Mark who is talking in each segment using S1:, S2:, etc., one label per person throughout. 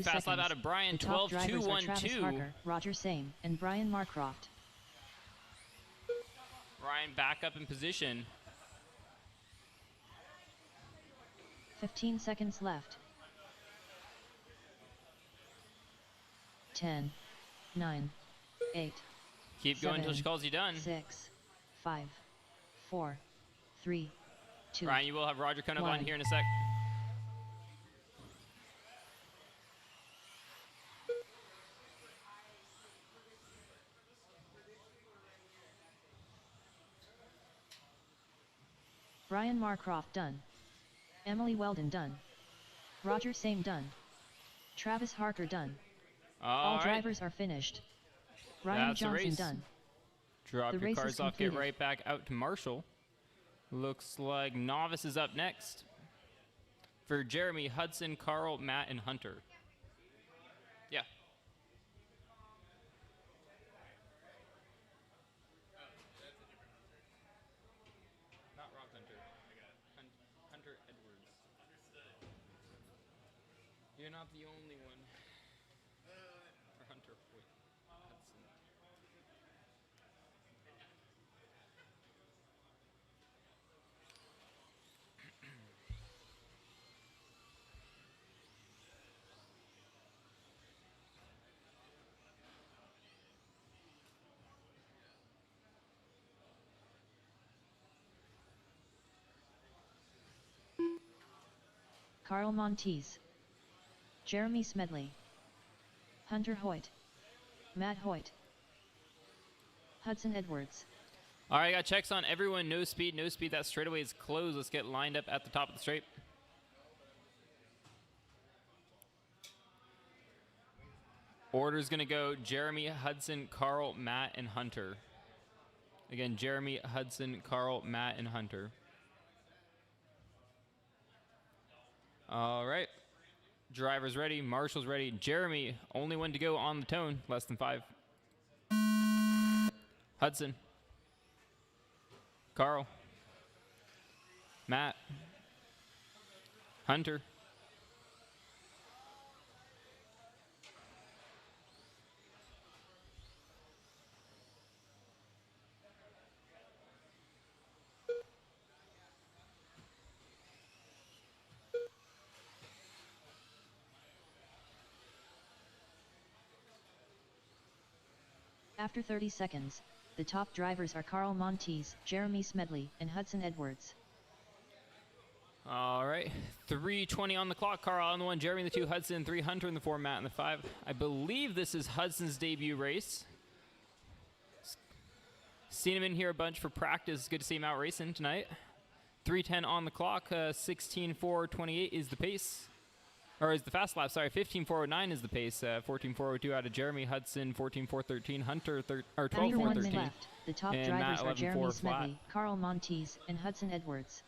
S1: fast lap out of Brian, 12.212.
S2: Roger A-main, and Brian Marcroft.
S1: Brian back up in position.
S2: 15 seconds left. 10, 9, 8.
S1: Keep going until she calls you done.
S2: 6, 5, 4, 3, 2.
S1: Brian, you will have Roger coming up on here in a sec.
S2: Brian Marcroft done. Emily Weldon done. Roger A-main done. Travis Harker done. All drivers are finished. Ryan Johnson done.
S1: Drop your cars off, get right back out to Marshall. Looks like Novice is up next. For Jeremy, Hudson, Carl, Matt, and Hunter. Yeah. Not Rock Hunter. Hunter Edwards. You're not the only one. Or Hunter, wait. Hudson.
S2: Carl Montes. Jeremy Smedley. Hunter Hoyt. Matt Hoyt. Hudson Edwards.
S1: All right, I got checks on everyone. No speed, no speed. That straightaway is closed. Let's get lined up at the top of the straight. Order's going to go Jeremy, Hudson, Carl, Matt, and Hunter. Again, Jeremy, Hudson, Carl, Matt, and Hunter. All right. Driver's ready. Marshall's ready. Jeremy, only one to go on the tone. Less than 5. Hudson. Carl. Matt. Hunter.
S2: After 30 seconds, the top drivers are Carl Montes, Jeremy Smedley, and Hudson Edwards.
S1: All right, 3:20 on the clock. Carl on the 1, Jeremy in the 2, Hudson 3, Hunter in the 4, Matt in the 5. I believe this is Hudson's debut race. Seen him in here a bunch for practice. Good to see him out racing tonight. 3:10 on the clock. 16:428 is the pace. Or is the fast lap, sorry. 15:409 is the pace. 14:402 out of Jeremy. Hudson 14:413. Hunter 12:413.
S2: Left. The top drivers are Jeremy Smedley, Carl Montes, and Hudson Edwards.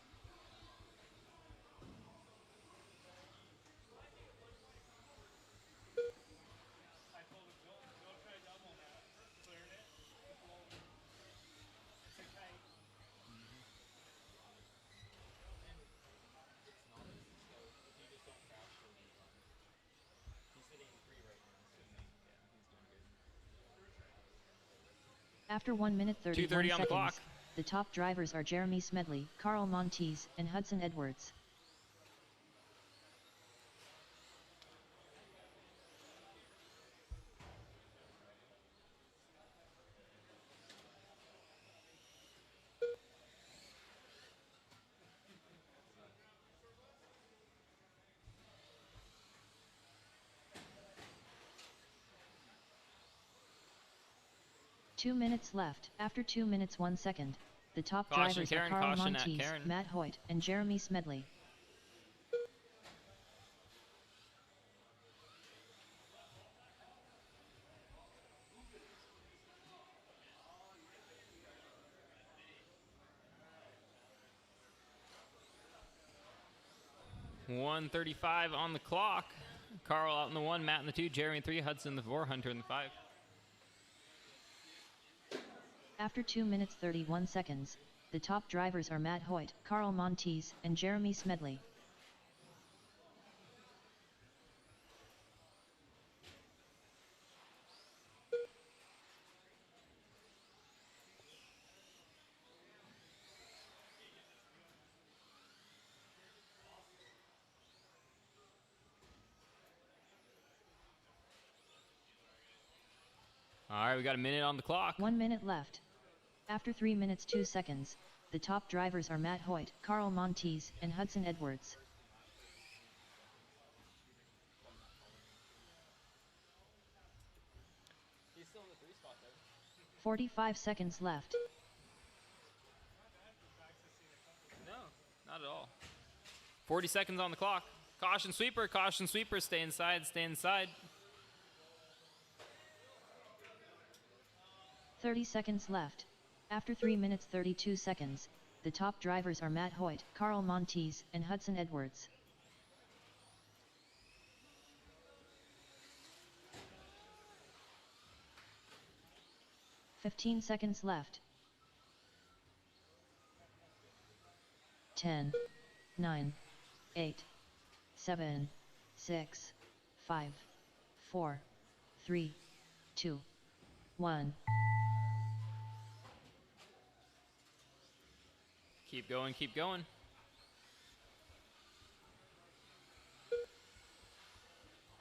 S2: After 1 minute 31 seconds,
S1: on the clock.
S2: The top drivers are Jeremy Smedley, Carl Montes, and Hudson Edwards. Two minutes left. After 2 minutes 1 second, the top drivers are Carl Montes, Matt Hoyt, and Jeremy Smedley.
S1: .135 on the clock. Carl out in the 1, Matt in the 2, Jeremy in 3, Hudson in the 4, Hunter in the 5.
S2: After 2 minutes 31 seconds, the top drivers are Matt Hoyt, Carl Montes, and Jeremy Smedley.
S1: All right, we got a minute on the clock.
S2: 1 minute left. After 3 minutes 2 seconds, the top drivers are Matt Hoyt, Carl Montes, and Hudson Edwards. 45 seconds left.
S1: No, not at all. 40 seconds on the clock. Caution sweeper, stay inside, stay inside.
S2: 30 seconds left. After 3 minutes 32 seconds, the top drivers are Matt Hoyt, Carl Montes, and Hudson Edwards. "15 seconds left. 10, 9, 8, 7, 6, 5, 4, 3, 2, 1.
S1: Keep going, keep going.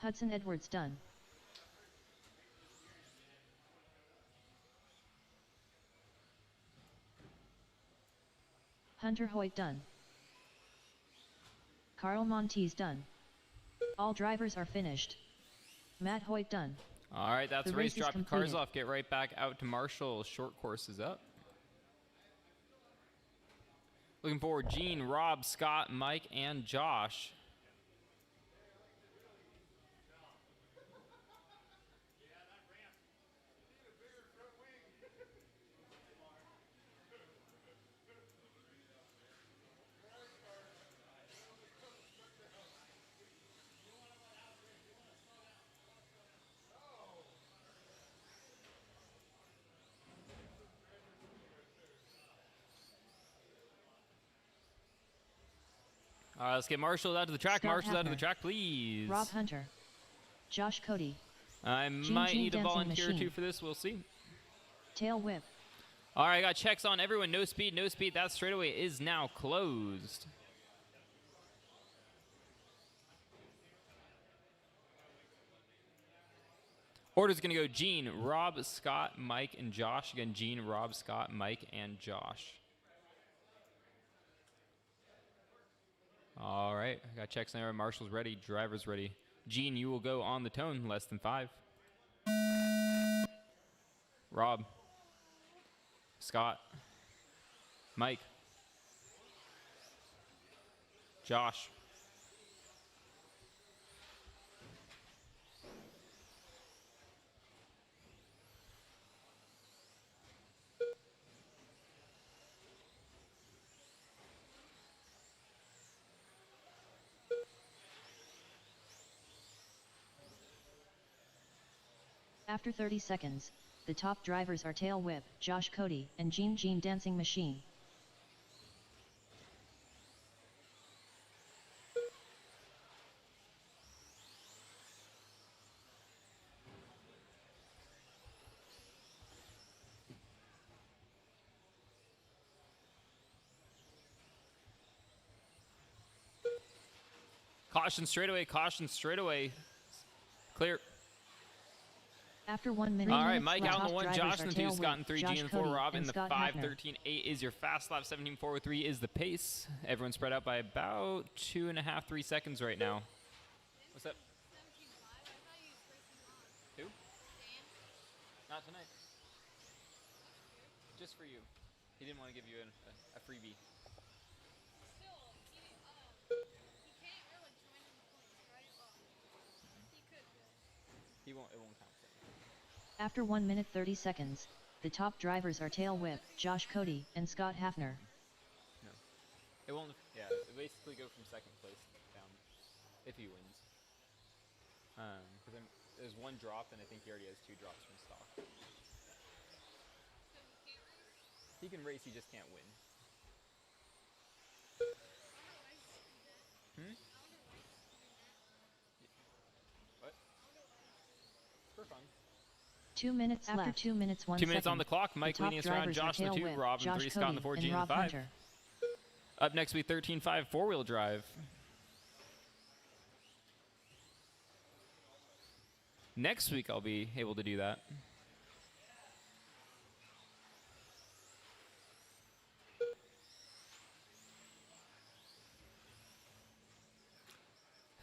S2: Hudson Edwards done. Hunter Hoyt done. Carl Montes done. All drivers are finished. Matt Hoyt done.
S1: All right, that's the race. Drop your cars
S2: completed.
S1: off. Get right back out to Marshall. Short course is up. Looking forward, Gene, Rob, Scott, Mike, and Josh. All right, let's get Marshall out to the track.
S2: Scott
S1: Marshall out to the
S2: Hafner.
S1: track, please.
S2: Rob Hunter. Josh Cody.
S1: I might need a volunteer or two for this. We'll see.
S2: Tail whip.
S1: All right, I got checks on everyone. No speed, no speed. That straightaway is now closed. Order's going to go Gene, Rob, Scott, Mike, and Josh. Again, Gene, Rob, Scott, Mike, and Josh. All right, I got checks on everyone. Marshall's ready. Driver's ready. Gene, you will go on the tone. Less than 5. Rob. Scott. Mike. Josh.
S2: After 30 seconds, the top drivers are Tail Whip, Josh Cody, and Gene Dancing Machine.
S1: Caution straightaway. Clear.
S2: After 1 minute.
S1: All right, Mike out in the 1,
S2: drivers
S1: Josh in the 2,
S2: Tail
S1: Scott in 3,
S2: Whip,
S1: Gene in the 4,
S2: Cody,
S1: Rob in
S2: and
S1: the
S2: Scott
S1: 5,
S2: Hafner.
S1: 13, 8 is your fast lap, 17.43 is the pace. Everyone's spread out by about 2.5, 3 seconds right now. What's up? Who? Not tonight. Just for you. He didn't want to give you a freebie. It won't count.
S2: After 1 minute 30 seconds, the top drivers are Tail Whip, Josh Cody, and Scott Hafner.
S1: No. It won't, yeah, it basically go from second place down if he wins. Because there's 1 drop, and I think he already has 2 drops from stock. He can race, he just can't win. What? For fun.
S2: 2 minutes after left. 2 minutes 1
S1: 2 minutes
S2: second.
S1: on the clock. Mike leading us around. Josh in the 2,
S2: Whip,
S1: Rob in the 3, Scott in the 4, Gene in the 5.
S2: Hunter.
S1: Up next, we 13.5 4-wheel drive. Next week, I'll be able to do that.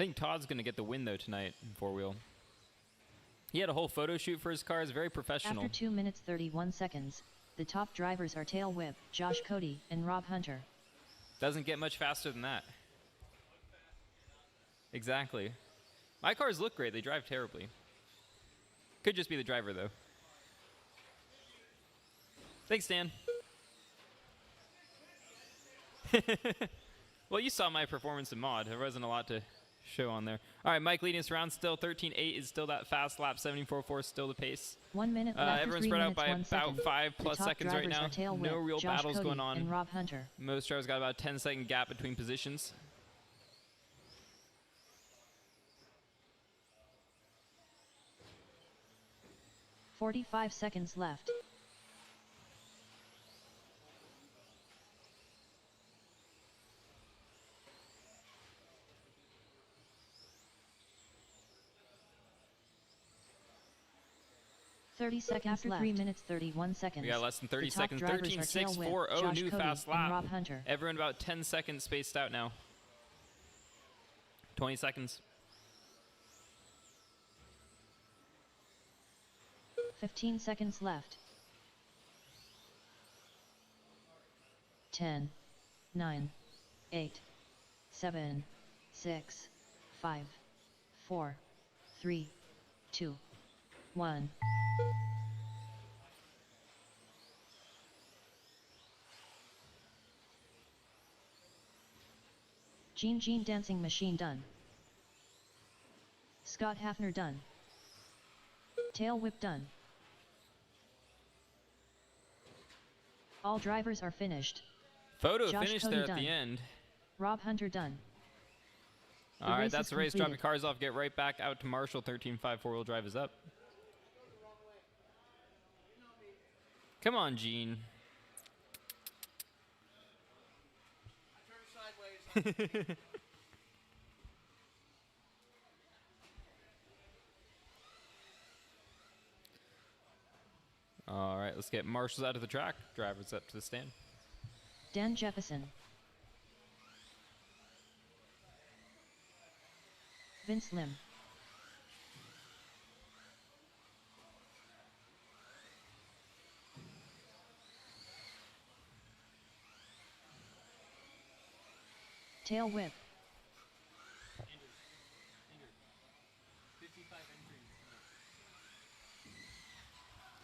S1: think Todd's going to get the win, though, tonight in four-wheel. He had a whole photo shoot for his cars. Very professional.
S2: After 2 minutes 31 seconds, the top drivers are Tail Whip, Josh Cody, and Rob Hunter.
S1: Doesn't get much faster than that. Exactly. My cars look great. They drive terribly. Could just be the driver, though. Thanks, Dan. Well, you saw my performance in mod. There wasn't a lot to show on there. All right, Mike leading us around still. 13.8 is still that fast lap. 74.4 is still the pace.
S2: 1 minute left.
S1: Everyone's spread out by about 5+ seconds right now. No real battles going on.
S2: And Rob Hunter.
S1: Most drivers got about a 10-second gap between positions.
S2: .45 seconds left. After left. 3 minutes 31 seconds.
S1: We got less than 30 seconds. 13.640 new fast lap.
S2: Rob Hunter.
S1: Everyone about 10 seconds spaced out now. 20 seconds.
S2: 15 seconds left. 10, 9, 8, 7, 6, 5, 4, 3, 2, 1. Gene Dancing Machine done. Scott Hafner done. Tail Whip done. All drivers are finished.
S1: Photo finished there at the end.
S2: Rob Hunter done.
S1: All right, that's the race. Drop your cars off. Get right back out to Marshall. 13.5 four-wheel drive is up. Come on, Gene. All right, let's get marshals out of the track. Drivers up to the stand.
S2: Dan Jefferson. Vince Lim. Tail Whip.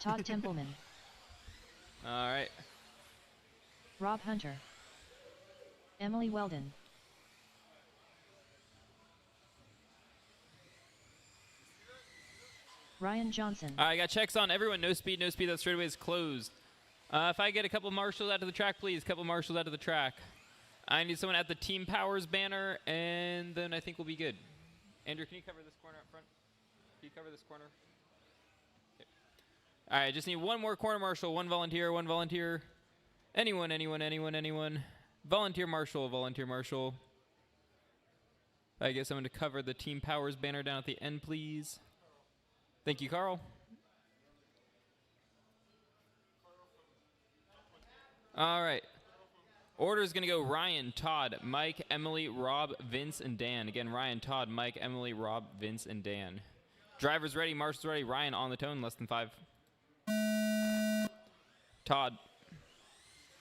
S2: Todd Templeman.
S1: All right.
S2: Rob Hunter. Emily Weldon. Ryan Johnson.
S1: All right, I got checks on everyone. No speed, no speed. That straightaway is closed. If I get a couple marshals out of the track, please. Couple marshals out of the track. I need someone at the Team Powers banner, and then I think we'll be good. Andrew, can you cover this corner up front? Can you cover this corner? Okay. All right, just need one more corner marshal, one volunteer, one volunteer. Anyone. Volunteer marshal. I get someone to cover the Team Powers banner down at the end, please. Thank you, Carl. All right. Order is going to go Ryan, Todd, Mike, Emily, Rob, Vince, and Dan. Again, Ryan, Todd, Mike, Emily, Rob, Vince, and Dan. Drivers ready, marshals ready. Ryan on the tone, less than 5. Todd,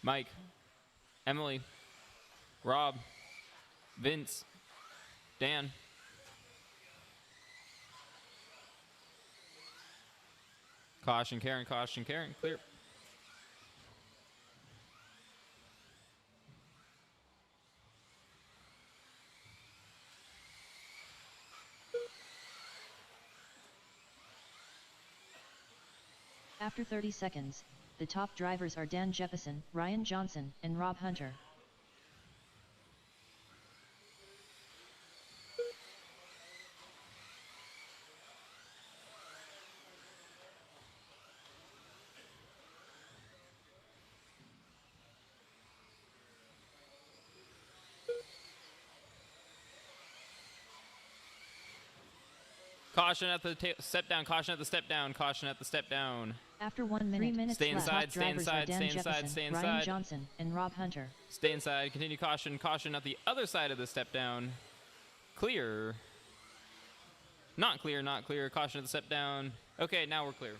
S1: Mike, Emily, Rob, Vince, Dan. Caution, Karen, clear.
S2: After 30 seconds, the top drivers are Dan Jefferson, Ryan Johnson, and Rob Hunter.
S1: Caution at the step down, caution at the step down, caution at the step down.
S2: After 1 minute, 3 minutes
S1: stay inside,
S2: left.
S1: Stay inside, stay inside, stay inside.
S2: Ryan Johnson and Rob Hunter.
S1: Stay inside, continue caution, caution at the other side of the step down. Clear. Not clear, not clear. Caution at the step down. Okay, now we're clear.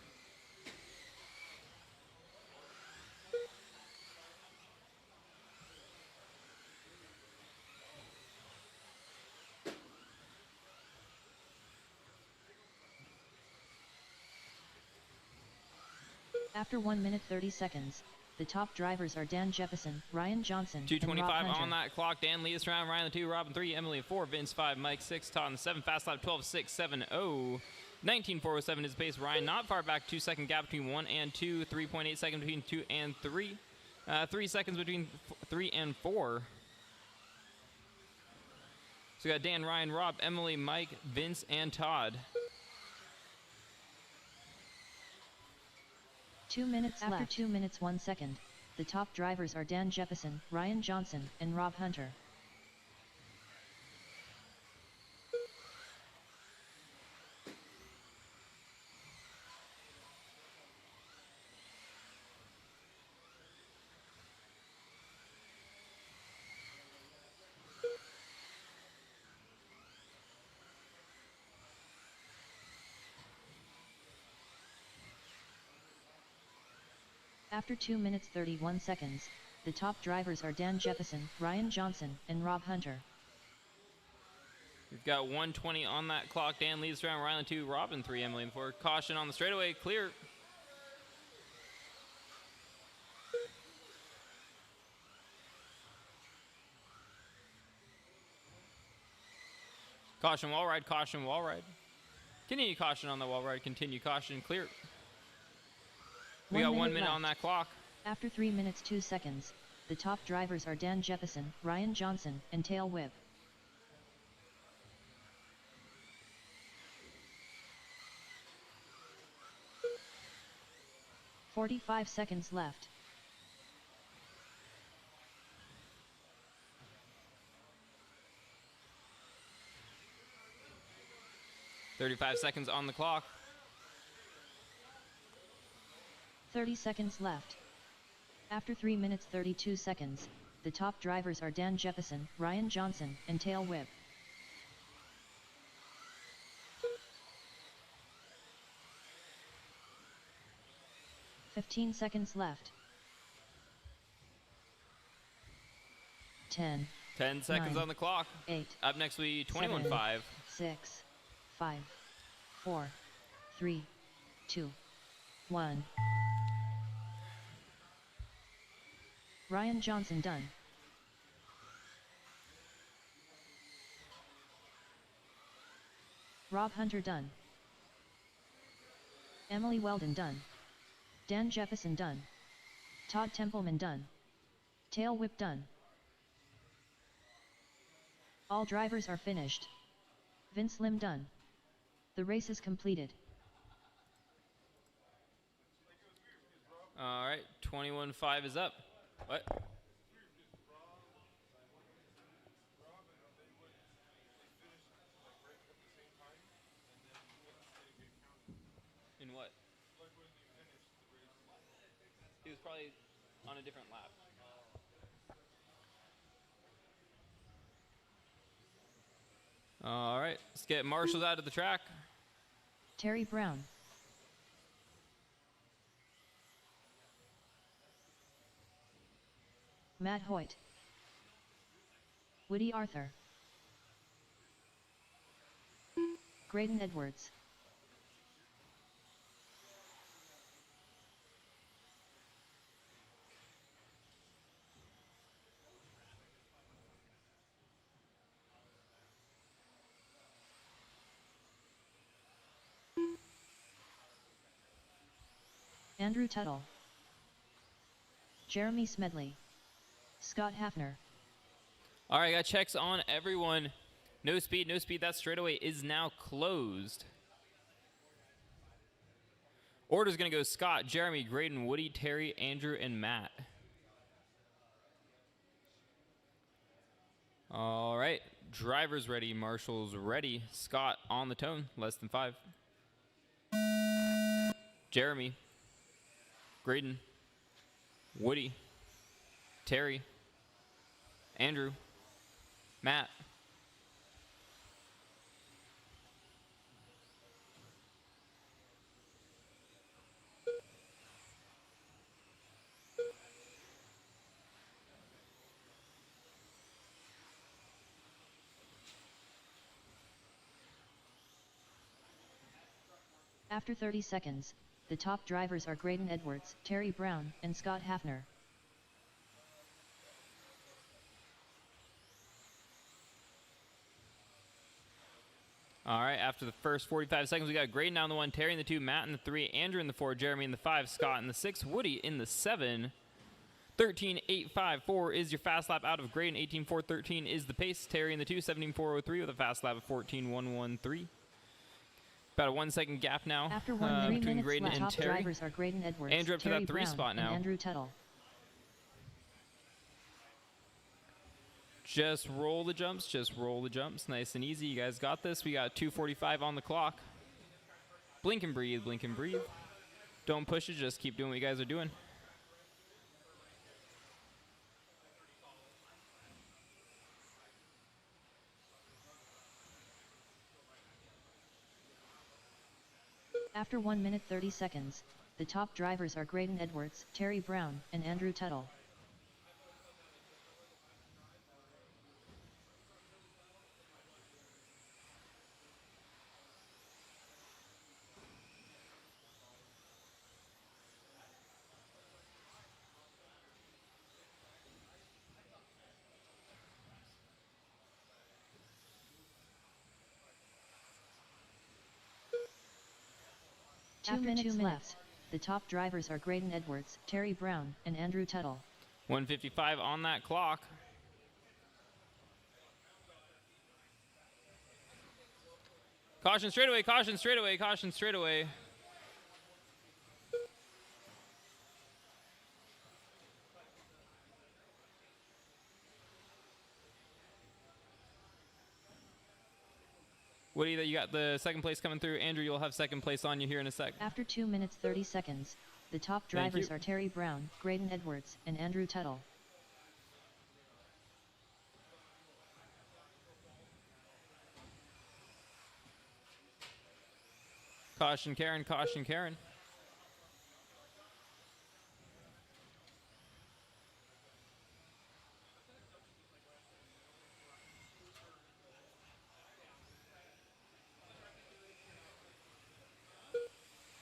S2: After 1 minute 30 seconds, the top drivers are Dan Jefferson, Ryan Johnson,
S1: 2:25
S2: and Rob Hunter.
S1: on that clock. Dan leads round. Ryan 2, Robin 3, Emily 4, Vince 5, Mike 6, Todd 7. Fast lap 12.670. 19.407 is the pace. Ryan not far back. 2 second gap between 1 and 2. 3.8 seconds between 2 and 3. 3 seconds between 3 and 4. So we got Dan, Ryan, Rob, Emily, Mike, Vince, and Todd.
S2: 2 minutes left. After 2 minutes 1 second, the top drivers are Dan Jefferson, Ryan Johnson, and Rob Hunter. After 2 minutes 31 seconds, the top drivers are Dan Jefferson, Ryan Johnson, and Rob Hunter.
S1: We've got 1:20 on that clock. Dan leads round. Ryan 2, Robin 3, Emily 4. Caution on the straightaway. Clear. Caution wall ride. Caution wall ride. Continue caution on the wall ride. Continue caution. Clear. We got 1 minute on that clock.
S2: After 3 minutes 2 seconds, the top drivers are Dan Jefferson, Ryan Johnson, and Tail Whip. "45 seconds left.
S1: "35 seconds on the clock.
S2: 30 seconds left. After 3 minutes 32 seconds, the top drivers are Dan Jefferson, Ryan Johnson, and Tail Whip. "15 seconds left. 10.
S1: 10 seconds
S2: 9,
S1: on the clock.
S2: 8.
S1: Up next we 21.5.
S2: 6, 5, 4, 3, 2, 1. Ryan Johnson done. Rob Hunter done. Emily Weldon done. Dan Jefferson done. Todd Templeman done. Tail Whip done. All drivers are finished. Vince Lim done. The race is completed.
S1: All right, 21.5 is up. What? In what? He was probably on a different lap. All right, let's get marshals out of the track.
S2: Terry Brown. Matt Hoyt. Woody Arthur. Graydon Edwards. Andrew Tuttle. Jeremy Smedley. Scott Hafner.
S1: All right, got checks on everyone. No speed, no speed. That straightaway is now closed. Order's going to go Scott, Jeremy, Graydon, Woody, Terry, Andrew, and Matt. All right, drivers ready, marshals ready. Scott on the tone, less than 5. Jeremy, Graydon, Woody, Terry, Andrew, Matt.
S2: After 30 seconds, the top drivers are Graydon Edwards, Terry Brown, and Scott Hafner.
S1: All right, after the first 45 seconds, we got Graydon on the 1, Terry in the 2, Matt in the 3, Andrew in the 4, Jeremy in the 5, Scott in the 6, Woody in the 7. 13.854 is your fast lap out of Graydon. 18.413 is the pace. Terry in the 2, 17.403 with a fast lap of 14.113. About a 1 second gap now
S2: after 3
S1: between
S2: minutes
S1: Graydon and
S2: top
S1: Terry.
S2: Drivers are Graydon Edwards,
S1: Andrew up to
S2: Terry
S1: that 3
S2: Brown,
S1: spot now.
S2: and Andrew Tuttle.
S1: Just roll the jumps, just roll the jumps. Nice and easy. You guys got this. We got 2:45 on the clock. Blink and breathe, blink and breathe. Don't push it, just keep doing what you guys are doing.
S2: After 1 minute 30 seconds, the top drivers are Graydon Edwards, Terry Brown, and Andrew Tuttle. After 2 minutes, the top drivers are Graydon Edwards, Terry Brown, and Andrew Tuttle.
S1: 1:55 on that clock. Caution straightaway, caution straightaway, caution straightaway. Woody, you got the second place coming through. Andrew, you'll have second place on you here in a sec.
S2: After 2 minutes 30 seconds, the top drivers are Terry Brown, Graydon Edwards, and Andrew Tuttle.
S1: Caution Karen, caution Karen.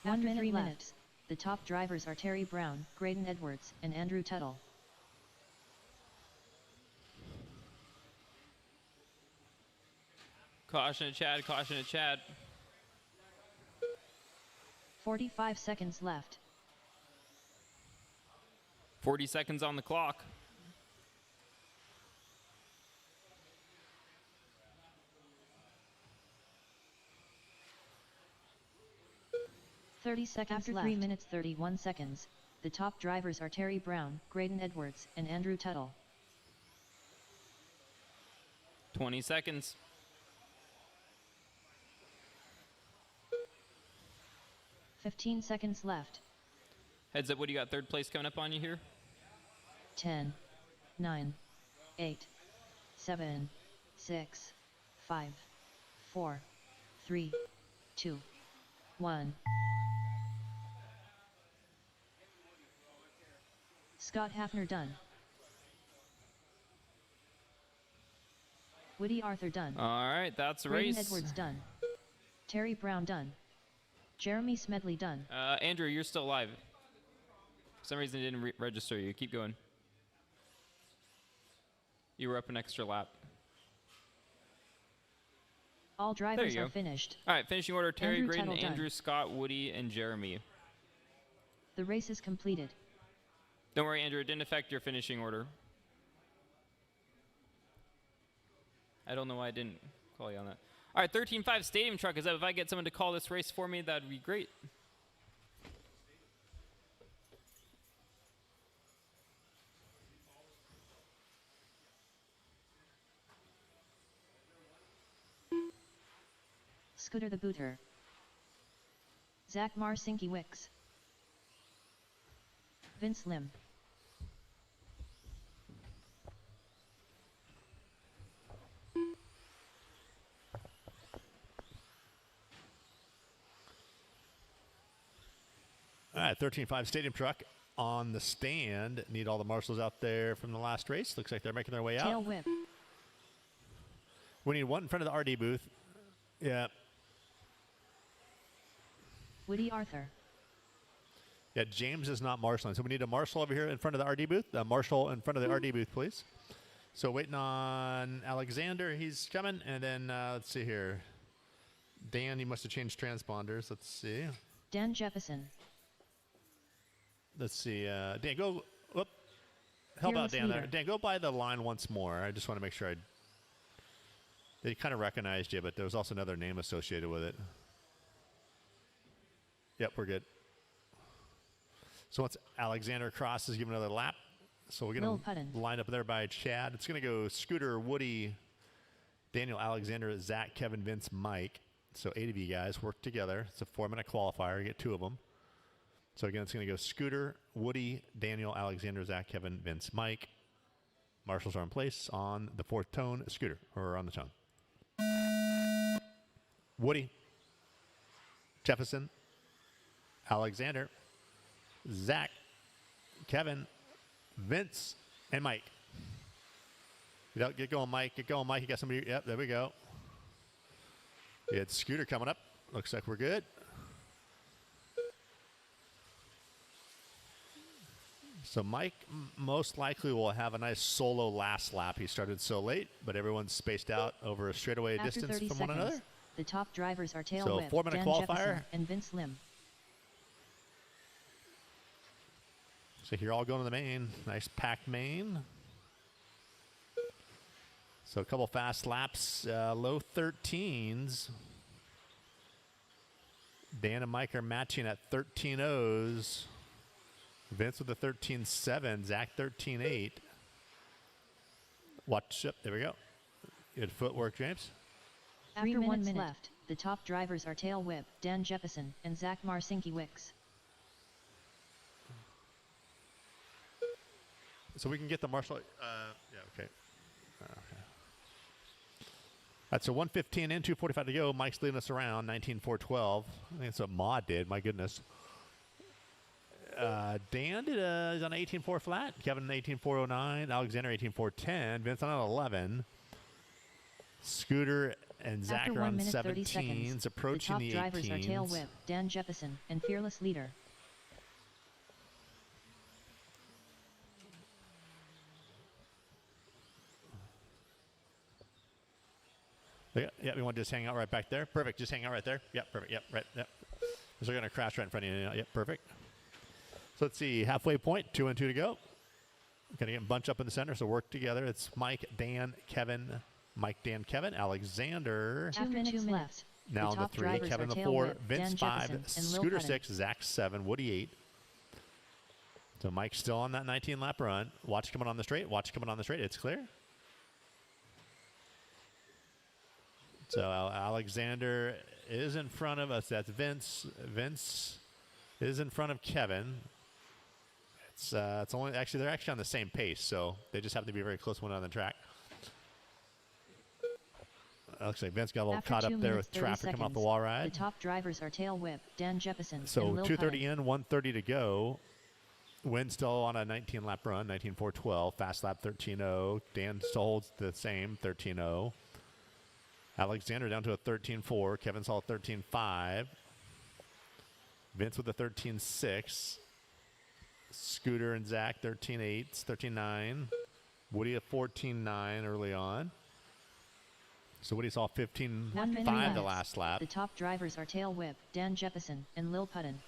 S2: After 3 minutes, the top drivers are Terry Brown, Graydon Edwards, and Andrew Tuttle.
S1: Caution to Chad, caution to Chad.
S2: 45 seconds left.
S1: 40 seconds on the clock.
S2: After 3 minutes 31 seconds, the top drivers are Terry Brown, Graydon Edwards, and Andrew Tuttle.
S1: 20 seconds.
S2: 15 seconds left.
S1: Heads up, what do you got third place coming up on you here?
S2: 10, 9, 8, 7, 6, 5, 4, 3, 2, 1. Scott Hafner done. Woody Arthur done.
S1: All right, that's a
S2: Graydon
S1: race.
S2: Edwards done. Terry Brown done. Jeremy Smedley done.
S1: Andrew, you're still live. For some reason, it didn't register you. Keep going. You were up an extra lap.
S2: All drivers are finished.
S1: All right, finishing order, Terry,
S2: Andrew
S1: Graydon,
S2: Tuttle
S1: Andrew,
S2: done.
S1: Scott, Woody, and Jeremy.
S2: The race is completed.
S1: Don't worry, Andrew, it didn't affect your finishing order. I don't know why I didn't call you on that. All right, 13.5 Stadium Truck is up. If I get someone to call this race for me, that'd be great.
S2: Scooter the Booter. Zach Marcinki Wicks. Vince Lim.
S3: All right, 13.5 Stadium Truck on the stand. Need all the marshals out there from the last race. Looks like they're making their way out.
S2: Tail whip.
S3: We need one in front of the RD booth. Yeah.
S2: Woody Arthur.
S3: Yeah, James is not marshaling. So we need a marshal over here in front of the RD booth. A marshal in front of the RD booth, please. So waiting on Alexander. He's coming. And then let's see here. Dan, you must have changed transponders. Let's see.
S2: Dan Jefferson.
S3: Let's see. Dan, go. Whoop. Help out Dan there. Dan, go by the line once more. I just want to make sure they kind of recognized you, but there was also another name associated with it. Yep, we're good. So once Alexander crosses, give another lap. So we're going to line up there by Chad. It's going to go Scooter, Woody, Daniel, Alexander, Zach, Kevin, Vince, Mike. So 8 of you guys work together. It's a 4-minute qualifier. You get 2 of them. So again, it's going to go Scooter, Woody, Daniel, Alexander, Zach, Kevin, Vince, Mike. Marshals are in place on the 4th tone. Scooter, or on the tone. Woody, Jefferson, Alexander, Zach, Kevin, Vince, and Mike. Get going, Mike. Get going, Mike. You got somebody. Yep, there we go. We had Scooter coming up. Looks like we're good. So Mike most likely will have a nice solo last lap. He started so late, but everyone's spaced out over a straightaway distance from one another.
S2: The top drivers are Tail
S3: So
S2: Whip,
S3: 4-minute
S2: Dan
S3: qualifier.
S2: Jefferson, and Vince Lim.
S3: So here, all going to the main. Nice packed main. So a couple fast laps, low 13s. Dan and Mike are matching at 13.0s. Vince with a 13.7, Zach 13.8. Watch up, there we go. Good footwork, James.
S2: After 1 minute left, the top drivers are Tail Whip, Dan Jefferson, and Zach Marcinke Wicks.
S3: So we can get the marshal. Yeah, okay. All right, so 1:15 in, 2:45 to go. Mike's leading us around, 19.412. I think that's what Ma did, my goodness. Dan is on 18.4 flat. Kevin 18.409. Alexander 18.410. Vince on 11. Scooter and Zach
S2: After
S3: are on
S2: 1 minute 30
S3: 17s,
S2: seconds,
S3: approaching
S2: the
S3: the
S2: top drivers
S3: 18s.
S2: are Tail Whip, Dan Jefferson, and Fearless Leader.
S3: Yeah, we want to just hang out right back there. Perfect, just hang out right there. Yep, perfect, yep, right, yep. So we're going to crash right in front of you. Yep, perfect. So let's see, halfway point, 2 and 2 to go. Going to get bunch up in the center, so work together. It's Mike, Dan, Kevin, Mike, Dan, Kevin, Alexander.
S2: After 2 minutes left.
S3: Now on the 3, Kevin the 4, Vince 5, Scooter 6, Zach 7, Woody 8. So Mike's still on that 19-lap run. Watch coming on the straight, watch coming on the straight. It's clear. So Alexander is in front of us. That's Vince. Vince is in front of Kevin. It's only actually they're actually on the same pace, so they just have to be very close one on the track. Looks like Vince got a little caught up there with traffic coming off the wall ride.
S2: The top drivers are Tail Whip, Dan Jefferson,
S3: so
S2: and Lil
S3: 2:30
S2: Puttin.
S3: in, 1:30 to go. Wynn still on a 19-lap run, 19.412. Fast lap 13.0. Dan still holds the same 13.0. Alexander down to a 13.4. Kevin saw a 13.5. Vince with a 13.6. Scooter and Zach 13.8s, 13.9. Woody a 14.9 early on. So Woody saw 15.5 the last lap.
S2: The top drivers are Tail Whip, Dan Jefferson, and Lil Puttin.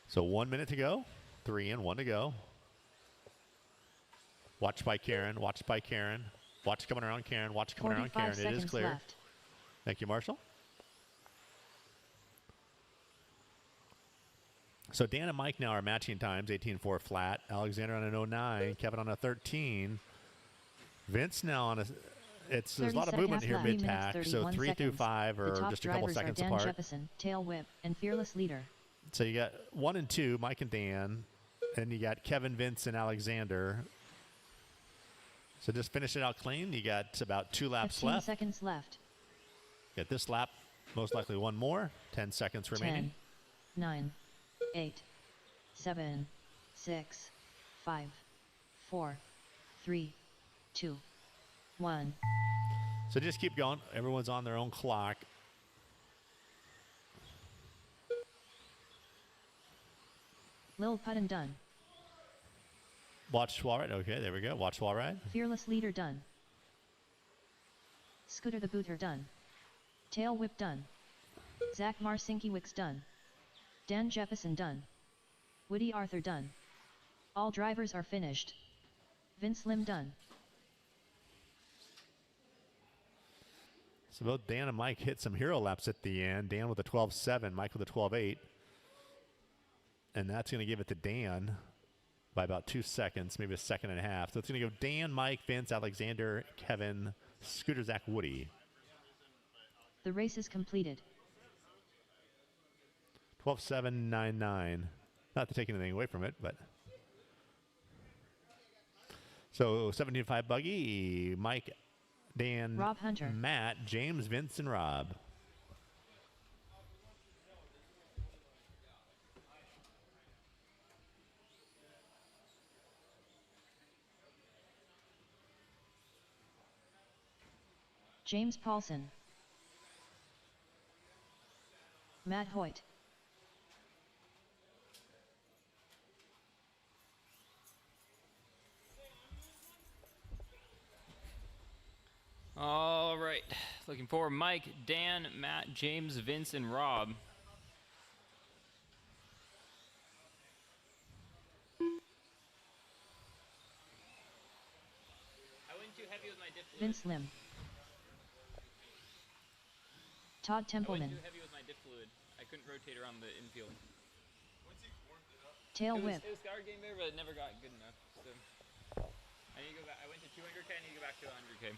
S3: So 1 minute to go. 3 and 1 to go. Watch by Karen. Watch by Karen. Watch coming around Karen. Watch coming around Karen. It is clear.
S2: Left.
S3: Thank you, Marshall. So Dan and Mike now are matching times, 18.4 flat. Alexander on an 09. Kevin on a 13. Vince now on a... There's a lot of movement here mid-pack. So 3 through 5 are just a couple seconds apart.
S2: Dan Jefferson, Tail Whip, and Fearless Leader.
S3: So you got 1 and 2, Mike and Dan. And you got Kevin, Vince, and Alexander. So just finish it out clean. You got about 2 laps
S2: 15
S3: left.
S2: seconds left.
S3: Get this lap, most likely one more. 10 seconds remaining.
S2: 10, 9, 8, 7, 6, 5, 4, 3, 2, 1.
S3: So just keep going. Everyone's on their own clock.
S2: Lil Puddin done.
S3: Watch while ride. Okay, there we go. Watch while ride.
S2: Fearless Leader done. Scooter the Booter done. Tail Whip done. Zach Marcinkiewicz done. Dan Jefferson done. Woody Arthur done. All drivers are finished. Vince Lim done.
S3: So both Dan and Mike hit some hero laps at the end. Dan with a 12.7, Mike with a 12.8. And that's going to give it to Dan by about 2 seconds, maybe a second and a half. So it's going to go Dan, Mike, Vince, Alexander, Kevin, Scooter, Zach, Woody.
S2: The race is completed.
S3: 12.799. Not to take anything away from it, but. So 17.5 buggy, Mike, Dan,
S2: Rob Hunter,
S3: Matt, James, Vince, and Rob.
S2: James Paulson, Matt Hoyt,
S1: All right, looking for Mike, Dan, Matt, James, Vince, and Rob. I went too heavy with my dip fluid.
S2: Vince Lim, Todd
S1: I
S2: Templeman,
S1: went too heavy with my dip fluid. I couldn't rotate around the infield.
S2: Tail Whip,
S1: It was Scour game there, but it never got good enough. So I need to go back. I went to 200K. I need to go back to 100K.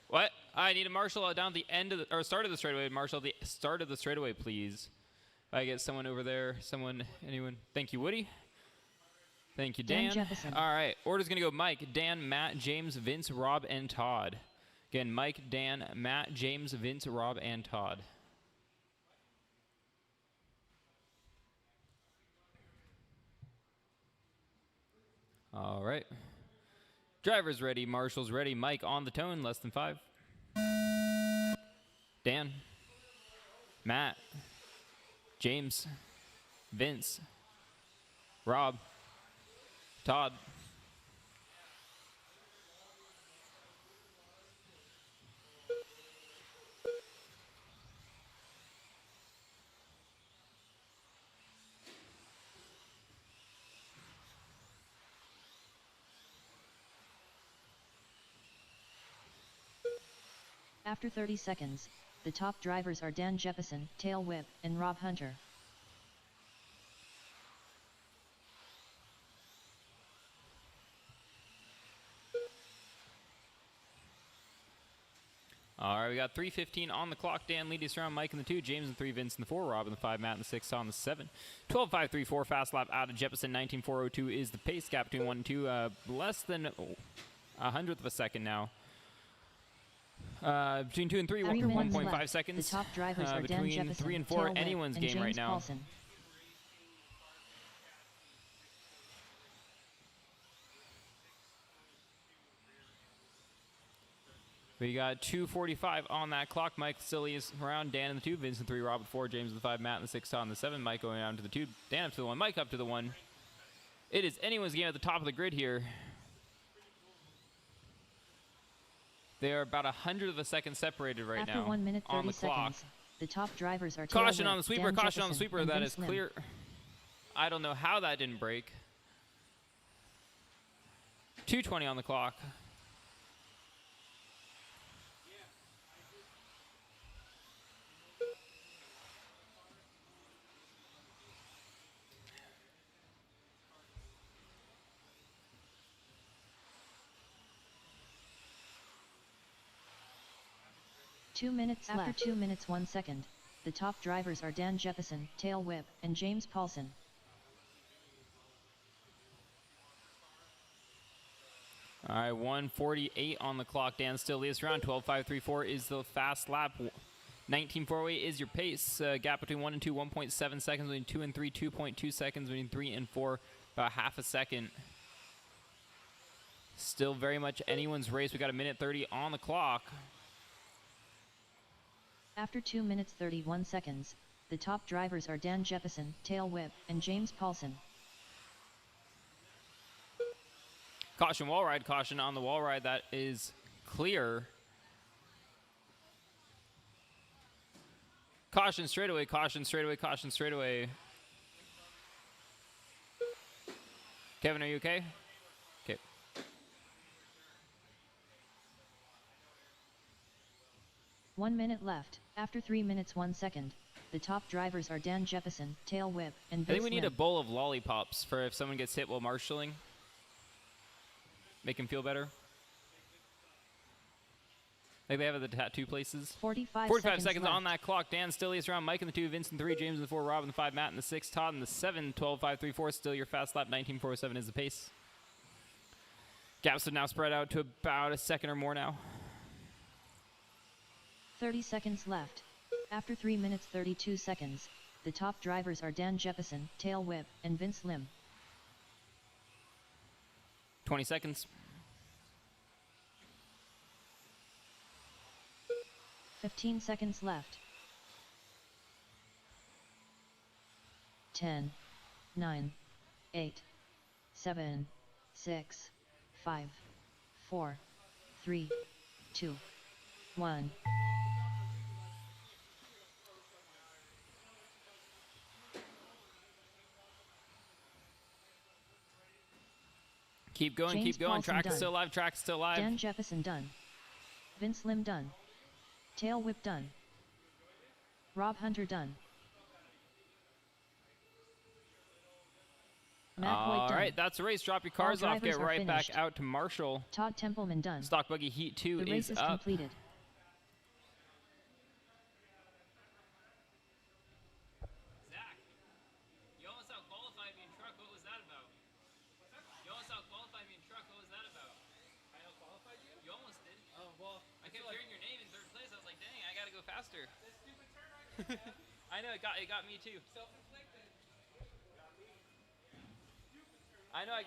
S1: What? I need a marshal down at the end of the, or start of the straightaway. Marshal, the start of the straightaway, please. I get someone over there. Someone, anyone. Thank you, Woody. Thank you, Dan.
S2: Jefferson.
S1: All right. Order's going to go Mike, Dan, Matt, James, Vince, Rob, and Todd. Again, Mike, Dan, Matt, James, Vince, Rob, and Todd. All right. Driver's ready. Marshal's ready. Mike on the tone. Less than 5. Dan. Matt. James. Vince. Rob. Todd.
S2: After 30 seconds, the top drivers are Dan Jefferson, Tail Whip, and Rob Hunter.
S1: All right, we got 3:15 on the clock. Dan leading us around. Mike in the 2, James in the 3, Vince in the 4, Rob in the 5, Matt in the 6, on the 7. 12.534 fast lap out of Jefferson. 19.402 is the pace gap between 1 and 2. Less than a hundredth of a second now. Between 2 and 3, 1.5 seconds.
S2: The top drivers are Dan
S1: between
S2: Jefferson,
S1: 3 and 4,
S2: Tail Whip,
S1: anyone's
S2: and
S1: game
S2: James
S1: right now.
S2: Paulson.
S1: We got 2:45 on that clock. Mike still is around. Dan in the 2, Vince in the 3, Rob in the 4, James in the 5, Matt in the 6, Todd in the 7. Mike going down to the 2, Dan up to the 1, Mike up to the 1. It is anyone's game at the top of the grid here. They are about 100th of a second separated right
S2: After
S1: now
S2: 1 minute 30
S1: on the clock.
S2: seconds, the top drivers are Tail
S1: Caution
S2: Whip,
S1: on the sweeper,
S2: Dan
S1: caution on the
S2: Jefferson,
S1: sweeper.
S2: and
S1: That
S2: Vince
S1: is
S2: Lim.
S1: clear. I don't know how that didn't break. 2:20 on the clock.
S2: After 2 minutes 1 second, the top drivers are Dan Jefferson, Tail Whip, and James Paulson.
S1: All right, 1:48 on the clock. Dan still leads around. 12.534 is the fast lap. 19.408 is your pace. Gap between 1 and 2, 1.7 seconds. Between 2 and 3, 2.2 seconds. Between 3 and 4, about half a second. Still very much anyone's race. We got a minute 30 on the clock.
S2: After 2 minutes 31 seconds, the top drivers are Dan Jeppesen, Tail Whip, and James Paulson.
S1: Caution wall ride, caution on the wall ride. That is clear. Caution straightaway, caution straightaway, caution straightaway. Kevin, are you okay? Okay.
S2: One minute left. After 3 minutes 1 second, the top drivers are Dan Jeppesen, Tail Whip, and Vince
S1: I think we need
S2: Lim.
S1: a bowl of lollipops for if someone gets hit while marshalling. Make him feel better. Like they have at the tattoo places.
S2: 45
S1: seconds
S2: left.
S1: on that clock. Dan still leads around. Mike in the 2, Vince in the 3, James in the 4, Rob in the 5, Matt in the 6, Todd in the 7, 12, 5, 3, 4. Still your fast lap. 19.407 is the pace. Gaps have now spread out to about a second or more now.
S2: 30 seconds left. After 3 minutes 32 seconds, the top drivers are Dan Jeppesen, Tail Whip, and Vince Lim.
S1: 20 seconds.
S2: 15 seconds left. 10, 9, 8, 7, 6, 5, 4, 3, 2, 1.
S1: Keep going,
S2: James
S1: keep going.
S2: Paulson
S1: Track is
S2: done.
S1: still live, track is still live.
S2: Dan Jeppesen done. Vince Lim done. Tail Whip done. Rob Hunter done. Matt Hoyt
S1: All
S2: done.
S1: right, that's a race. Drop your cars
S2: All
S1: off. Get
S2: drivers are
S1: right back
S2: finished.
S1: out to Marshall.
S2: Todd Templeman done.
S1: Stock Buggy Heat 2
S2: The race is
S1: up.
S2: completed.
S1: Zach, you almost out-qualified me in truck. What was that about? You almost out-qualified me in truck. What was that about? I out-qualified you? You almost did. Oh, well. I kept hearing your name in third place. I was like, dang, I gotta go faster. That stupid turn right there. I know, it got me too. Self-inflicted. I know, I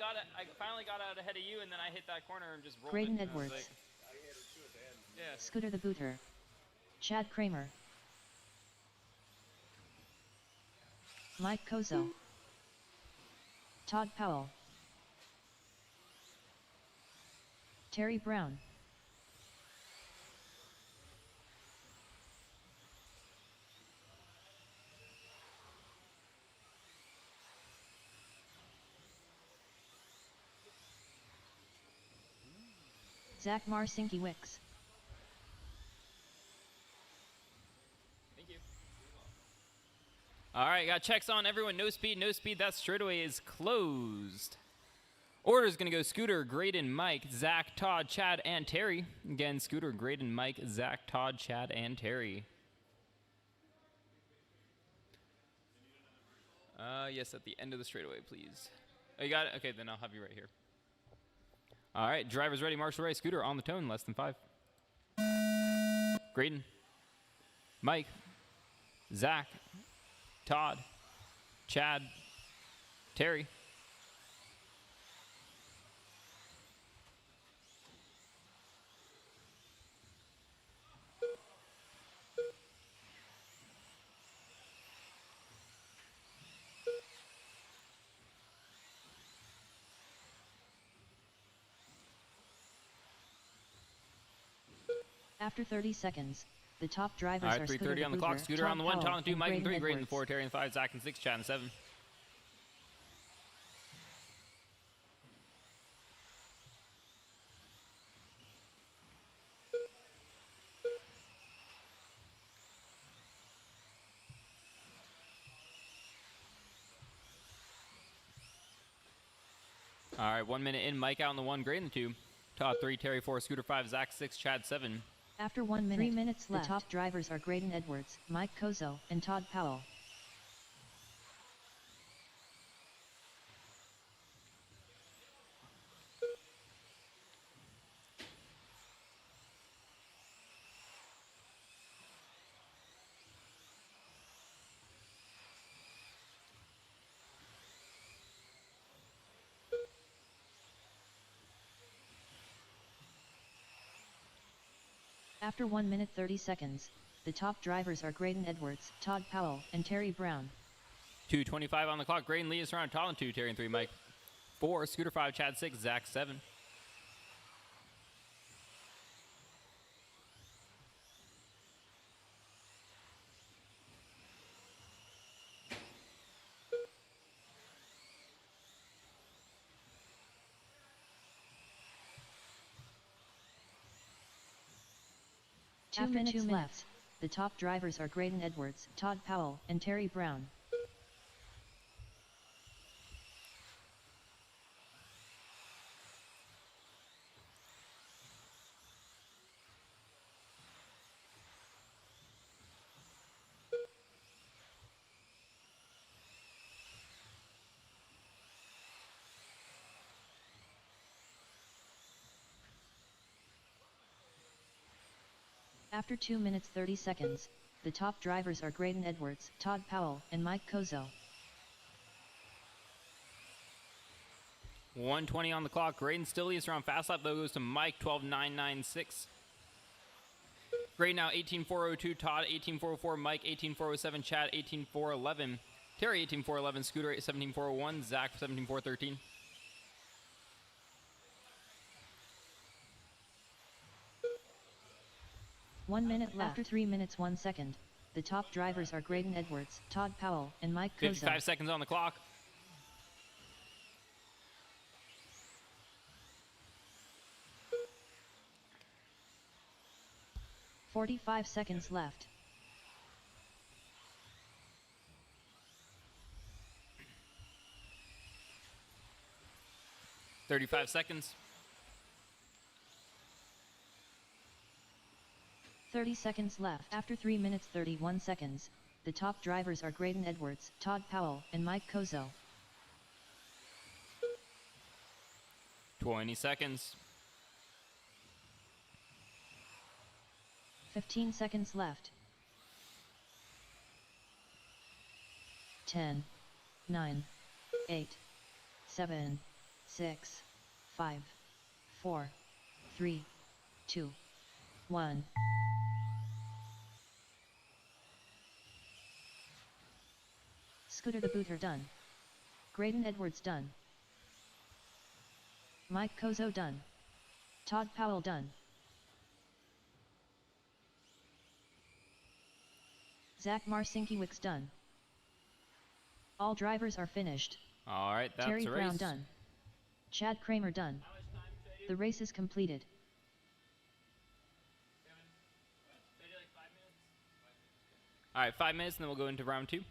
S1: finally got out ahead of you, and then I hit that corner and just rolled
S2: Graydon
S1: it.
S2: Edwards.
S1: I hit her too at the end. Yeah.
S2: Scooter the Booter. Chad Kramer. Mike Kozo. Todd Powell. Terry Brown. Zach Marcinkiewicz.
S1: Thank you. All right, got checks on everyone. No speed, no speed. That straightaway is closed. Order is going to go Scooter, Graydon, Mike, Zach, Todd, Chad, and Terry. Again, Scooter, Graydon, Mike, Zach, Todd, Chad, and Terry. Yes, at the end of the straightaway, please. Oh, you got it? Okay, then I'll have you right here. All right, drivers ready, Marshall Ray, Scooter on the tone, less than 5. Graydon, Mike, Zach, Todd, Chad, Terry.
S2: After 30 seconds, the top drivers
S1: All right,
S2: are Scooter
S1: 3:30
S2: the
S1: on the clock.
S2: Booter,
S1: Scooter
S2: Todd
S1: on the 1,
S2: Powell,
S1: Todd on the 2,
S2: and
S1: Mike in 3, Graydon in
S2: Edwards.
S1: 4, Terry in 5, Zach in 6, Chad in 7. All right, 1 minute in. Mike out on the 1, Graydon in 2, Todd 3, Terry 4, Scooter 5, Zach 6, Chad 7.
S2: After 1 minute, 3 minutes left. The top drivers are Graydon Edwards, Mike Kozo, and Todd Powell. After 1 minute 30 seconds, The top drivers are Graydon Edwards, Todd Powell, and Terry Brown.
S1: 2:25 on the clock. Graydon leads around Todd in 2, Terry in 3, Mike 4, Scooter 5, Chad 6, Zach 7.
S2: After 2 minutes left, the top drivers are Graydon Edwards, Todd Powell, and Terry Brown. After 2 minutes 30 seconds, the top drivers are Graydon Edwards, Todd Powell, and Mike Kozo.
S1: 1:20 on the clock. Graydon still leads around fast lap, though goes to Mike 12.996. Graydon now 18.402, Todd 18.404, Mike 18.407, Chad 18.411, Terry 18.411, Scooter 17.401, Zach 17.413.
S2: One minute left. After 3 minutes 1 second, the top drivers are Graydon Edwards, Todd Powell, and Mike Kozo.
S1: 55 seconds on the clock.
S2: "45 seconds left.
S1: "35 seconds.
S2: 30 seconds left. After 3 minutes 31 seconds, the top drivers are Graydon Edwards, Todd Powell, and Mike Kozo.
S1: 20 seconds.
S2: 15 seconds left. 10, 9, 8, 7, 6, 5, 4, 3, 2, 1. Scooter the Booter done. Graydon Edwards done. Mike Kozo done. Todd Powell done. Zach Marcinkiewicz done. All drivers are finished.
S1: All right, that's
S2: Terry
S1: the race.
S2: Brown done. Chad Kramer done. The race is completed.
S1: All right, 5 minutes, and then we'll go into round 2.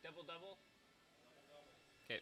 S1: Double. Okay.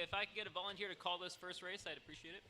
S1: If I could get a volunteer to call this first race, I'd appreciate it.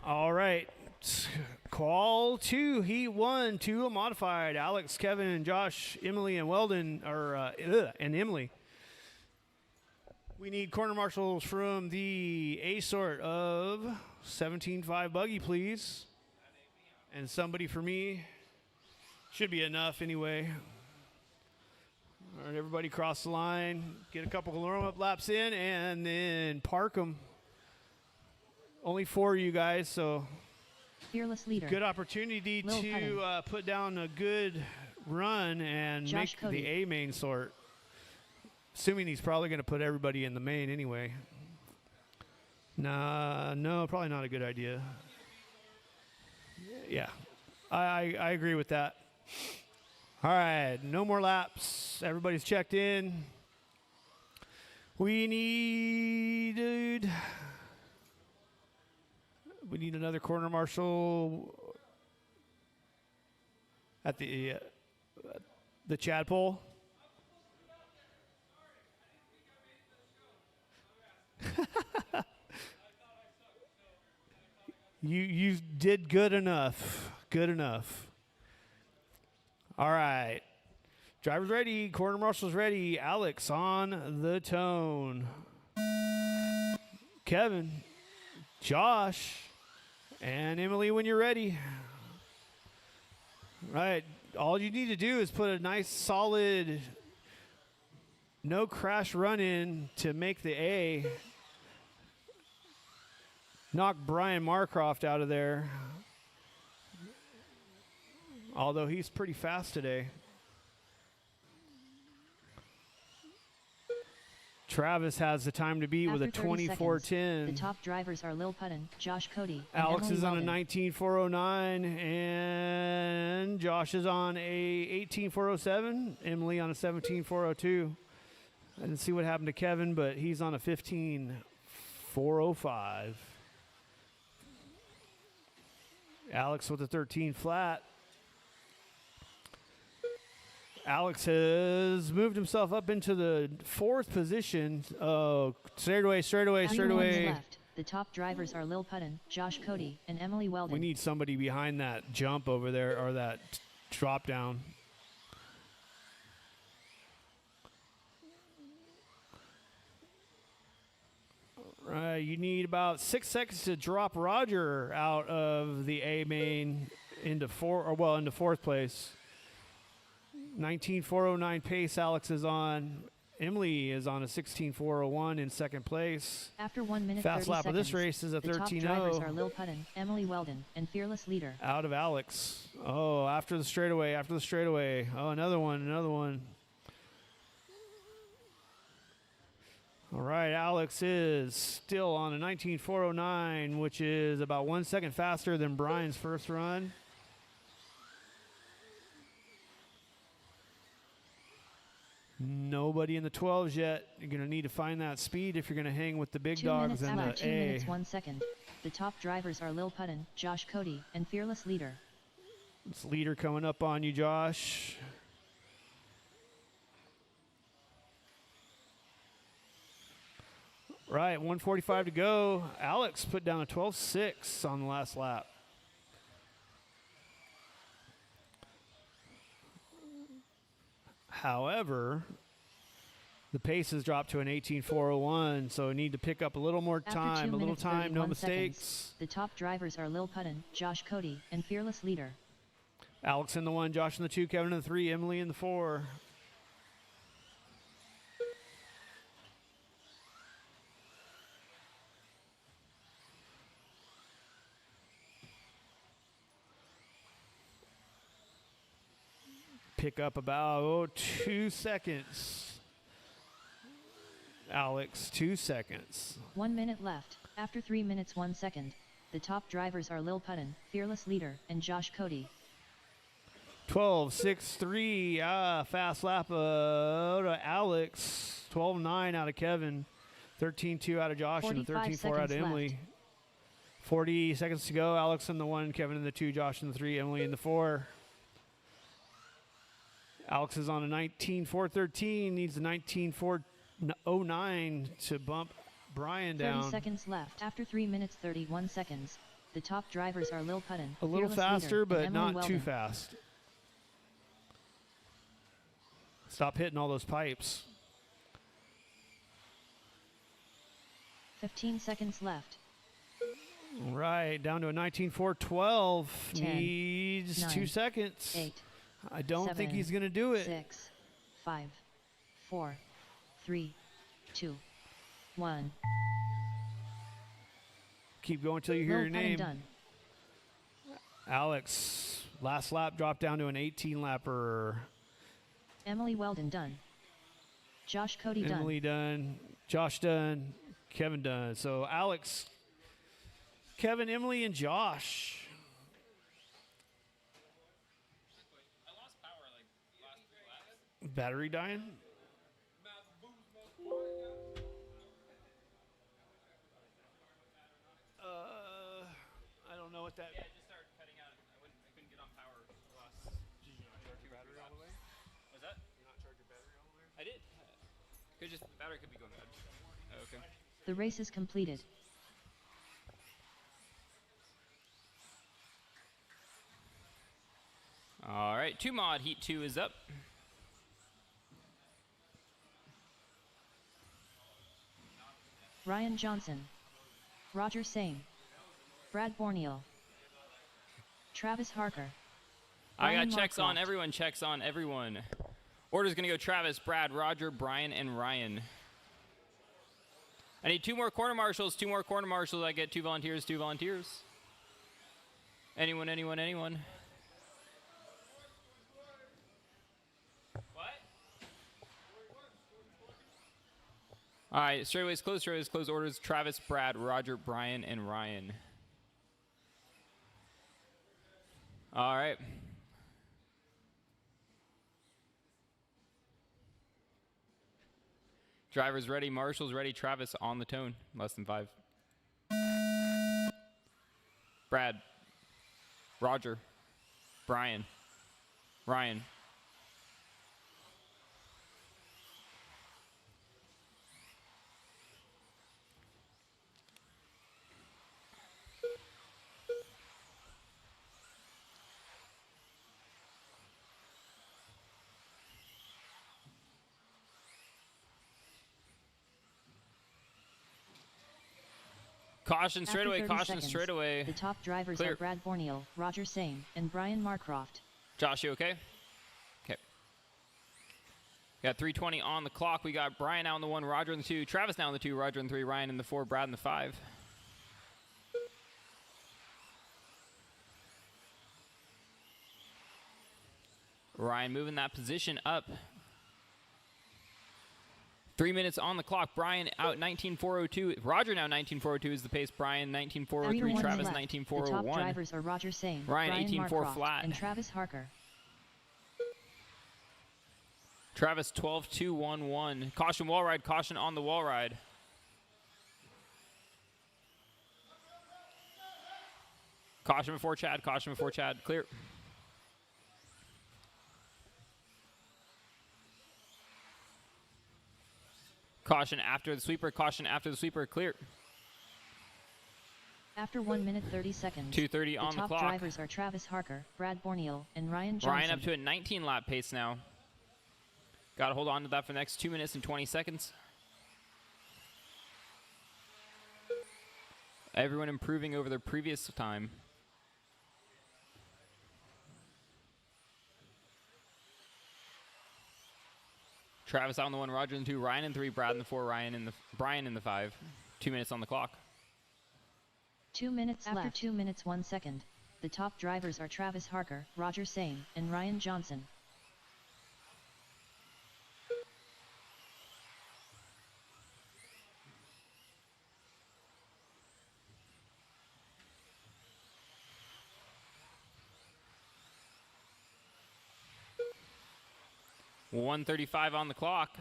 S4: All right. Call 2, Heat 1, 2 modified. Alex, Kevin, and Josh, Emily, and Weldon, and Emily. We need corner marshals from the A sort of 17.5 buggy, please. And somebody for me. Should be enough anyway. All right, everybody cross the line. Get a couple of warm-up laps in, and then park them. Only 4 of you guys, so
S2: Fearless leader.
S4: good opportunity to put down a good run and
S2: Josh
S4: make
S2: Cody.
S4: the A-main sort. Assuming he's probably going to put everybody in the main anyway. No, probably not a good idea. Yeah, I agree with that. All right, no more laps. Everybody's checked in. We need another corner marshal at the Chad pole. You did good enough. Good enough. All right. Driver's ready. Corner marshal's ready. Alex on the tone. Kevin, Josh, and Emily when you're ready. Right. All you need to do is put a nice solid no crash run in to make the A. Knock Brian Marcroft out of there. Although he's pretty fast today. Travis has the time to beat with a 24:10.
S2: The top drivers are Lil Puttin, Josh Cody, and
S4: Alex
S2: Emily
S4: is on a
S2: Weldon.
S4: 19:409, and Josh is on a 18:407. Emily on a 17:402. I didn't see what happened to Kevin, but he's on a 15:405. Alex with a 13 flat. Alex has moved himself up into the 4th position. Oh, straightaway.
S2: Left. The top drivers are Lil Puttin, Josh Cody, and Emily Weldon.
S4: We need somebody behind that jump over there, or that drop down. Right, you need about 6 seconds to drop Roger out of the A-main into 4th place. 19:409 pace Alex is on. Emily is on a 16:401 in 2nd place.
S2: After 1 minute
S4: Fast
S2: 30
S4: lap
S2: seconds,
S4: of this race is a
S2: the top drivers are
S4: 13:0
S2: Lil Puttin, Emily Weldon, and Fearless Leader.
S4: out of Alex. Oh, after the straightaway. Oh, another one. All right, Alex is still on a 19:409, which is about 1 second faster than Brian's first run. Nobody in the 12s yet. You're going to need to find that speed if you're going to hang with the big
S2: 2
S4: dogs
S2: minutes
S4: and
S2: after
S4: the
S2: 2
S4: A.
S2: minutes 1 second. The top drivers are Lil Puttin, Josh Cody, and Fearless Leader.
S4: It's Leader coming up on you, Josh. Right, 1:45 to go. Alex put down a 12.6 on the last lap. However, the pace has dropped to an 18.401, so we need to pick up a little more time. A little time, no mistakes.
S2: Seconds. The top drivers are Lil Puttin, Josh Cody, and Fearless Leader.
S4: Alex in the 1, Josh in the 2, Kevin in the 3, Emily in the 4. Pick up about 2 seconds. Alex, 2 seconds.
S2: 1 minute left. After 3 minutes 1 second, the top drivers are Lil Puttin, Fearless Leader, and Josh Cody.
S4: 12.63, fast lap out of Alex. 12.9 out of Kevin. 13.2 out of Josh, and 13.4 out of Emily.
S2: Left.
S4: 40 seconds to go. Alex in the 1, Kevin in the 2, Josh in the 3, Emily in the 4. Alex is on a 19.413, needs a 19.409 to bump Brian down.
S2: 30 seconds left. After 3 minutes 31 seconds, the top drivers are Lil Puttin,
S4: a little
S2: Fearless
S4: faster,
S2: Leader,
S4: but
S2: and
S4: not
S2: Emily
S4: too
S2: Weldon.
S4: fast. Stop hitting all those pipes.
S2: 15 seconds left.
S4: Right, down to a 19.412.
S2: 10,
S4: Needs
S2: 9,
S4: 2 seconds.
S2: 8.
S4: I don't
S2: 7,
S4: think he's going to do it.
S2: 6, 5, 4, 3, 2, 1.
S4: Keep going until you hear your name.
S2: Done.
S4: Alex, last lap dropped down to an 18-lapper.
S2: Emily Weldon done. Josh Cody done.
S4: Emily done. Josh done. Kevin done. So Alex, Kevin, Emily, and Josh. Battery dying? I don't know what that.
S1: Yeah, just start cutting out. I couldn't get on power last.
S4: Did you not charge your battery all the way?
S1: Was that?
S4: Did you not charge your battery all the way?
S1: I did. Could just the battery could be going bad. Oh, okay.
S2: The race is completed.
S1: All right, 2 mod heat 2 is up.
S2: Ryan Johnson. Roger Same. Brad Borneal. Travis Harker.
S1: I
S2: Brian
S1: got checks
S2: Marcroft.
S1: on everyone, checks on everyone. Order's gonna go Travis, Brad, Roger, Brian, and Ryan. I need 2 more corner marshals, 2 more corner marshals. I get 2 volunteers, 2 volunteers. Anyone, anyone, anyone. What? All right, straightaways close, orders, Travis, Brad, Roger, Brian, and Ryan. All right. Drivers ready, marshals ready, Travis on the tone, less than 5. Brad, Roger, Brian, Ryan. Caution
S2: After
S1: straightaway,
S2: 30
S1: caution
S2: seconds,
S1: straightaway.
S2: The top drivers
S1: Clear.
S2: are Brad Borneal, Roger Same, and Brian Marcroft.
S1: Josh, you okay? Okay. Got 3:20 on the clock. We got Brian out in the 1, Roger in the 2, Travis now in the 2, Roger in the 3, Ryan in the 4, Brad in the 5. Ryan moving that position up. 3 minutes on the clock. Brian out 19.402. Roger now 19.402 is the pace. Brian 19.403.
S2: Everyone's
S1: Travis
S2: left.
S1: 19.401.
S2: The top drivers are Roger Same,
S1: Ryan
S2: Brian
S1: 18.4
S2: Marcroft,
S1: flat.
S2: and Travis Harker.
S1: Travis 12-2-1-1. Caution wall ride, caution on the wall ride. Caution before Chad, clear. Caution after the sweeper, clear.
S2: After 1 minute 30 seconds,
S1: 2:30 on the
S2: top
S1: clock.
S2: drivers are Travis Harker, Brad Borneal, and Ryan Johnson.
S1: Ryan up to a 19 lap pace now. Got to hold on to that for the next 2 minutes and 20 seconds. Everyone improving over their previous time. Travis out in the 1, Roger in the 2, Ryan in 3, Brad in the 4, Brian in the 5. 2 minutes on the clock.
S2: 2 minutes left. After 2 minutes 1 second, the top drivers are Travis Harker, Roger A-main, and Ryan Johnson.
S1: .135 on the clock.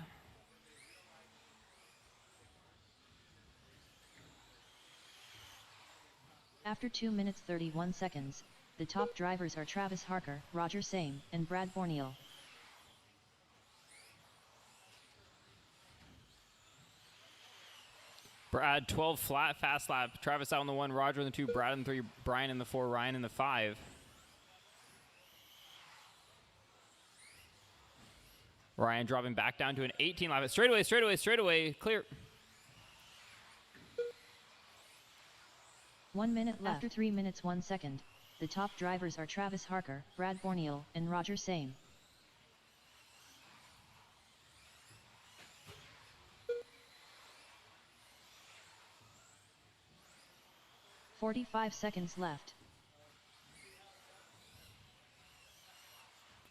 S2: After 2 minutes 31 seconds, the top drivers are Travis Harker, Roger A-main, and Brad Borneal.
S1: Brad 12 flat, fast lap. Travis out in the 1, Roger in the 2, Brad in the 3, Brian in the 4, Ryan in the 5. Ryan dropping back down to an 18 lap. Straightaway, clear.
S2: 1 minute left. After 3 minutes 1 second, the top drivers are Travis Harker, Brad Borneal, and Roger A-main. .45 seconds left.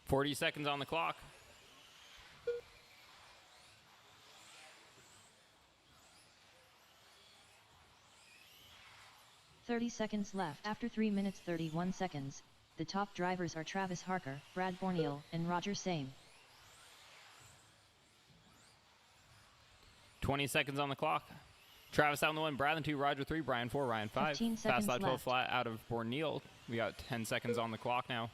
S1: 40 seconds on the clock.
S2: .30 seconds left. After 3 minutes 31 seconds, the top drivers are Travis Harker, Brad Borneal, and Roger A-main.
S1: 20 seconds on the clock. Travis out in the 1, Brad in 2, Roger 3, Brian 4, Ryan 5.
S2: 15
S1: fast lap 12
S2: left.
S1: flat out of Borneal. We got 10 seconds on the clock now.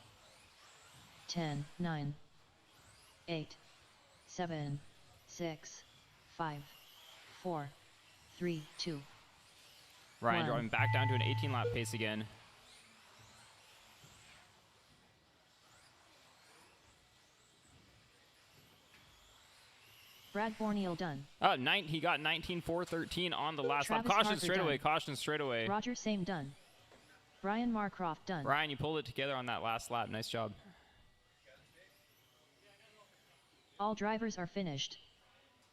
S2: 10, 9, 8, 7, 6, 5, 4, 3, 2.
S1: Ryan dropping back down to an 18 lap pace again.
S2: Brad Borneal done.
S1: He got 19.413 on the last
S2: Travis
S1: lap.
S2: Harker
S1: Caution straightaway.
S2: Roger A-main done. Brian Marcroft done.
S1: Ryan, you pulled it together on that last lap. Nice job.
S2: All drivers are finished.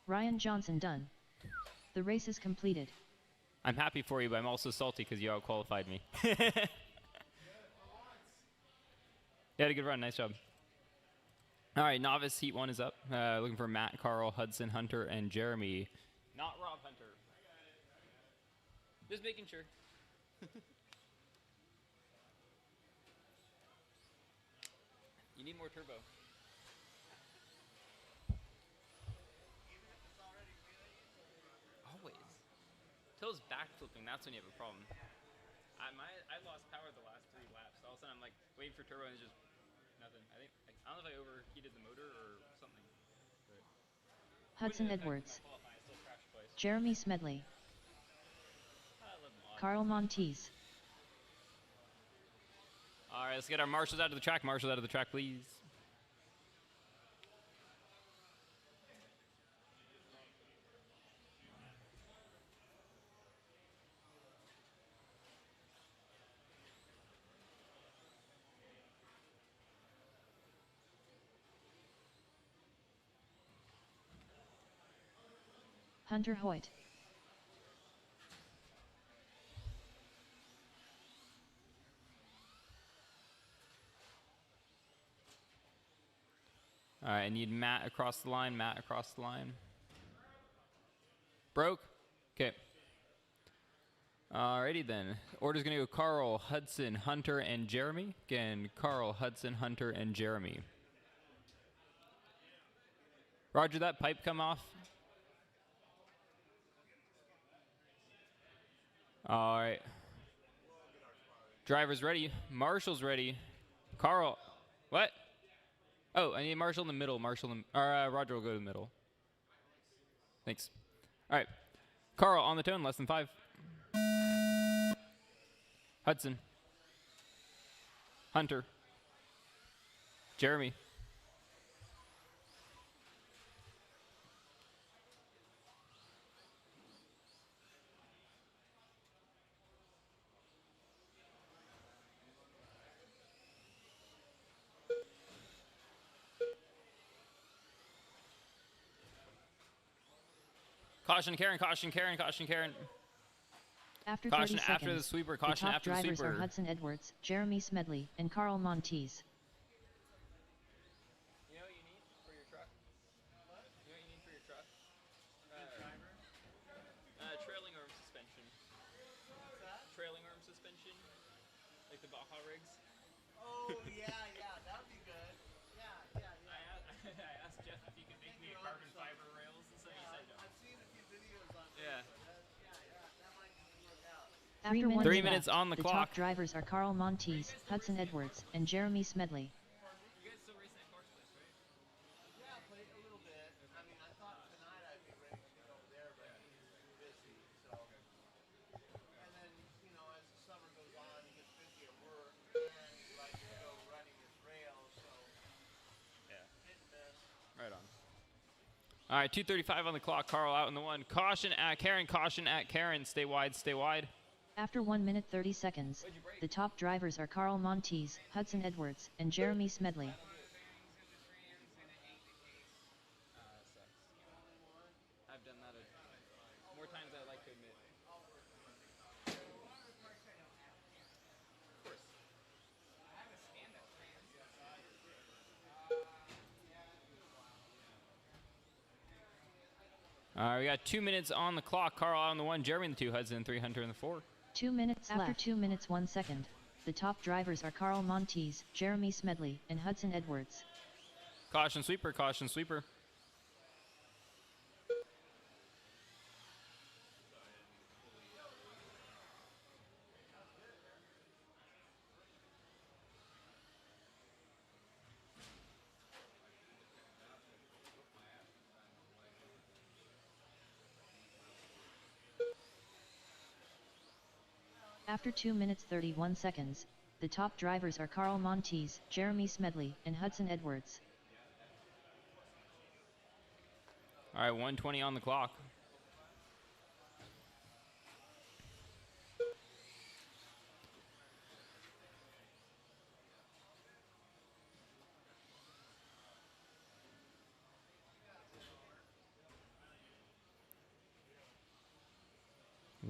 S2: Ryan Johnson done. The race is completed.
S1: I'm happy for you, but I'm also salty because you out-qualified me. You had a good run. Nice job. All right, Novice Heat 1 is up. Looking for Matt, Carl, Hudson, Hunter, and Jeremy. Not Rob Hunter. Just making sure. You need more turbo. Always. Till it's backflipping, that's when you have a problem. I lost power the last 3 laps. All of a sudden I'm like waiting for turbo and it's just nothing. I don't know if I overheated the motor or something. But
S2: Hudson Edwards. Jeremy Smedley. Carl Montes.
S1: All right, let's get our marshals out of the track. Marshals out of the track, please.
S2: Hunter Hoyt.
S1: All right, I need Matt across the line. Broke? Okay. Alrighty then. Order's going to go Carl, Hudson, Hunter, and Jeremy. Again, Carl, Hudson, Hunter, and Jeremy. Roger that. Pipe come off. All right. Driver's ready. Marshall's ready. Carl. What? Oh, I need Marshall in the middle. Roger will go to the middle. Thanks. All right. Carl on the tone, less than 5. Hudson. Hunter. Jeremy. Caution, Karen, caution, Karen, caution, Karen.
S2: After
S1: caution
S2: 30 seconds,
S1: after the sweeper, caution
S2: the top
S1: after the
S2: drivers
S1: sweeper.
S2: are Hudson Edwards, Jeremy Smedley, and Carl Montees.
S1: You know what you need for your truck? What? You know what you need for your truck? Trailing arm suspension. What's that? Trailing arm suspension. Like the Baja rigs.
S5: Oh, yeah, that would be good. Yeah.
S1: I asked Jeff if he could make me a carbon fiber rails, so he said no.
S5: I've seen a few videos on
S1: Yeah.
S5: that might work out.
S2: After
S1: 3 minutes on the
S2: the
S1: clock.
S2: top drivers are Carl Montees, Hudson Edwards, and Jeremy Smedley.
S1: You guys still race that course place, right?
S5: Yeah, play a little bit. I mean, I thought tonight I'd be ready to go there, but he's busy, so. And then, you know, as the summer goes on, he gets busy at work, and he likes to go running his rails, so.
S1: Yeah.
S5: Hit and miss.
S1: Right on. All right, 2:35 on the clock. Carl out in the 1. Caution at Karen. Caution at Karen. Stay wide. Stay wide.
S2: After 1 minute 30 seconds, the top drivers are Carl Montees, Hudson Edwards, and Jeremy Smedley.
S1: I've done that more times than I like to admit. Of course. All right, we got 2 minutes on the clock. Carl out on the 1, Jeremy in the 2, Hudson 3, Hunter in the 4.
S2: 2 minutes left. After 2 minutes 1 second, the top drivers are Carl Montees, Jeremy Smedley, and Hudson Edwards.
S1: Caution sweeper, caution sweeper.
S2: After 2 minutes 31 seconds, the top drivers are Carl Montees, Jeremy Smedley, and Hudson Edwards.
S1: All right, 1:20 on the clock.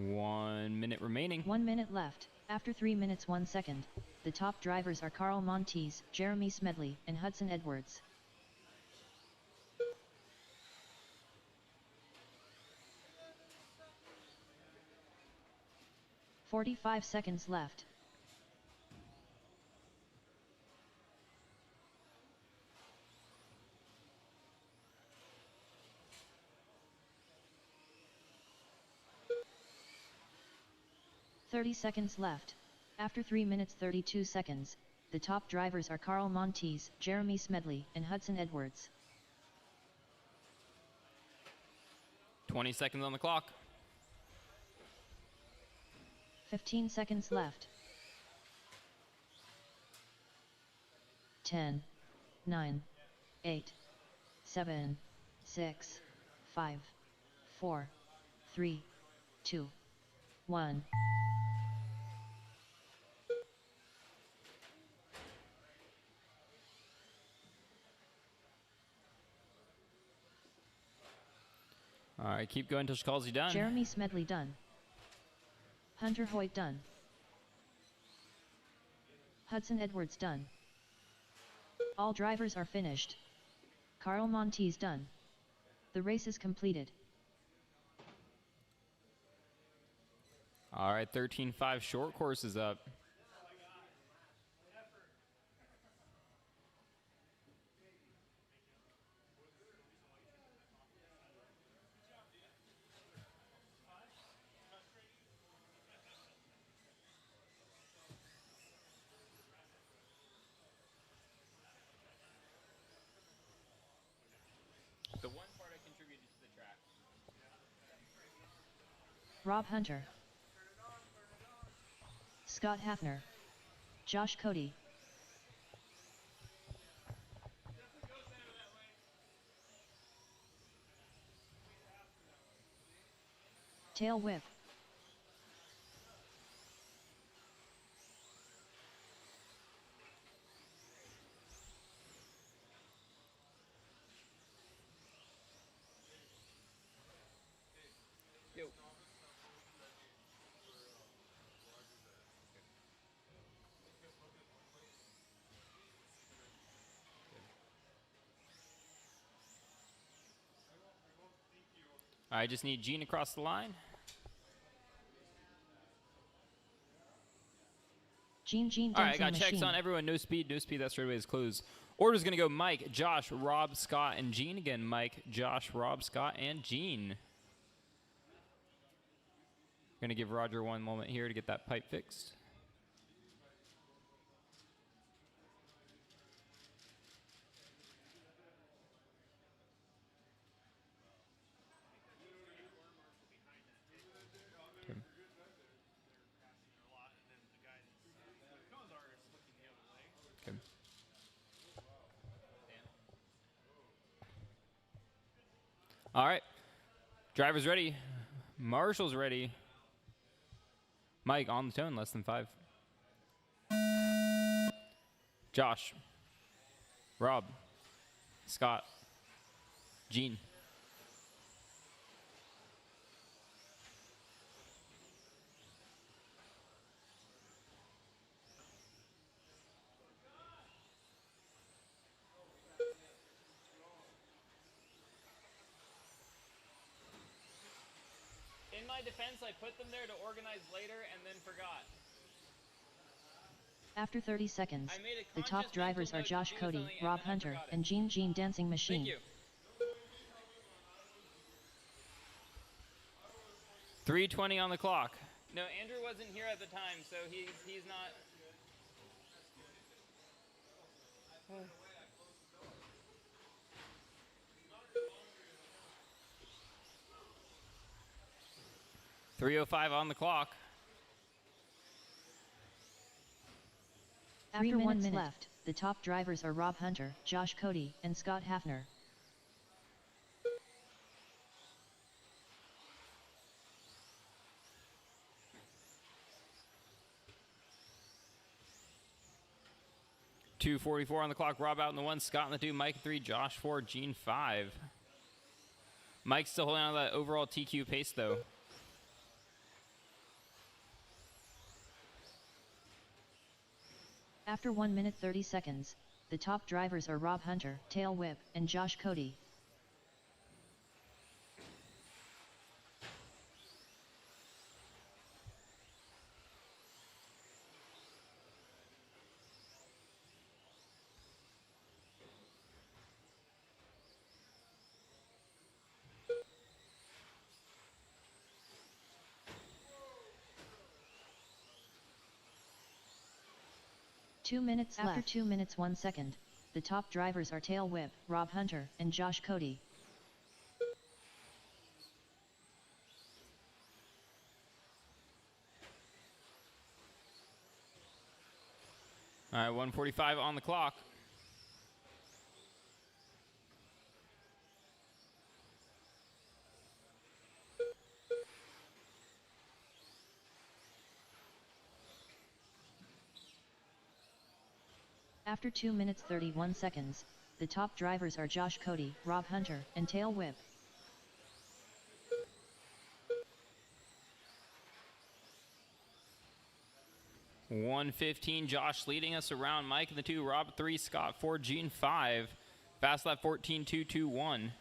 S1: One minute remaining.
S2: 1 minute left. After 3 minutes 1 second, the top drivers are Carl Montees, Jeremy Smedley, and Hudson Edwards. "45 seconds left. "30 seconds left. After 3 minutes 32 seconds, the top drivers are Carl Montees, Jeremy Smedley, and Hudson Edwards.
S1: 20 seconds on the clock.
S2: 15 seconds left. 10, 9, 8, 7, 6, 5, 4, 3, 2, 1.
S1: All right, keep going until she calls you done.
S2: Jeremy Smedley done. Hunter Hoyt done. Hudson Edwards done. All drivers are finished. Carl Montees done. The race is completed.
S1: All right, 13.5 short course is up.
S2: Rob Hunter, Scott Hafner, Josh Cody, tail whip,
S1: I just need Gene across the line.
S2: Gene
S1: All right, I got
S2: dancing
S1: checks
S2: machine.
S1: on everyone. No speed. That straightaway is closed. Order's going to go Mike, Josh, Rob, Scott, and Gene. Again, Mike, Josh, Rob, Scott, and Gene. Going to give Roger one moment here to get that pipe fixed. Okay. All right. Driver's ready. Marshall's ready. Mike on the tone, less than 5. Josh. Rob. Scott. Gene. In my defense, I put them there to organize later and then forgot.
S2: After 30 seconds,
S1: I made a
S2: the top
S1: conscious
S2: drivers
S1: mental
S2: are
S1: note to
S2: Josh
S1: do
S2: Cody,
S1: something
S2: Rob
S1: and I
S2: Hunter,
S1: forgot it.
S2: and Gene dancing machine.
S1: Thank you. 3:20 on the clock. No, Andrew wasn't here at the time, so he's not. Oh. 3:05 on the clock.
S2: After 1 minute left, the top drivers are Rob Hunter, Josh Cody, and Scott Hafner.
S1: .244 on the clock. Rob out in the 1, Scott in the 2, Mike 3, Josh 4, Gene 5. Mike's still holding on to that overall TQ pace, though.
S2: After 1 minute 30 seconds, the top drivers are Rob Hunter, Tail Whip, and Josh Cody. After 2 minutes 1 second, the top drivers are Tail Whip, Rob Hunter, and Josh Cody.
S1: All right, 1:45 on the clock.
S2: After 2 minutes 31 seconds, the top drivers are Josh Cody, Rob Hunter, and Tail Whip.
S1: .115, Josh leading us around. Mike in the 2, Rob 3, Scott 4, Gene 5. Fast lap 14.221.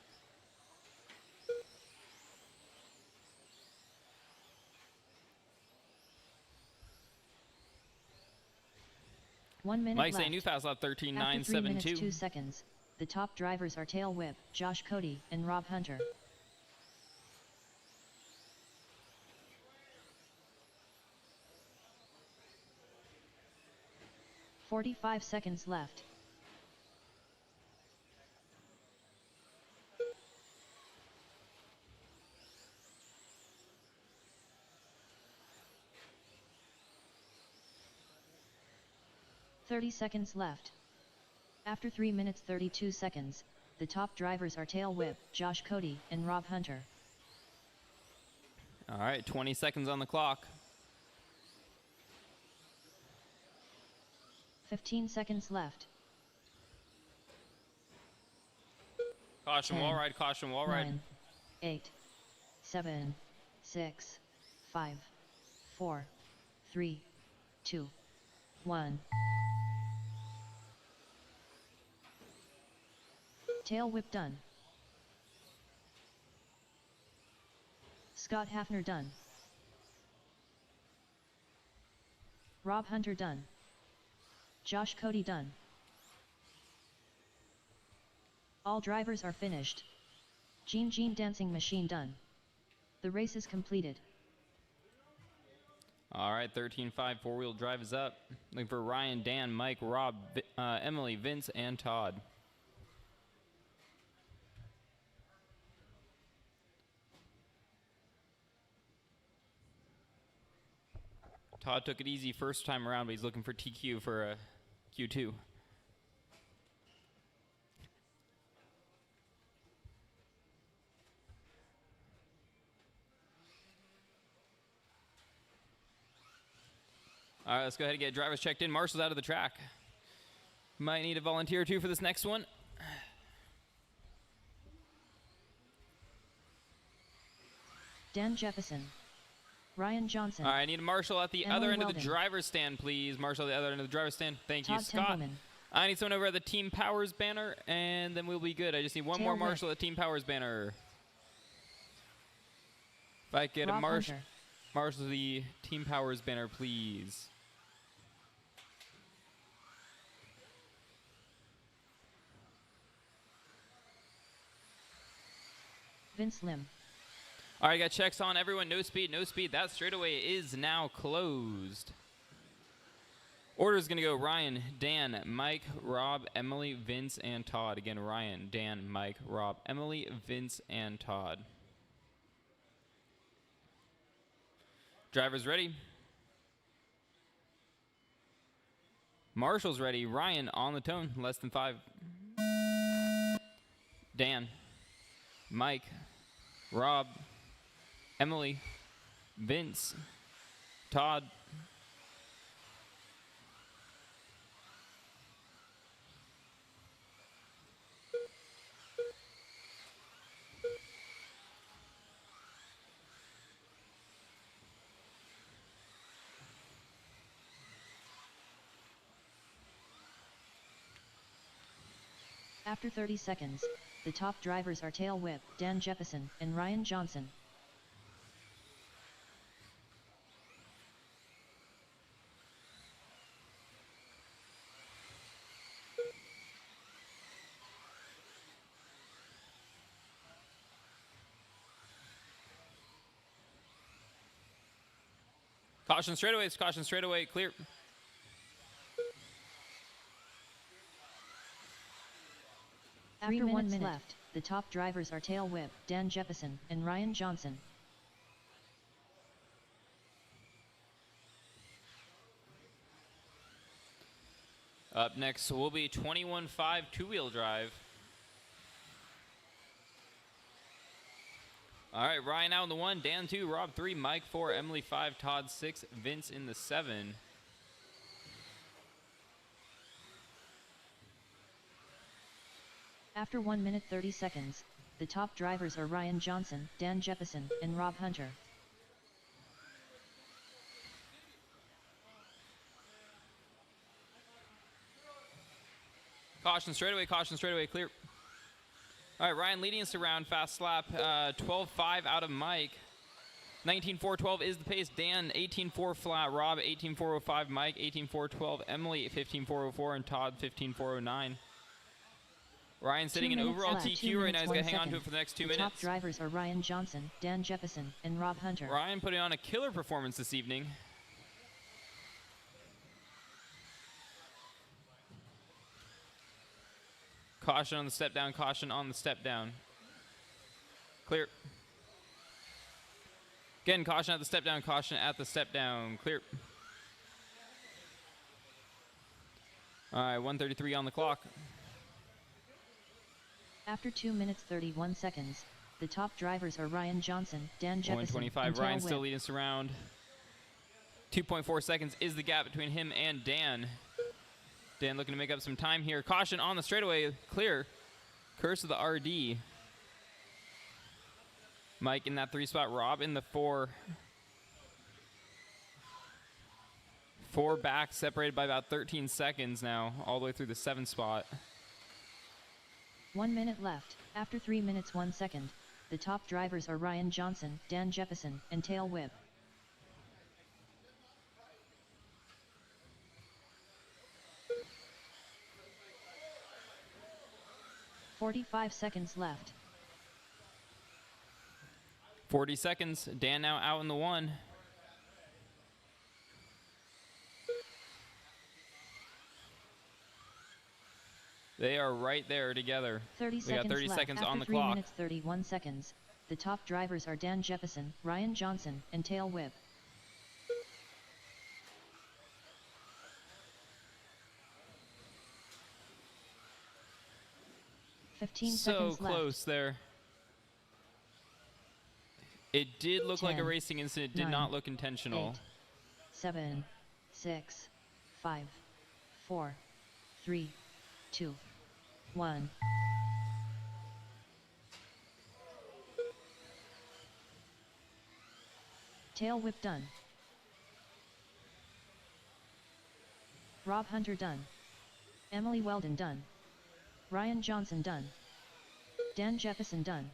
S2: 1 minute
S1: Mike
S2: left.
S1: saying new fast lap
S2: After 3 minutes
S1: 13.972.
S2: 2 seconds, the top drivers are Tail Whip, Josh Cody, and Rob Hunter. .45 seconds left. 30 seconds left. After 3 minutes 32 seconds, the top drivers are Tail Whip, Josh Cody, and Rob Hunter.
S1: All right, 20 seconds on the clock.
S2: 15 seconds left.
S1: Caution
S2: 10,
S1: wall ride, caution wall ride.
S2: 9, 8, 7, 6, 5, 4, 3, 2, 1. Tail Whip done. Scott Hafner done. Rob Hunter done. Josh Cody done. All drivers are finished. Gene Dancing Machine done. The race is completed.
S1: All right, 13.5 four-wheel drive is up. Looking for Ryan, Dan, Mike, Rob, Emily, Vince, and Todd. Todd took it easy first time around, but he's looking for TQ for Q2. All right, let's go ahead and get drivers checked in. Marshall's out of the track. Might need a volunteer or two for this next one.
S2: Dan Jefferson. Ryan Johnson.
S1: All right, I need a marshal at the
S2: Emily
S1: other end of
S2: Weldon.
S1: the driver's stand, please. Marshal at the other end of the driver's stand. Thank you,
S2: Todd
S1: Scott.
S2: Templeman.
S1: I need someone over at the Team Powers banner, and then we'll be good. I just need one
S2: Tail
S1: more
S2: Whip.
S1: marshal at Team Powers banner. If I could get
S2: Rob
S1: a marshal
S2: Hunter.
S1: to the Team Powers banner, please.
S2: Vince Lim.
S1: All right, got checks on everyone. No speed, no speed. That straightaway is now closed. Order is going to go Ryan, Dan, Mike, Rob, Emily, Vince, and Todd. Again, Ryan, Dan, Mike, Rob, Emily, Vince, and Todd. Drivers ready. Marshall's ready. Ryan on the tone, less than 5. Dan, Mike, Rob, Emily, Vince, Todd.
S2: After 30 seconds, the top drivers are Tail Whip, Dan Jefferson, and Ryan Johnson.
S1: Caution straightaway, clear.
S2: After 1 minute left, the top drivers are Tail Whip, Dan Jefferson, and Ryan Johnson.
S1: Up next will be 21.5 two-wheel drive. All right, Ryan out in the 1, Dan 2, Rob 3, Mike 4, Emily 5, Todd 6, Vince in the 7.
S2: After 1 minute 30 seconds, the top drivers are Ryan Johnson, Dan Jefferson, and Rob Hunter.
S1: Caution straightaway, clear. All right, Ryan leading us around fast lap, 12.5 out of Mike. 19.412 is the pace. Dan 18.4 flat, Rob 18.405, Mike 18.412, Emily 15.404, and Todd 15.409. Ryan sitting in overall
S2: left.
S1: TQ right now. He's going to hang on to it for the next 2
S2: The
S1: minutes.
S2: top drivers are Ryan Johnson, Dan Jefferson, and Rob Hunter.
S1: Ryan putting on a killer performance this evening. Caution on the step down, caution on the step down. Clear. Again, caution at the step down, caution at the step down. Clear. All right, 1:33 on the clock.
S2: After 2 minutes 31 seconds, the top drivers are Ryan Johnson, Dan Jefferson,
S1: 1:25.
S2: and
S1: Ryan
S2: Tail
S1: still
S2: Whip.
S1: leading us around. 2.4 seconds is the gap between him and Dan. Dan looking to make up some time here. Caution on the straightaway, clear. Curse of the RD. Mike in that 3 spot. Rob in the 4. 4 back, separated by about 13 seconds now, all the way through the 7 spot.
S2: 1 minute left. After 3 minutes 1 second, the top drivers are Ryan Johnson, Dan Jefferson, and Tail Whip. 45 seconds left.
S1: 40 seconds. Dan now out in the 1. They are right there together.
S2: 30
S1: We
S2: seconds
S1: got 30
S2: left.
S1: seconds
S2: After
S1: on the
S2: 3
S1: clock.
S2: minutes 31 seconds, the top drivers are Dan Jefferson, Ryan Johnson, and Tail Whip.
S1: So
S2: seconds
S1: close there. It did look like a
S2: 10,
S1: racing incident. Did
S2: 9,
S1: not look intentional.
S2: 8, 7, 6, 5, 4, 3, 2, 1. Tail Whip done. Rob Hunter done. Emily Weldon done. Ryan Johnson done. Dan Jefferson done.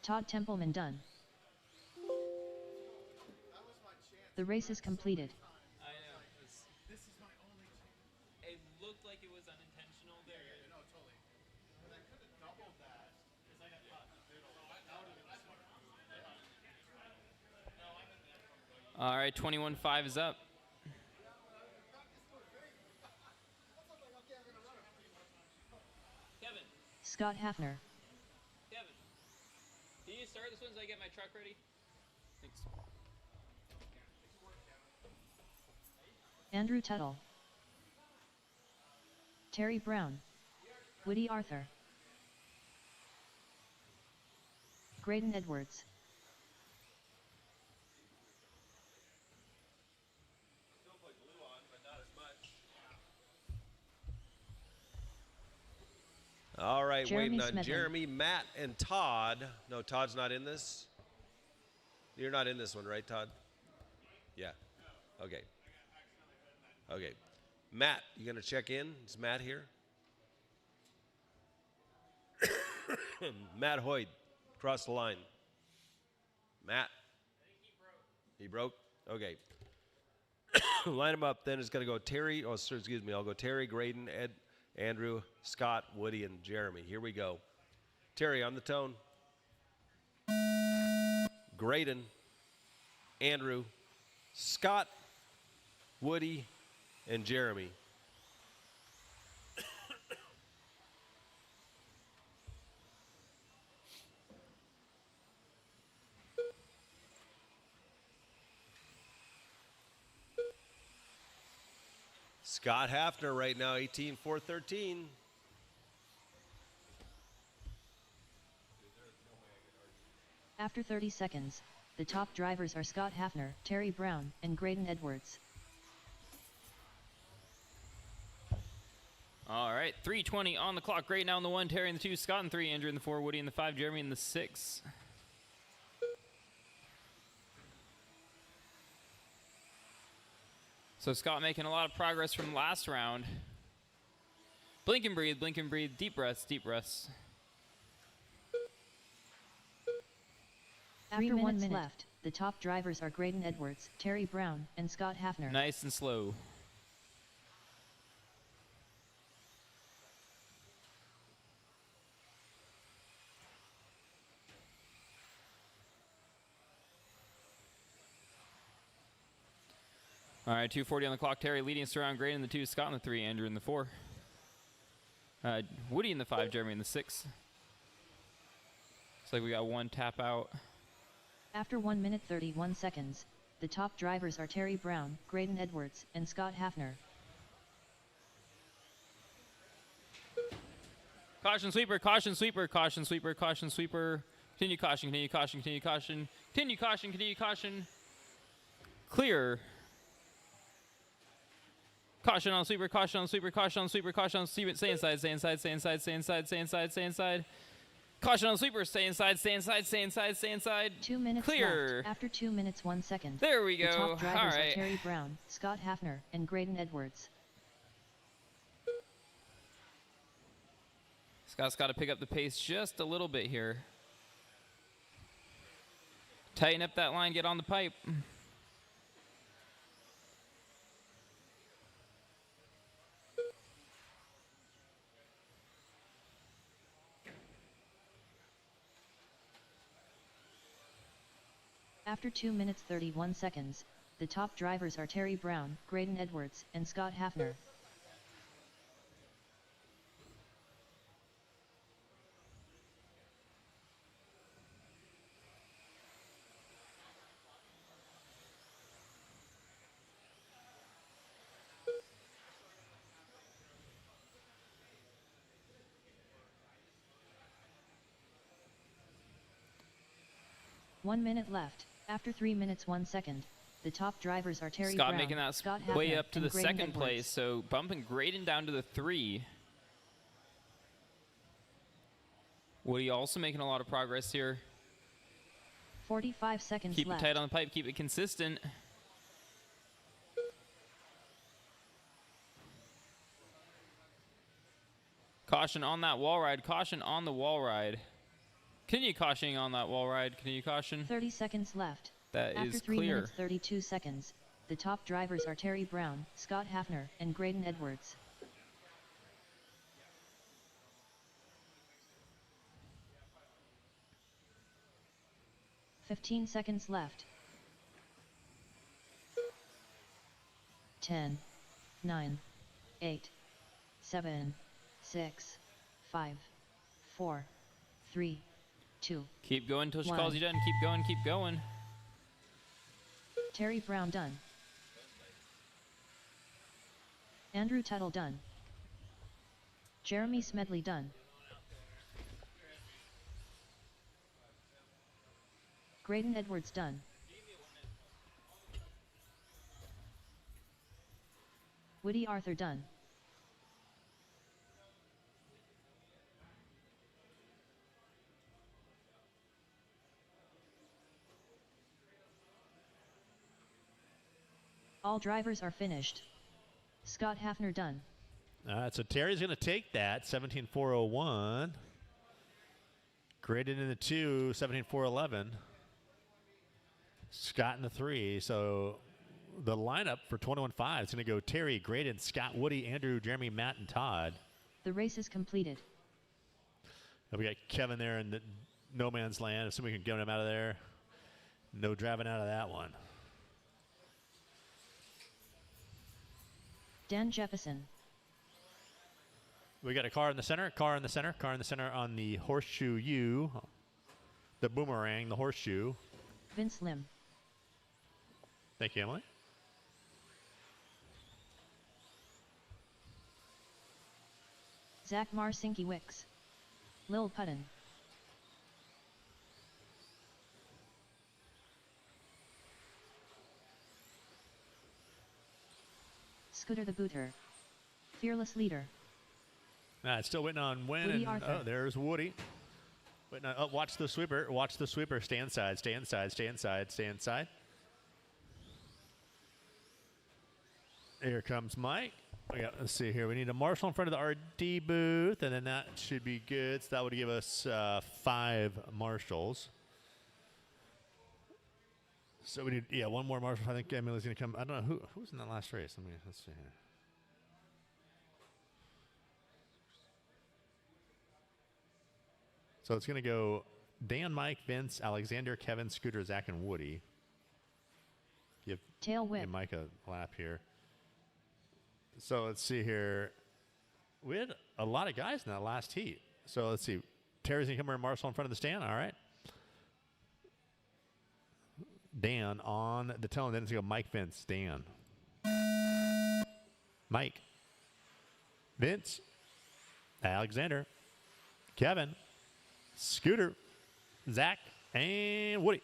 S2: Todd Templeman done. The race is completed.
S1: I know. This is my only chance. It looked like it was unintentional there.
S5: Yeah, no, totally. And I could have doubled that. Because I got caught in the middle. That would have been smart. No, I'm in that.
S1: All right, 21.5 is up. Kevin,
S2: Scott Hafner.
S1: Kevin, can you start this one so I get my truck ready? Thanks.
S2: Andrew Tuttle. Terry Brown. Woody Arthur. Graydon Edwards.
S6: All right,
S2: Jeremy
S6: waiting on
S2: Smithman.
S6: Jeremy, Matt, and Todd. No, Todd's not in this. You're not in this one, right, Todd? Yeah. Okay. Okay. Matt, you going to check in? Is Matt here? Matt Hoyt, cross the line. Matt? He broke? Okay. Line him up, then it's going to go Terry. Oh, excuse me. I'll go Terry, Graydon, Ed, Andrew, Scott, Woody, and Jeremy. Here we go. Terry on the tone. Graydon, Andrew, Scott, Woody, and Jeremy. Scott Hafner right now, 18.413.
S2: After 30 seconds, the top drivers are Scott Hafner, Terry Brown, and Graydon Edwards.
S1: All right, 3:20 on the clock. Great now in the 1, Terry in the 2, Scott in 3, Andrew in the 4, Woody in the 5, Jeremy in the 6. So Scott making a lot of progress from last round. Blink and breathe, deep breaths, deep breaths.
S2: After 1 minute left, the top drivers are Graydon Edwards, Terry Brown, and Scott Hafner.
S1: Nice and slow. All right, 2:40 on the clock. Terry leading us around. Graydon in the 2, Scott in the 3, Andrew in the 4. Woody in the 5, Jeremy in the 6. Looks like we got one tap out.
S2: After 1 minute 31 seconds, the top drivers are Terry Brown, Graydon Edwards, and Scott Hafner.
S1: Caution sweeper, caution sweeper, caution sweeper, caution sweeper. Continue caution, continue caution, continue caution. Continue caution, continue caution. Clear. Caution on sweeper, caution on sweeper, caution on sweeper, caution on sweeper. Stay inside, stay inside, stay inside, stay inside, stay inside, stay inside. Caution on sweeper, stay inside, stay inside, stay inside, stay inside.
S2: 2 minutes
S1: Clear.
S2: left. After 2 minutes 1 second.
S1: There we
S2: The
S1: go.
S2: top drivers
S1: All
S2: are
S1: right.
S2: Terry Brown, Scott Hafner, and Graydon Edwards.
S1: Scott's got to pick up the pace just a little bit here. Tighten up that line, get on the pipe.
S2: After 2 minutes 31 seconds, the top drivers are Terry Brown, Graydon Edwards, and Scott Hafner. One minute left. After 3 minutes 1 second, the top drivers are Terry
S1: Scott
S2: Brown,
S1: making that
S2: Scott
S1: way
S2: Hafner,
S1: up to
S2: and
S1: the
S2: Graydon
S1: second
S2: Edwards.
S1: place, so bumping Graydon down to the 3. Woody also making a lot of progress here.
S2: 45 seconds
S1: Keep
S2: left.
S1: it tight on the pipe, keep it consistent. Caution on that wall ride, caution on the wall ride. Continue cautioning on that wall ride, continue caution.
S2: 30 seconds left.
S1: That
S2: After
S1: is
S2: 3
S1: clear.
S2: minutes 32 seconds, the top drivers are Terry Brown, Scott Hafner, and Graydon Edwards. "15 seconds left. 10, 9, 8, 7, 6, 5, 4, 3, 2.
S1: Keep going until she
S2: One.
S1: calls you done, keep going, keep going.
S2: Terry Brown done. Andrew Tuttle done. Jeremy Smedley done. Graydon Edwards done. Woody Arthur done. All drivers are finished. Scott Hafner done.
S3: So Terry's going to take that, 17.401. Graded in the 2, 17.411. Scott in the 3. So the lineup for 21.5 is going to go Terry, Graydon, Scott, Woody, Andrew, Jeremy, Matt, and Todd.
S2: The race is completed.
S3: And we got Kevin there in the no man's land. If somebody can get him out of there. No driving out of that one.
S2: Dan Jefferson.
S3: We got a car in the center, car in the center, car in the center on the horseshoe U. The boomerang, the horseshoe.
S2: Vince Lim.
S3: Thank you, Emily.
S2: Zach Marcinki Wicks. Lil Putton. Scooter the Booter. Fearless Leader.
S3: It's still waiting on Win.
S2: Woody
S3: And,
S2: Arthur.
S3: oh, there's Woody. Waiting on, watch the sweeper. Watch the sweeper. Stay inside. Stay inside. Stay inside. Stay inside. Here comes Mike. Let's see here. We need a marshal in front of the RD booth, and then that should be good. So that would give us 5 marshals. So we need, one more marshal. I think Emily's going to come. I don't know who's in that last race. Let's see here. So it's going to go Dan, Mike, Vince, Alexander, Kevin, Scooter, Zach, and Woody. Give
S2: Tail Whip.
S3: Mike a lap here. So let's see here. We had a lot of guys in that last heat. So let's see. Terry's going to come here and marshal in front of the stand. All right. Dan on the tone. Then it's going to go Mike, Vince, Dan. Mike. Vince. Alexander. Kevin. Scooter. Zach. And Woody.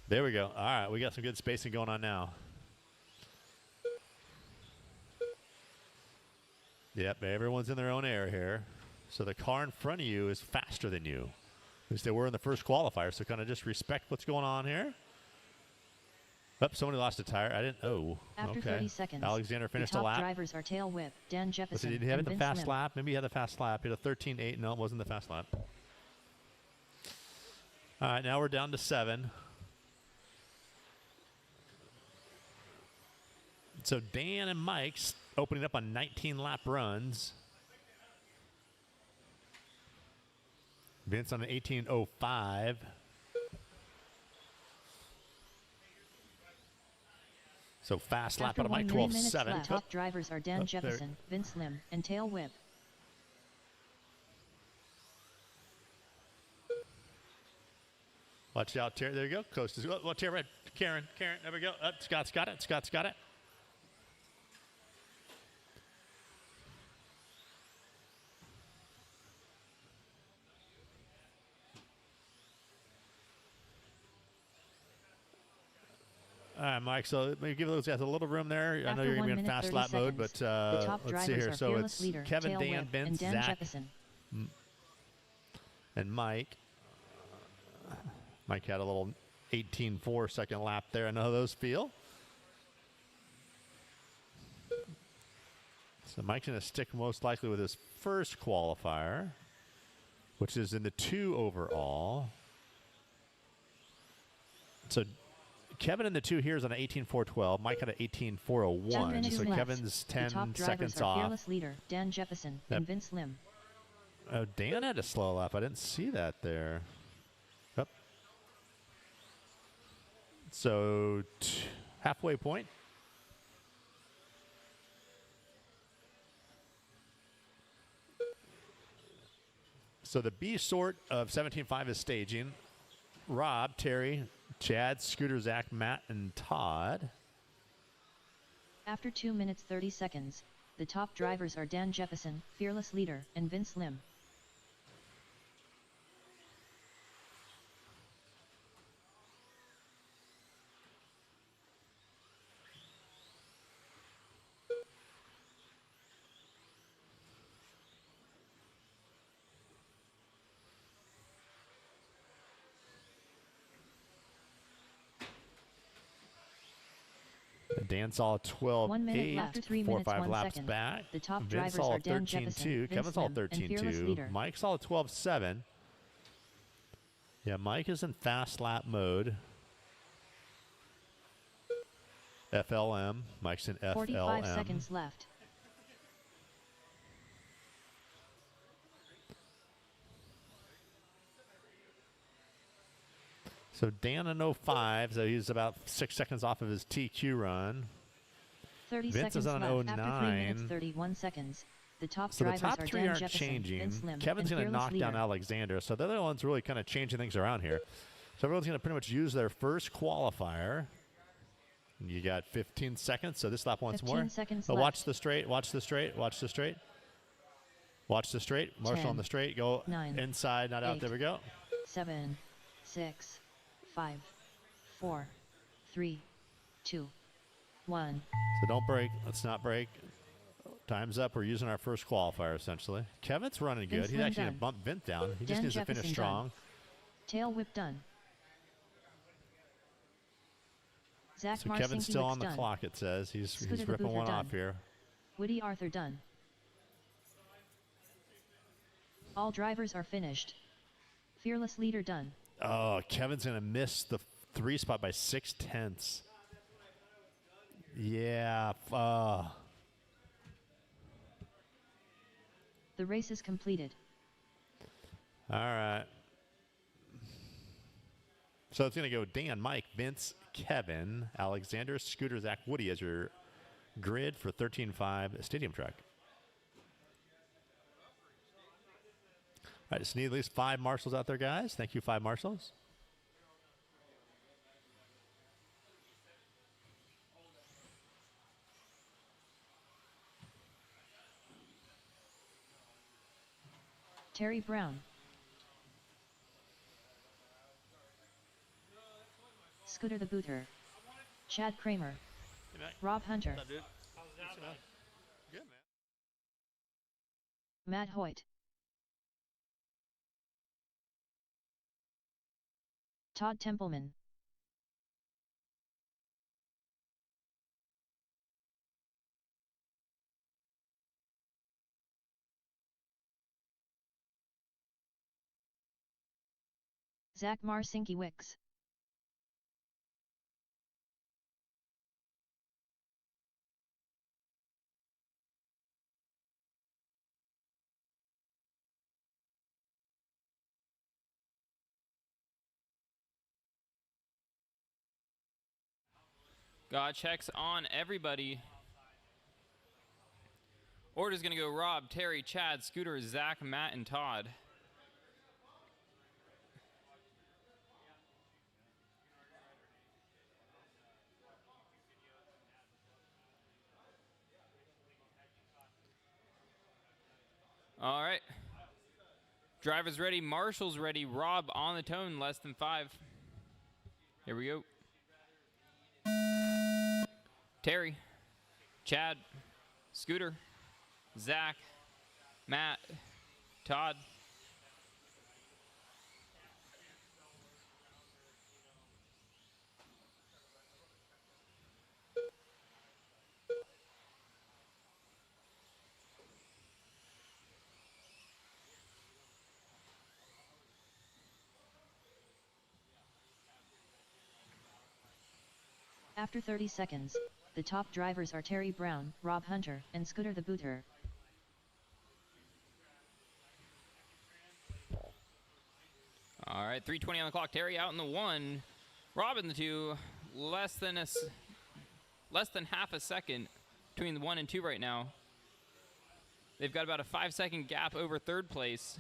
S3: There we go. All right, we got some good spacing going on now. Yep, everyone's in their own area here. So the car in front of you is faster than you. At least they were in the first qualifier, so kind of just respect what's going on here. Oh, somebody lost a tire. I didn't. Oh,
S2: After
S3: okay.
S2: 30 seconds,
S3: Alexander finished
S2: the
S3: a
S2: top
S3: lap.
S2: drivers are Tail Whip, Dan Jefferson,
S3: Did he have
S2: and
S3: the
S2: Vince
S3: fast
S2: Lim.
S3: lap? Maybe he had the fast lap. He had a 13.8. No, it wasn't the fast lap. All right, now we're down to 7. So Dan and Mike's opening up on 19 lap runs. Vince on an 18.05. So fast lap
S2: After
S3: out of Mike,
S2: 1 minute
S3: 12.7.
S2: left, top drivers are Dan Jefferson, Vince Lim, and Tail Whip.
S3: Watch out, Terry. There you go. Coast is. Oh, Terry, right. Karen. There we go. Scott's got it. Scott's got it. All right, Mike. So maybe give those guys a little room there. I know you're going to be in fast lap mode, but
S2: the top
S3: let's see
S2: drivers
S3: here.
S2: are
S3: So
S2: Fearless
S3: it's
S2: Leader,
S3: Kevin,
S2: Tail
S3: Dan,
S2: Whip,
S3: Vince,
S2: and Dan
S3: Zach,
S2: Jefferson.
S3: and Mike. Mike had a little 18.4 second lap there. I know how those feel. So Mike's going to stick most likely with his first qualifier, which is in the 2 overall. So Kevin in the 2 here is on an 18.412. Mike on an 18.401. So
S2: left.
S3: Kevin's
S2: The
S3: 10
S2: top drivers
S3: seconds
S2: are
S3: off.
S2: Fearless Leader, Dan Jefferson,
S3: Yep.
S2: and Vince Lim.
S3: Oh, Dan had a slow lap. I didn't see that there. Yep. So halfway point. So the B sort of 17.5 is staging. Rob, Terry, Chad, Scooter, Zach, Matt, and Todd.
S2: After 2 minutes 30 seconds, the top drivers are Dan Jefferson, Fearless Leader, and Vince Lim.
S3: Dan saw
S2: 1 minute left. After 3
S3: 4 or
S2: minutes
S3: 5
S2: 1
S3: laps
S2: second.
S3: back.
S2: The top
S3: Vince
S2: drivers
S3: saw
S2: are Dan
S3: 13.2.
S2: Jefferson,
S3: Kevin
S2: Vince
S3: saw
S2: Lim, and Fearless
S3: 13.2.
S2: Leader.
S3: Mike saw 12.7. Yeah, Mike is in fast lap mode. FLM. Mike's in FLM.
S2: 45 seconds left.
S3: So Dan in 05, so he's about 6 seconds off of his TQ run.
S2: 30
S3: Vince is
S2: seconds
S3: on
S2: left. After 3 minutes
S3: 09.
S2: 31 seconds, the top
S3: So the
S2: drivers
S3: top
S2: are
S3: 3
S2: Dan
S3: aren't
S2: Jefferson,
S3: changing.
S2: Vince Lim,
S3: Kevin's
S2: and
S3: going to
S2: Fearless
S3: knock
S2: Leader.
S3: down Alexander. So they're the ones really kind of changing things around here. So everyone's going to pretty much use their first qualifier. You got 15 seconds, so this lap once
S2: 15
S3: more.
S2: seconds
S3: So
S2: left.
S3: watch the straight, watch the straight, watch the straight. Watch the straight. Marshall
S2: 10,
S3: on the straight. Go
S2: 9,
S3: inside, not out.
S2: 8,
S3: There we go.
S2: 7, 6, 5, 4, 3, 2, 1.
S3: So don't break. Let's not break. Time's up. We're using our first qualifier, essentially. Kevin's running good.
S2: Vince
S3: He's
S2: Lim
S3: actually going to
S2: done.
S3: bump Vint down. He just
S2: Dan
S3: needs to finish
S2: Jefferson
S3: strong.
S2: done. Tail Whip done. Zach
S3: So Kevin's
S2: Marcinkiewicz
S3: still on the
S2: done.
S3: clock, it says. He's
S2: Scooter the
S3: ripping
S2: Boother
S3: one
S2: done.
S3: off here.
S2: Woody Arthur done. All drivers are finished. Fearless Leader done.
S3: Oh, Kevin's going to miss the 3 spot by 0.6. Yeah.
S2: The race is completed.
S3: All right. So it's going to go Dan, Mike, Vince, Kevin, Alexander, Scooter, Zach, Woody as your grid for 13.5 stadium track. All right, just need at least 5 marshals out there, guys. Thank you, 5 marshals.
S2: Terry Brown. Scooter the Booter. Chad Kramer. Rob Hunter.
S3: What's up, dude? Good, man.
S2: Matt Hoyt. Todd Templeman. Zach Marcinkiewicz.
S1: Got checks on everybody. Order's going to go Rob, Terry, Chad, Scooter, Zach, Matt, and Todd. All right. Driver's ready. Marshall's ready. Rob on the tone, less than 5. Here we go. Terry, Chad, Scooter, Zach, Matt, Todd.
S2: After 30 seconds, the top drivers are Terry Brown, Rob Hunter, and Scooter the Booter.
S1: All right, 3:20 on the clock. Terry out in the 1. Rob in the 2. Less than half a second between the 1 and 2 right now. They've got about a 5-second gap over 3rd place.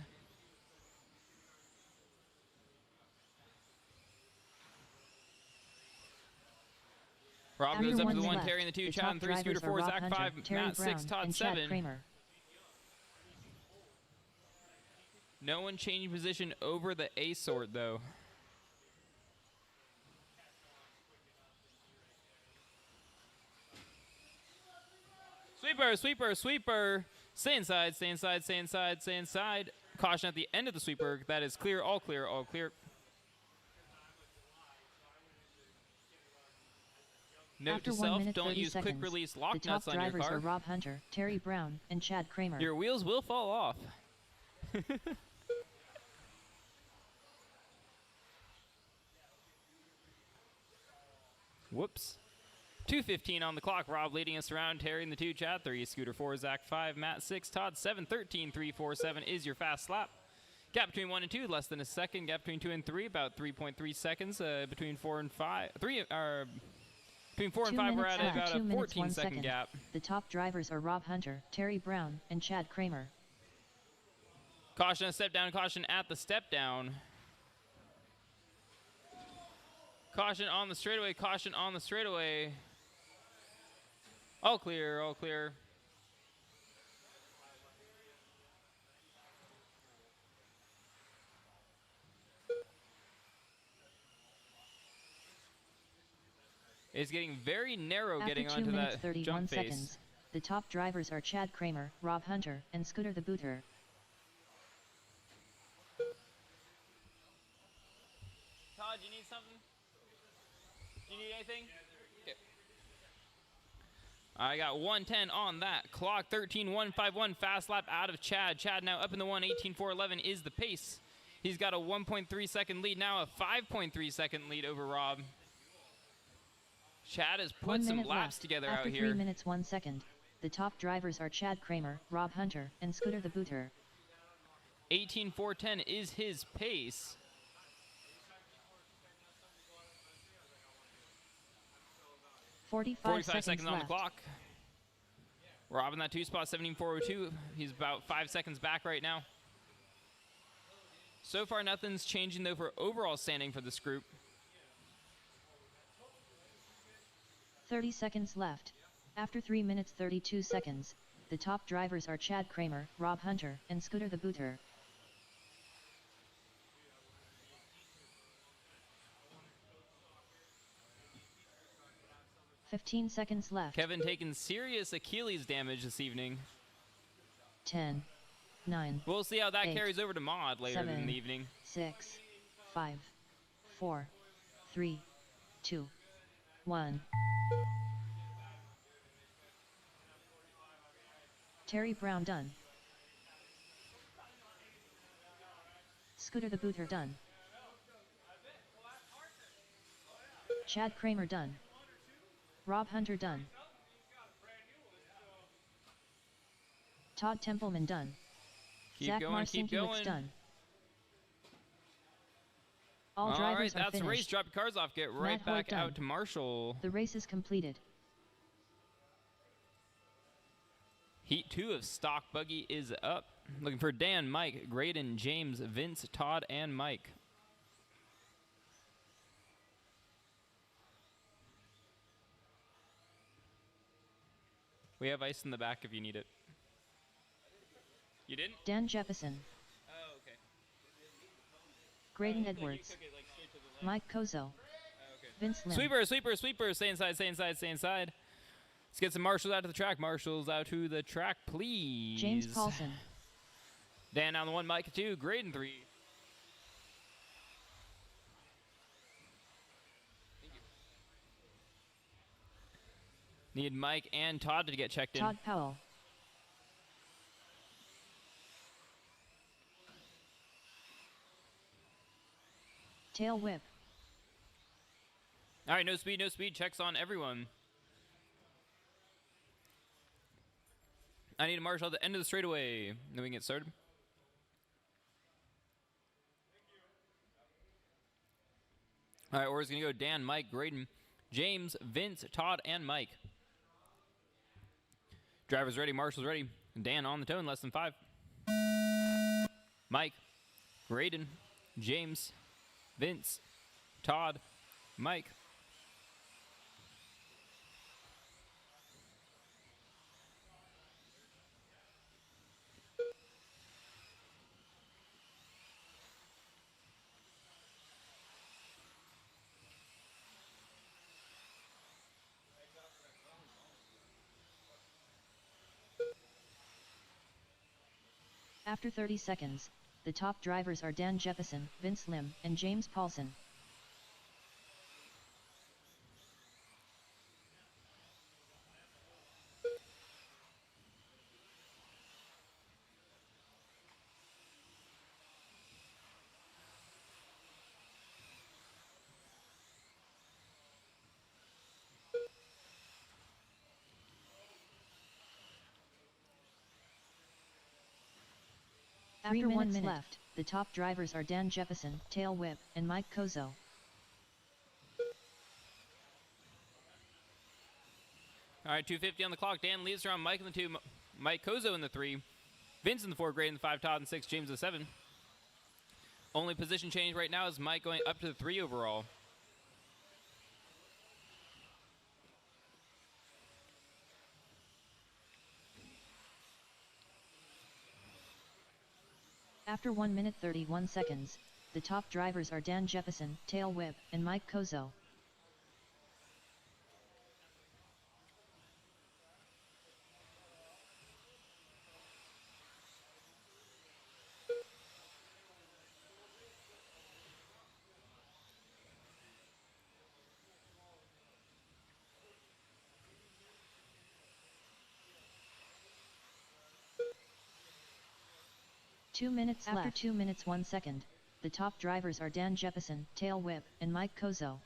S1: Rob goes up to the 1, Terry in the 2, Chad in 3, Scooter 4, Zach 5, Matt 6, Todd 7. No one changing position over the A sort though. Sweeper, sweeper, sweeper. Stay inside, stay inside, stay inside, stay inside. Caution at the end of the sweeper. That is clear, all clear, all clear. Note to self, don't use quick release lock nuts on your car.
S2: The top drivers are Rob Hunter, Terry Brown, and Chad Kramer.
S1: Your wheels will fall off. Whoops. 2:15 on the clock. Rob leading us around. Terry in the 2, Chad 3, Scooter 4, Zach 5, Matt 6, Todd 7, 13, 3, 4, 7 is your fast lap. Gap between 1 and 2, less than a second. Gap between 2 and 3, about 3.3 seconds. Between 4 and 5, between 4 and 5, we're at about a 14-second gap.
S2: The top drivers are Rob Hunter, Terry Brown, and Chad Kramer.
S1: Caution at step down, caution at the step down. Caution on the straightaway, caution on the straightaway. All clear, all clear. It's getting very narrow getting onto that jump face.
S2: Seconds, the top drivers are Chad Kramer, Rob Hunter, and Scooter the Booter.
S1: Todd, you need something? You need anything? Okay. I got 110 on that clock. 13.151 fast lap out of Chad. Chad now up in the 1. 18.411 is the pace. He's got a 1.3 second lead now, a 5.3 second lead over Rob. Chad has put some laps together out here.
S2: After 3 minutes 1 second, the top drivers are Chad Kramer, Rob Hunter, and Scooter the Booter.
S1: 18.410 is his pace.
S2: Forty-five
S1: seconds on
S2: left.
S1: the clock. Rob in that 2 spot, 17.402. He's about 5 seconds back right now. So far, nothing's changing though for overall standing for this group.
S2: 30 seconds left. After 3 minutes 32 seconds, the top drivers are Chad Kramer, Rob Hunter, and Scooter the Booter. 15 seconds left.
S1: Kevin taking serious Achilles damage this evening.
S2: 10, 9.
S1: We'll see how that
S2: 8,
S1: carries over to Mod later
S2: 7,
S1: in the evening.
S2: 6, 5, 4, 3, 2, 1. Terry Brown done. Scooter the Booter done. Chad Kramer done. Rob Hunter done. Todd Templeman done. Zach Marcinkiewicz done. All drivers
S1: right,
S2: are
S1: that's
S2: finished.
S1: the race. Drop your cars off. Get right
S2: Matt Hoyt
S1: back
S2: done.
S1: out to Marshall.
S2: The race is completed.
S1: Heat 2 of stock buggy is up. Looking for Dan, Mike, Graydon, James, Vince, Todd, and Mike. We have ice in the back if you need it. You didn't?
S2: Dan Jefferson.
S1: Oh, okay.
S2: Graydon Edwards. Mike Kozo. Vince Lim.
S1: Sweeper, sweeper, sweeper. Stay inside, stay inside, stay inside. Let's get some marshals out to the track. Marshals out to the track, please.
S2: James Paulson.
S1: Dan on the 1, Mike 2, Graydon 3. Thank you. Need Mike and Todd to get checked in.
S2: Todd Powell. Tail whip.
S1: All right, no speed, no speed. Checks on everyone. I need a marshal at the end of the straightaway. Then we can get started. All right, orders going to go Dan, Mike, Graydon, James, Vince, Todd, and Mike. Drivers ready, marshals ready. Dan on the tone, less than 5. Mike, Graydon, James, Vince, Todd, Mike.
S2: After 30 seconds, the top drivers are Dan Jefferson, Vince Lim, and James Paulson. After 1 minute left, the top drivers are Dan Jefferson, Tail Whip, and Mike Kozo.
S1: All right, 2:50 on the clock. Dan leads around Mike in the 2, Mike Kozo in the 3, Vince in the 4, Graydon in the 5, Todd in the 6, James in the 7. Only position change right now is Mike going up to the 3 overall.
S2: After 1 minute 31 seconds, the top drivers are Dan Jefferson, Tail Whip, and Mike Kozo. After 2 minutes 1 second, the top drivers are Dan Jefferson, Tail Whip, and Mike Kozo.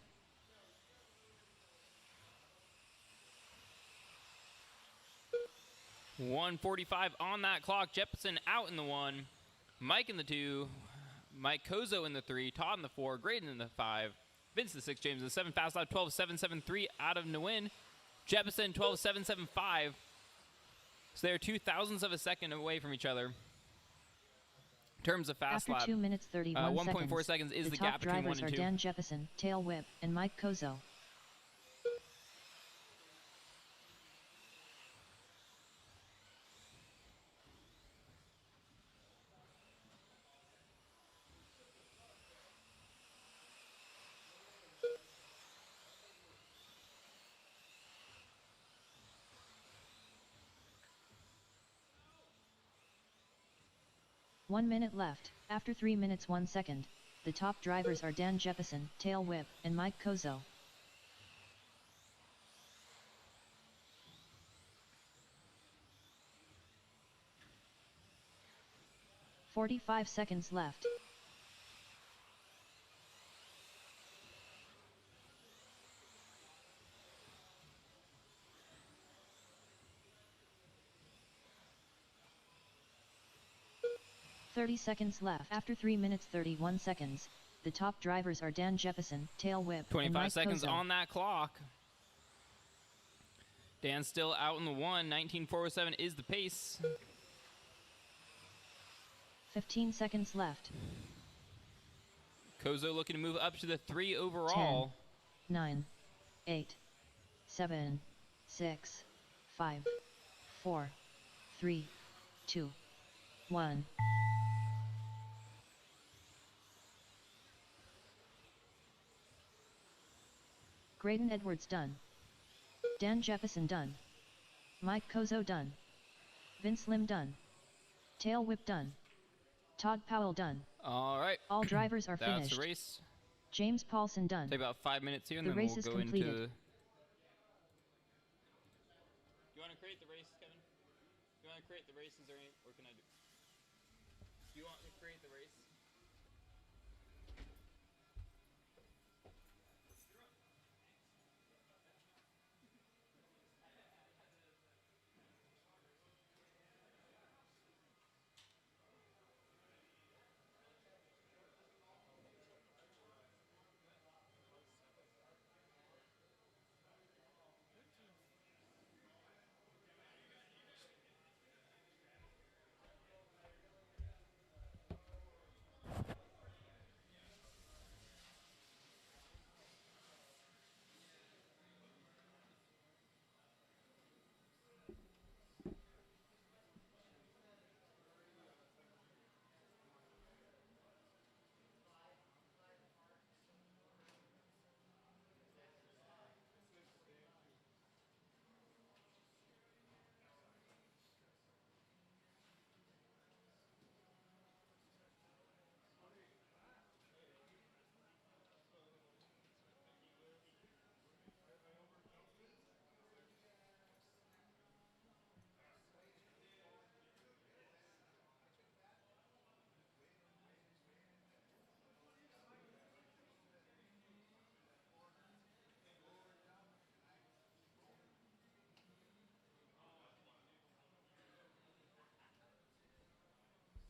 S1: .145 on that clock. Jefferson out in the 1, Mike in the 2, Mike Kozo in the 3, Todd in the 4, Graydon in the 5, Vince in the 6, James in the 7. Fast lap 12.773 out of Nguyen. Jefferson 12.775. So they're 2,000ths of a second away from each other. In terms of fast
S2: After
S1: lap,
S2: 2 minutes 31
S1: 1.4 seconds is the gap between 1
S2: and 2. The top drivers are
S1: 2.
S2: Dan Jefferson, Tail Whip, and Mike Kozo. 1 minute left. After 3 minutes 1 second, the top drivers are Dan Jeppesen, Tail Whip, and Mike Kozo. 45 seconds left. "30 seconds left. After 3 minutes 31 seconds, the top drivers are Dan Jeppesen, Tail Whip, and
S1: 25
S2: Mike
S1: seconds
S2: Kozo.
S1: on that clock. Dan's still out in the 1. 19.407 is the pace.
S2: 15 seconds left.
S1: Kozo looking to move up to the 3 overall.
S2: 10, 9, 8, 7, 6, 5, 4, 3, 2, 1. Graydon Edwards done. Dan Jeppesen done. Mike Kozo done. Vince Lim done. Tail Whip done. Todd Powell done.
S1: All right.
S2: All drivers are
S1: That's
S2: finished.
S1: the race.
S2: James Paulson done.
S1: Take about 5 minutes here, and
S2: The
S1: then
S2: race
S1: we'll
S2: is
S1: go
S2: completed.
S1: into. You want to create the race, Kevin? You want to create the race? Is there any? What can I do? You want to create the race?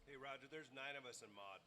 S6: Hey, Roger, there's 9 of us in mod.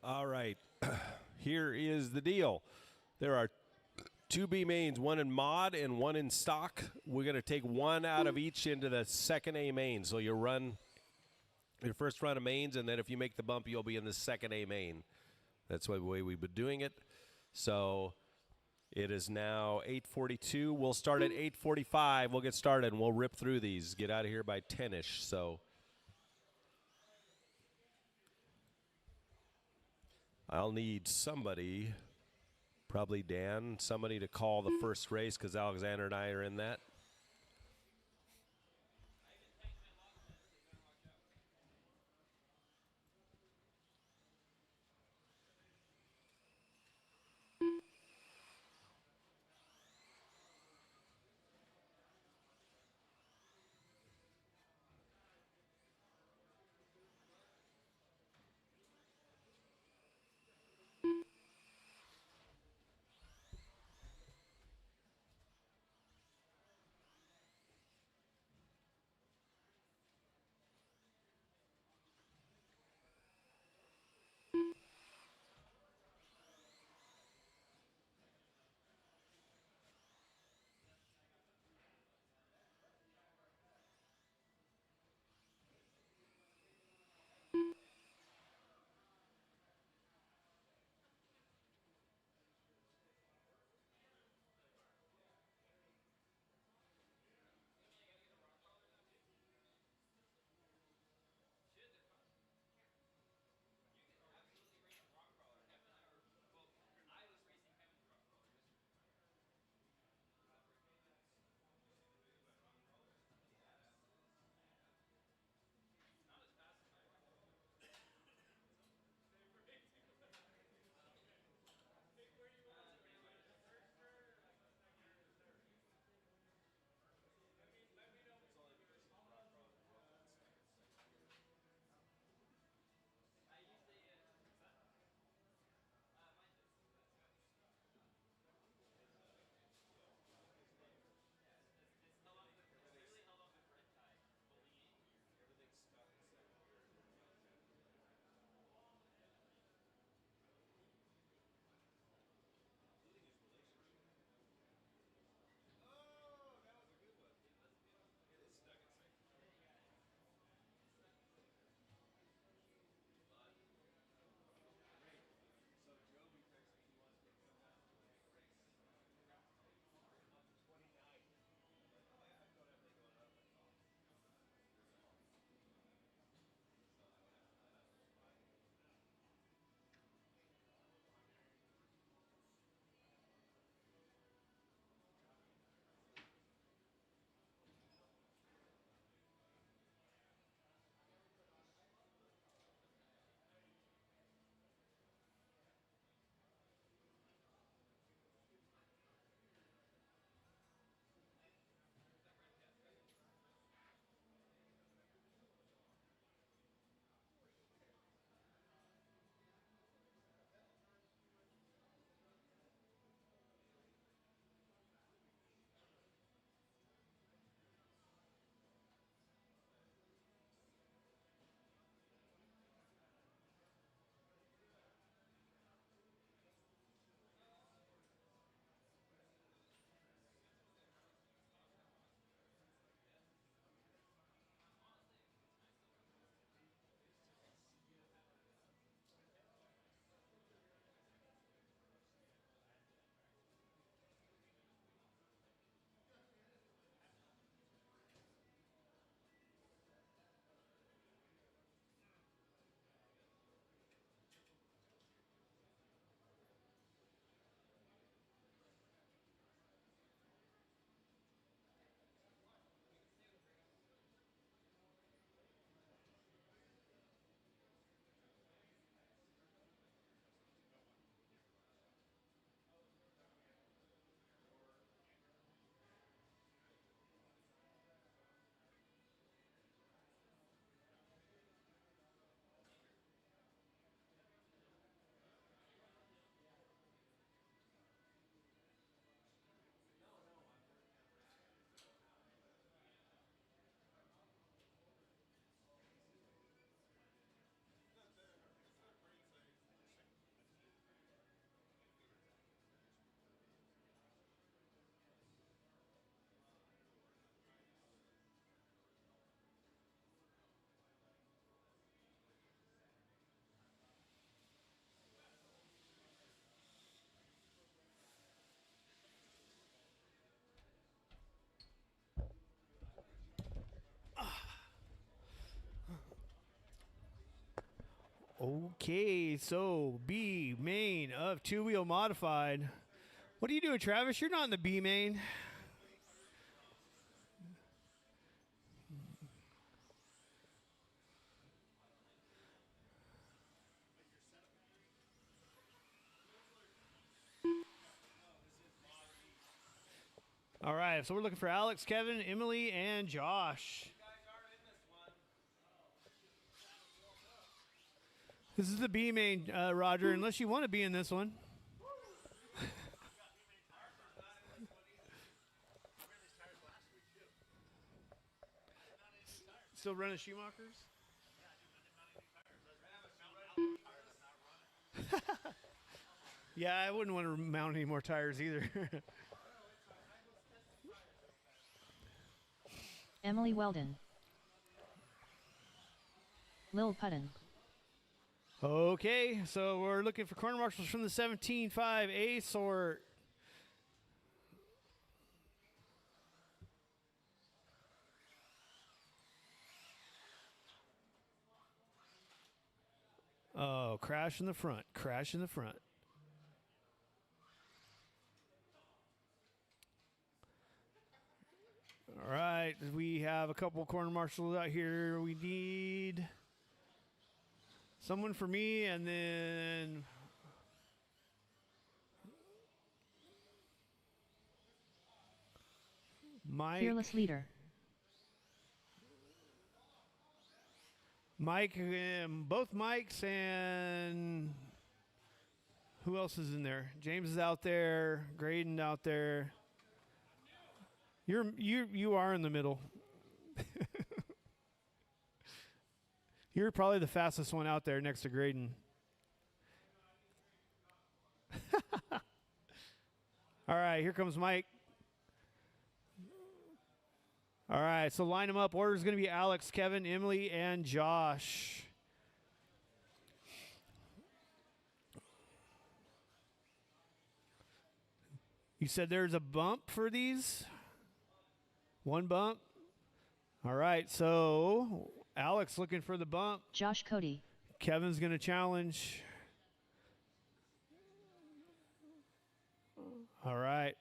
S6: All right. Here is the deal. There are 2 B-mains, one in mod and one in stock. We're going to take one out of each into the second A-main. So you'll run your first run of mains, and then if you make the bump, you'll be in the second A-main. That's the way we've been doing it. So it is now 8:42. We'll start at 8:45. We'll get started, and we'll rip through these. Get out of here by 10-ish. So I'll need somebody, probably Dan, somebody to call the first race because Alexander and I are in that.
S4: Okay, so B main of two-wheel modified. What are you doing, Travis? You're not in the B main. All right, so we're looking for Alex, Kevin, Emily, and Josh. This is the B main, Roger, unless you want to be in this one. Still running Schumachers? Yeah, I wouldn't want to mount any more tires either.
S2: Emily Weldon. Lil Putton.
S4: Okay, so we're looking for corner marshals from the 17.5 Ace or... Oh, crash in the front, crash in the front. All right, we have a couple corner marshals out here. We need someone for me, and then Mike.
S2: Fearless leader.
S4: Mike, both Mikes, and who else is in there? James is out there. Graydon out there. You are in the middle. You're probably the fastest one out there next to Graydon. All right, here comes Mike. All right, so line them up. Order is going to be Alex, Kevin, Emily, and Josh. You said there's a bump for these? One bump? All right, so Alex looking for the bump.
S2: Josh Cody.
S4: Kevin's going to challenge. All right,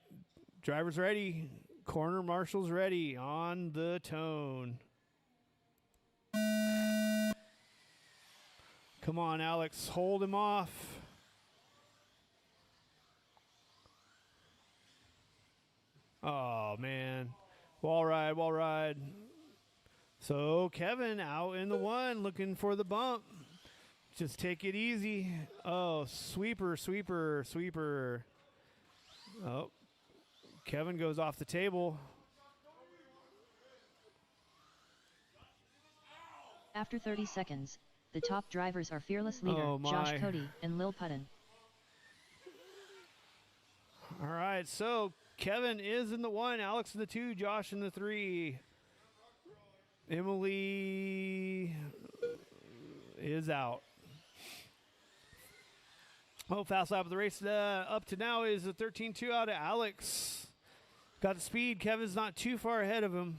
S4: driver's ready. Corner marshals ready on the tone. Come on, Alex, hold him off. Oh, man. Wall ride, wall ride. So Kevin out in the one looking for the bump. Just take it easy. Oh, sweeper, sweeper, sweeper. Oh. Kevin goes off the table.
S2: After 30 seconds, the top drivers are Fearless Leader, Josh Cody, and Lil Putton.
S4: All right, so Kevin is in the one, Alex in the two, Josh in the three. Emily is out. Oh, fast lap of the race up to now is a 13.2 out of Alex. Got the speed. Kevin's not too far ahead of him.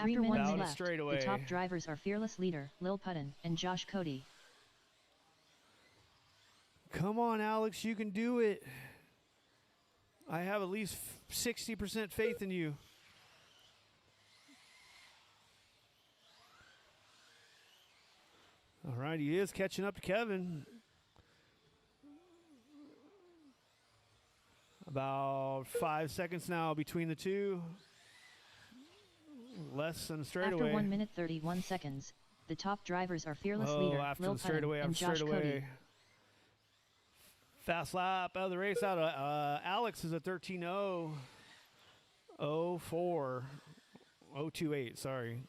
S2: 3 minutes left.
S4: Straightaway.
S2: The top drivers are Fearless Leader, Lil Putton, and Josh Cody.
S4: Come on, Alex, you can do it. I have at least 60% faith in you. All right, he is catching up to Kevin. About 5 seconds now between the two. Less than a straightaway.
S2: After 1 minute 31 seconds, the top drivers are Fearless Leader, Lil Putton, and Josh Cody.
S4: Fast lap out of the race out of Alex is a 13.0. 04. 028, sorry.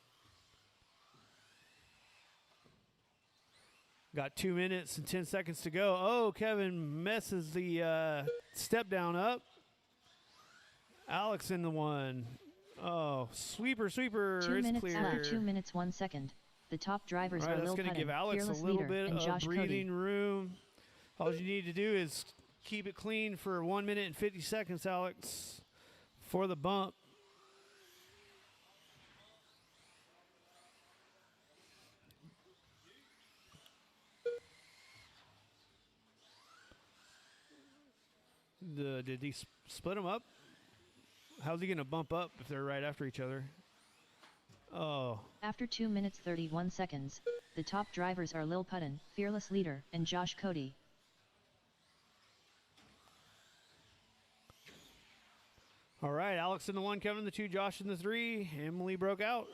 S4: Got 2 minutes and 10 seconds to go. Oh, Kevin messes the step down up. Alex in the one. Oh, sweeper, sweeper.
S2: 2
S4: it's
S2: minutes
S4: clear.
S2: after 2 minutes 1 second. The top drivers are Lil Putton,
S4: give Alex
S2: Fearless
S4: a little
S2: Leader,
S4: bit
S2: and
S4: of
S2: Josh
S4: breathing
S2: Cody.
S4: room. All you need to do is keep it clean for 1 minute and 50 seconds, Alex, for the bump. Did he split them up? How's he going to bump up if they're right after each other? Oh.
S2: After 2 minutes 31 seconds, the top drivers are Lil Puttin, Fearless Leader, and Josh Cody.
S4: All right, Alex in the 1, Kevin in the 2, Josh in the 3. Emily broke out.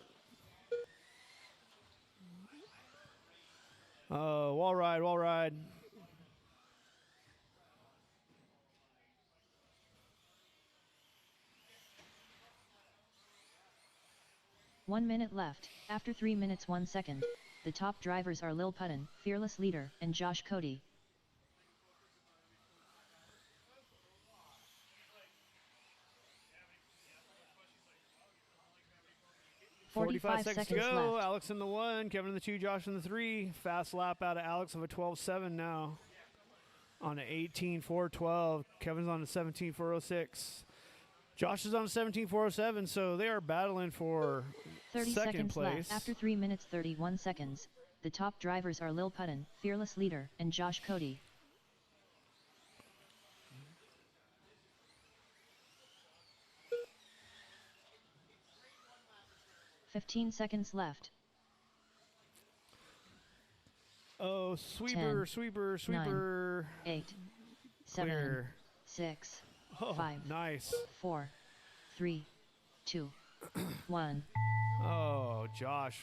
S4: Wall ride, wall ride.
S2: One minute left. After 3 minutes 1 second, the top drivers are Lil Puttin, Fearless Leader, and Josh Cody. 45
S4: seconds to go. Left. Alex in the 1, Kevin in the 2, Josh in the 3. Fast lap out of Alex of a 12.7 now. On an 18.412. Kevin's on a 17.406. Josh is on a 17.407, so they are battling for
S2: 30
S4: second
S2: seconds
S4: place.
S2: Left. After 3 minutes 31 seconds, the top drivers are Lil Puttin, Fearless Leader, and Josh Cody. "15 seconds left.
S4: Oh, sweeper,
S2: 10,
S4: sweeper.
S2: 9, 8, 7,
S4: Clear.
S2: 6,
S4: Oh,
S2: 5,
S4: nice.
S2: 4, 3, 2, 1.
S4: Oh, Josh.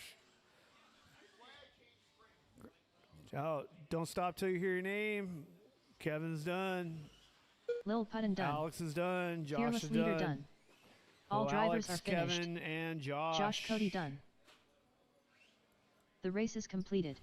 S4: Oh, don't stop till you hear your name. Kevin's done.
S2: Lil Puttin done.
S4: Alex is done. Josh
S2: Fearless
S4: is
S2: Leader
S4: done.
S2: done. All
S4: Oh,
S2: drivers
S4: Alex,
S2: are finished.
S4: Kevin, and Josh.
S2: Josh Cody done. The race is completed.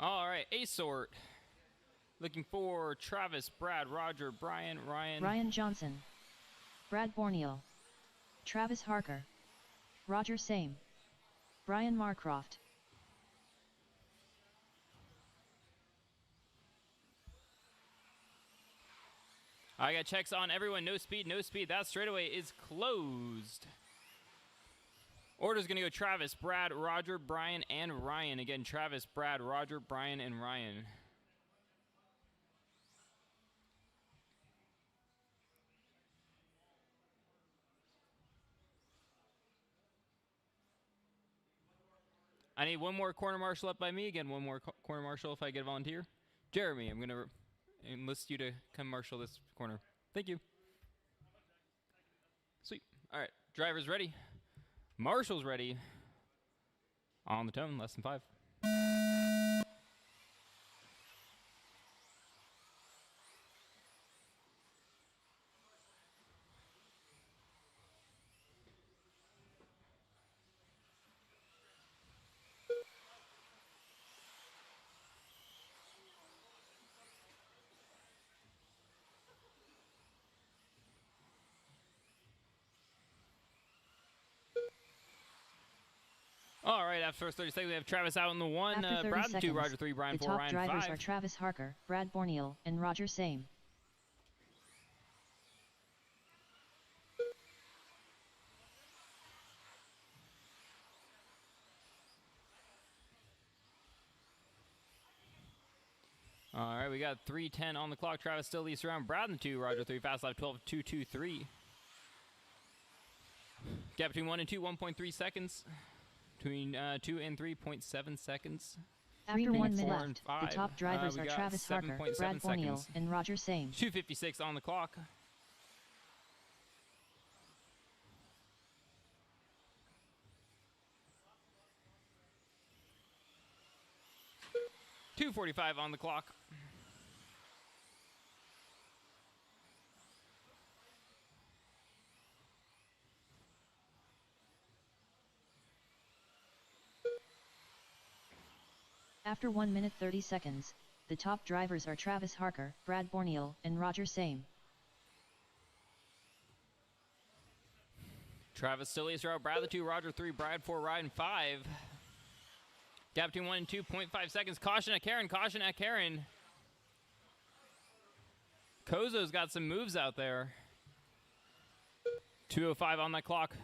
S1: All right, A sort. Looking for Travis, Brad, Roger, Brian, Ryan.
S2: Ryan Johnson. Brad Borneal. Travis Harker. Roger Same. Brian Marcroft.
S1: I got checks on everyone. No speed, no speed. That straightaway is closed. Order's going to go Travis, Brad, Roger, Brian, and Ryan. Again, Travis, Brad, Roger, Brian, and Ryan. I need one more corner marshal up by me. Again, one more corner marshal if I get a volunteer. Jeremy, I'm going to enlist you to come marshal this corner. Thank you. Sweet. All right, driver's ready. Marshal's ready. On the tone, less than 5. All right, after first 30 seconds, we have Travis out in the 1, Brad in 2, Roger 3, Brian 4, Ryan 5.
S2: The top drivers are Travis Harker, Brad Borneal, and Roger Same.
S1: All right, we got 3:10 on the clock. Travis still leads around. Brad in 2, Roger 3, fast lap 12.223. Gap between 1 and 2, 1.3 seconds. Between 2 and 3.7 seconds.
S2: After 1 minute
S1: 4
S2: left,
S1: and 5.
S2: the top drivers
S1: We
S2: are
S1: got
S2: Travis Harker,
S1: 7.7
S2: Brad Borneal,
S1: seconds.
S2: and Roger Same.
S1: 2:56 on the clock. .245 on the clock.
S2: After 1 minute 30 seconds, the top drivers are Travis Harker, Brad Borneal, and Roger Same.
S1: Travis still leads route. Brad the 2, Roger 3, Brad 4, Ryan 5. Gap between 1 and 2, 0.5 seconds. Caution at Karen, caution at Karen. Kozo's got some moves out there. 2:05 on that clock.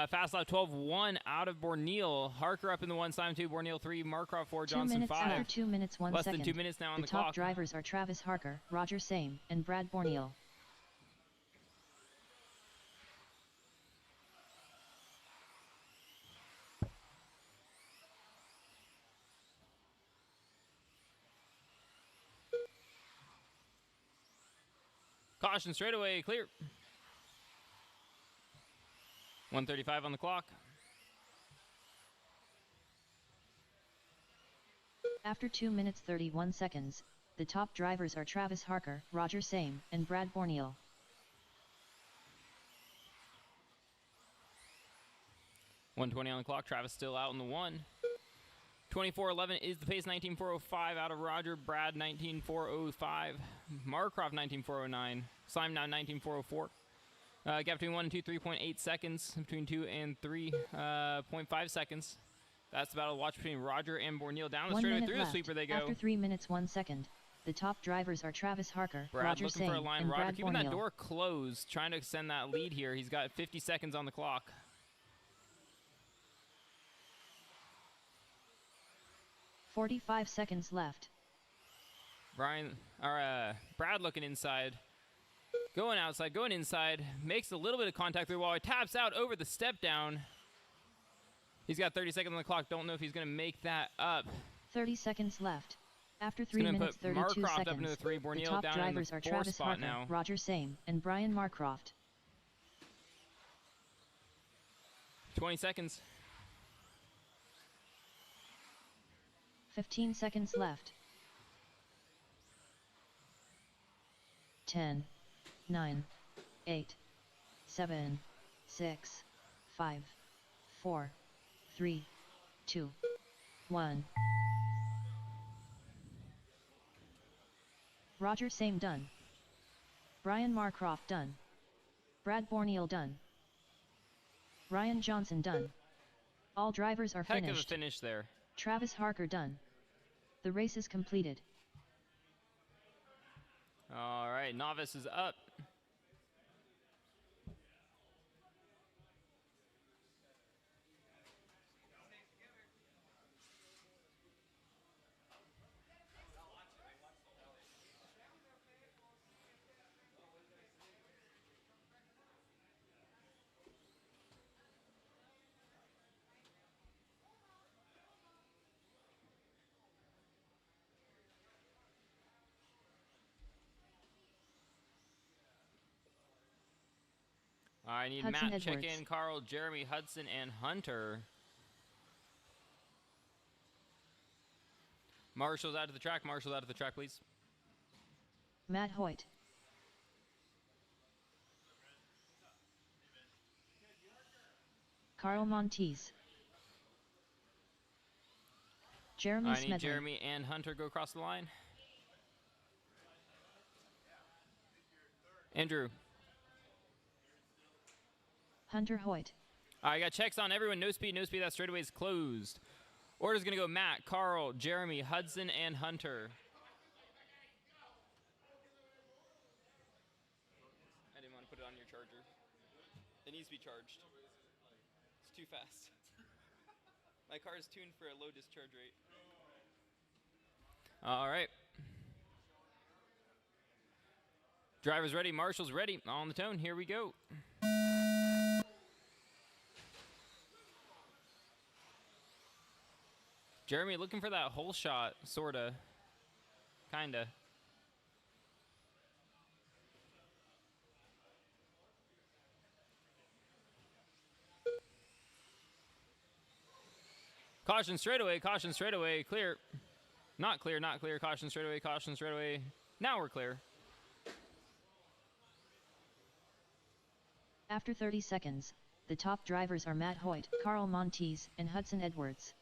S1: Fast lap 12-1 out of Borneal. Harker up in the 1, Simon 2, Borneal 3, Markroft 4, Johnson 5.
S2: After 2 minutes 1
S1: Less
S2: second,
S1: than 2 minutes now on the
S2: the top
S1: clock.
S2: drivers are Travis Harker, Roger Same, and Brad Borneal.
S1: Caution straightaway, clear. 1:35 on the clock.
S2: After 2 minutes 31 seconds, the top drivers are Travis Harker, Roger Same, and Brad Borneal.
S1: 1:20 on the clock. Travis still out in the 1. 24:11 is the pace. 19:405 out of Roger. Brad 19:405. Markroft 19:409. Slime now 19:404. Gap between 1 and 2, 3.8 seconds. Between 2 and 3, 0.5 seconds. That's about a watch between Roger and Borneal. Down the
S2: 1
S1: straightaway
S2: minute
S1: through
S2: left.
S1: the sweeper they go.
S2: After 3 minutes 1 second, the top drivers are Travis Harker,
S1: Brad
S2: Roger
S1: looking
S2: Same,
S1: for a line.
S2: and
S1: Roger
S2: Brad
S1: keeping
S2: Borneal.
S1: that door closed, trying to extend that lead here. He's got 50 seconds on the clock.
S2: "45 seconds left.
S1: Brad looking inside. Going outside, going inside. Makes a little bit of contact through the wall. He taps out over the step down. He's got 30 seconds on the clock. Don't know if he's going to make that up.
S2: 30 seconds left. After 3
S1: gonna
S2: minutes
S1: put
S2: 32
S1: Markroft
S2: seconds,
S1: up into the 3,
S2: the
S1: Borneal
S2: top
S1: down in the
S2: drivers are
S1: 4
S2: Travis
S1: spot
S2: Harker,
S1: now.
S2: Roger Same, and Brian Markroft.
S1: 20 seconds.
S2: 15 seconds left. 10, 9, 8, 7, 6, 5, 4, 3, 2, 1. Roger Same done. Brian Markroft done. Brad Borneal done. Ryan Johnson done. All drivers are
S1: Heck
S2: finished.
S1: of a finish there.
S2: Travis Harker done. The race is completed.
S1: All right, Novice is up. I need
S2: Hudson
S1: Matt check
S2: Edwards.
S1: in, Carl, Jeremy, Hudson, and Hunter. Marshall's out of the track. Marshall's out of the track, please.
S2: Matt Hoyt. Carl Montes. Jeremy
S1: I need
S2: Smedley.
S1: Jeremy and Hunter go across the line. Andrew.
S2: Hunter Hoyt.
S1: I got checks on everyone. No speed, no speed. That straightaway is closed. Order's going to go Matt, Carl, Jeremy, Hudson, and Hunter. I didn't want to put it on your charger. It needs to be charged. It's too fast. My car is tuned for a low discharge rate. All right. Driver's ready. Marshall's ready. On the tone. Here we go. Jeremy looking for that hole shot, sorta. Kinda. Caution straightaway, clear. Not clear, not clear. Caution straightaway. Now we're clear.
S2: After 30 seconds, the top drivers are Matt Hoyt, Carl Montes, and Hudson Edwards.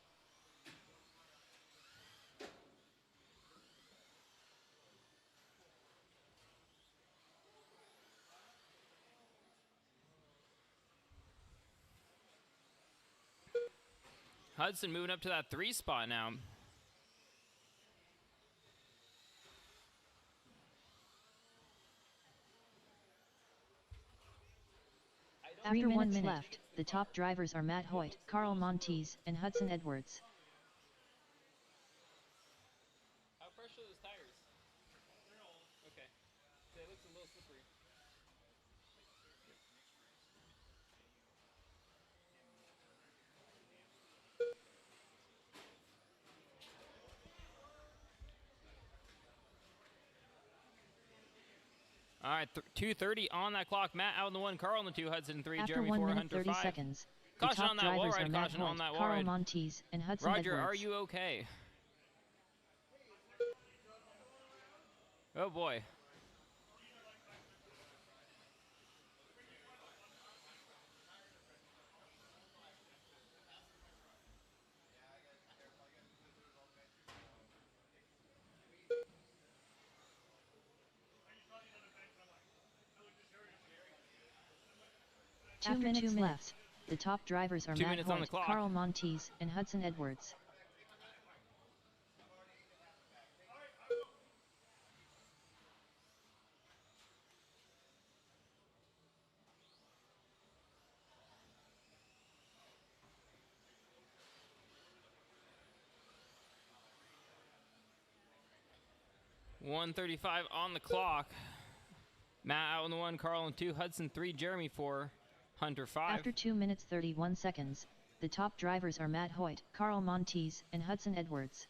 S1: Hudson moving up to that 3 spot now.
S2: After 1 minute left, the top drivers are Matt Hoyt, Carl Montes, and Hudson Edwards.
S1: How fresh are those tires? They're old. Okay. So it looks a little slippery. All right, 2:30 on that clock. Matt out in the 1, Carl in the 2, Hudson 3,
S2: After
S1: Jeremy
S2: 1
S1: 4,
S2: minute
S1: Hunter
S2: 30
S1: 5.
S2: seconds, the
S1: Caution
S2: top
S1: on that wall
S2: drivers
S1: ride,
S2: are Matt
S1: caution on
S2: Hoyt,
S1: that wall
S2: Carl
S1: ride.
S2: Montes, and Hudson
S1: Roger,
S2: Edwards.
S1: are you okay? Oh boy.
S2: After 2 minutes left, the top drivers are
S1: 2
S2: Matt
S1: minutes on the
S2: Hoyt,
S1: clock.
S2: Carl Montes, and Hudson Edwards.
S1: .135 on the clock. Matt out in the 1, Carl in 2, Hudson 3, Jeremy 4, Hunter 5.
S2: After 2 minutes 31 seconds, the top drivers are Matt Hoyt, Carl Montes, and Hudson Edwards.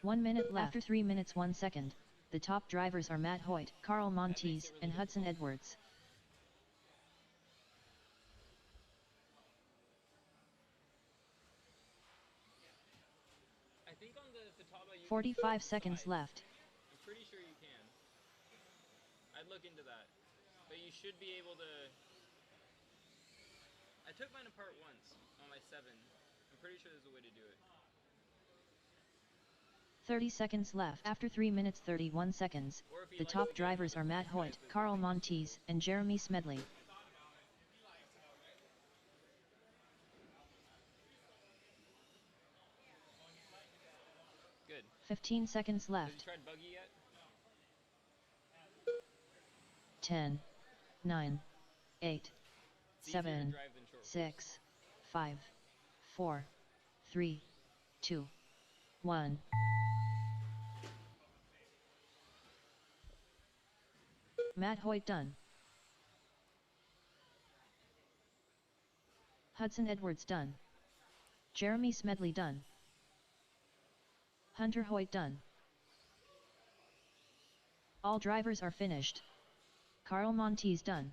S2: One minute left. After 3 minutes 1 second, the top drivers are Matt Hoyt, Carl Montes, and Hudson Edwards.
S1: I think on the Futaba you
S2: 45 seconds left.
S1: I'm pretty sure you can. I'd look into that. But you should be able to... I took mine apart once on my 7. I'm pretty sure there's a way to do it.
S2: 30 seconds left. After 3 minutes 31 seconds, the top drivers are Matt Hoyt, Carl Montes, and Jeremy Smedley.
S1: Good.
S2: 15 seconds
S1: Have you
S2: left.
S1: tried buggy yet?
S2: 10, 9, 8,
S1: It's easier to
S2: 7,
S1: drive than short.
S2: 6, 5, 4, 3, 2, 1. Matt Hoyt done. Hudson Edwards done. Jeremy Smedley done. Hunter Hoyt done. All drivers are finished. Carl Montes done.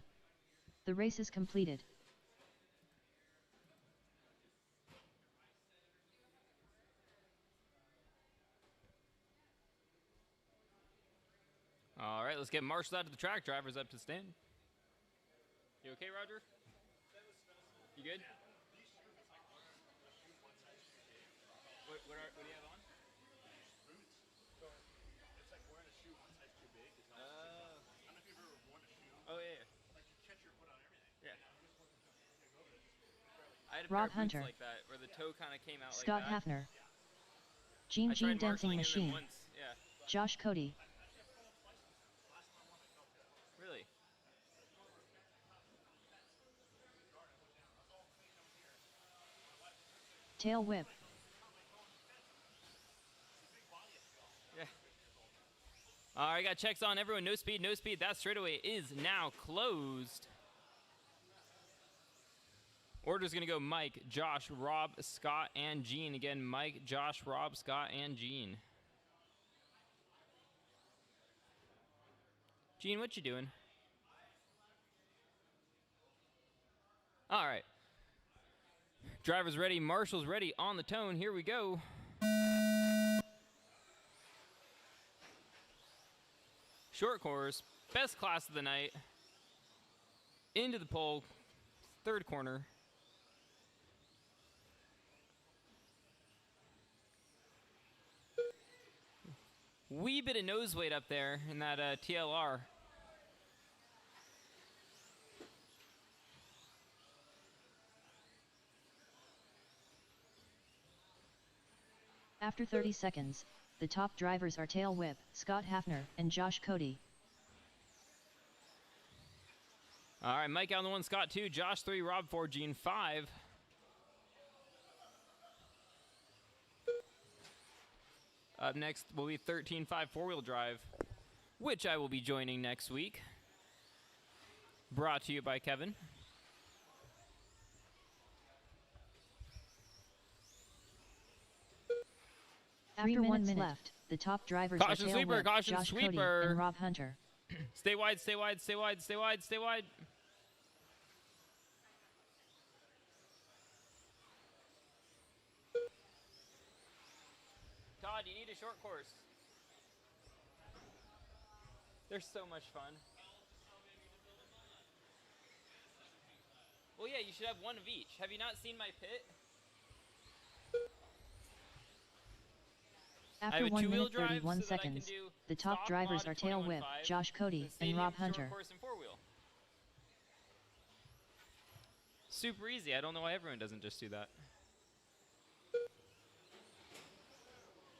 S2: The race is completed.
S1: All right, let's get marshals out to the track, drivers up to stand. You okay, Roger? You good? What do you have on?
S5: It's like wearing a shoe one size too big. Is how I don't know if you've ever worn a shoe.
S1: Oh, yeah.
S5: Like you catch your foot on everything.
S1: Yeah. I had a
S2: Rob
S1: pair of boots
S2: Hunter.
S1: like that, where the toe kind of came out
S2: Scott
S1: like that.
S2: Hafner. Gene
S1: I tried
S2: Dancing
S1: marshalling in
S2: Machine.
S1: them once. Yeah.
S2: Josh Cody.
S1: Really?
S2: Tail Whip.
S1: Yeah. All right, got checks on everyone. No speed, no speed. That straightaway is now closed. Order's going to go Mike, Josh, Rob, Scott, and Gene. Again, Mike, Josh, Rob, Scott, and Gene. Gene, what you doing? All right. Drivers ready, marshals ready, on the tone. Here we go. short course, best class of the night. Into the pole, third corner. Wee bit of nose weight up there in that TLR.
S2: After 30 seconds, the top drivers are Tail Whip, Scott Hafner, and Josh Cody.
S1: All right, Mike out on the 1, Scott 2, Josh 3, Rob 4, Gene 5. Up next will be 13.5 four-wheel drive, which I will be joining next week. Brought to you by Kevin.
S2: After 1 minute left, the top drivers are
S1: Caution
S2: Tail
S1: sweeper,
S2: Whip,
S1: caution
S2: Josh Cody,
S1: sweeper.
S2: and Rob Hunter.
S1: Stay wide, stay wide, stay wide, stay wide, stay wide. Todd, you need a short course. They're so much fun. Well, yeah, you should have one of each. Have you not seen my pit?
S2: After 1 minute 31 seconds, the top drivers are Tail Whip, Josh Cody, and Rob Hunter.
S1: Super easy. I don't know why everyone doesn't just do that.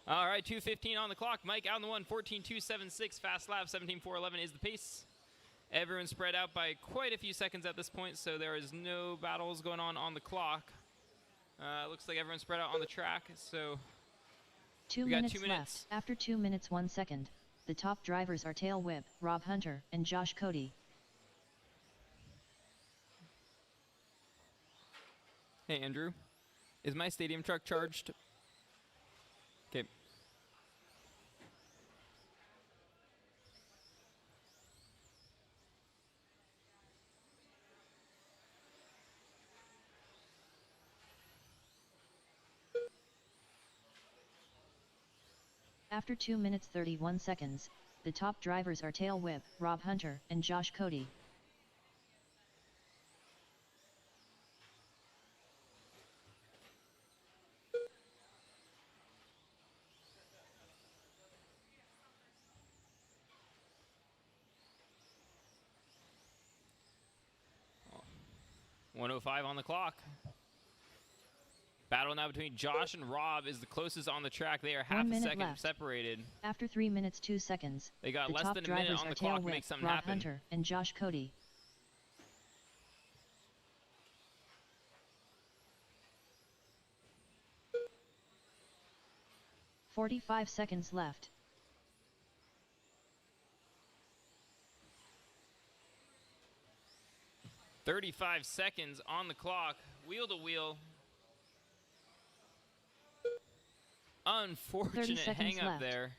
S1: All right, 2:15 on the clock. Mike out on the 1, 14.276. Fast lap, 17.411 is the pace. Everyone's spread out by quite a few seconds at this point, so there is no battles going on the clock. Looks like everyone's spread out on the track, so...
S2: 2 minutes left. After 2 minutes 1 second, the top drivers are Tail Whip, Rob Hunter, and Josh Cody.
S1: Hey, Andrew. Is my stadium truck charged? Okay.
S2: After 2 minutes 31 seconds, the top drivers are Tail Whip, Rob Hunter, and Josh Cody.
S1: Oh. 1:05 on the clock. Battle now between Josh and Rob is the closest on the track. They are half a second
S2: left.
S1: separated.
S2: After 3 minutes 2 seconds,
S1: They got
S2: the
S1: less
S2: top
S1: than a minute
S2: drivers
S1: on
S2: are
S1: the
S2: Tail
S1: clock to
S2: Whip,
S1: make something
S2: Rob
S1: happen.
S2: Hunter, and Josh Cody. "45 seconds left.
S1: "35 seconds on the clock, wheel to wheel. Unfortunate
S2: 30 seconds
S1: hang up
S2: left.
S1: there.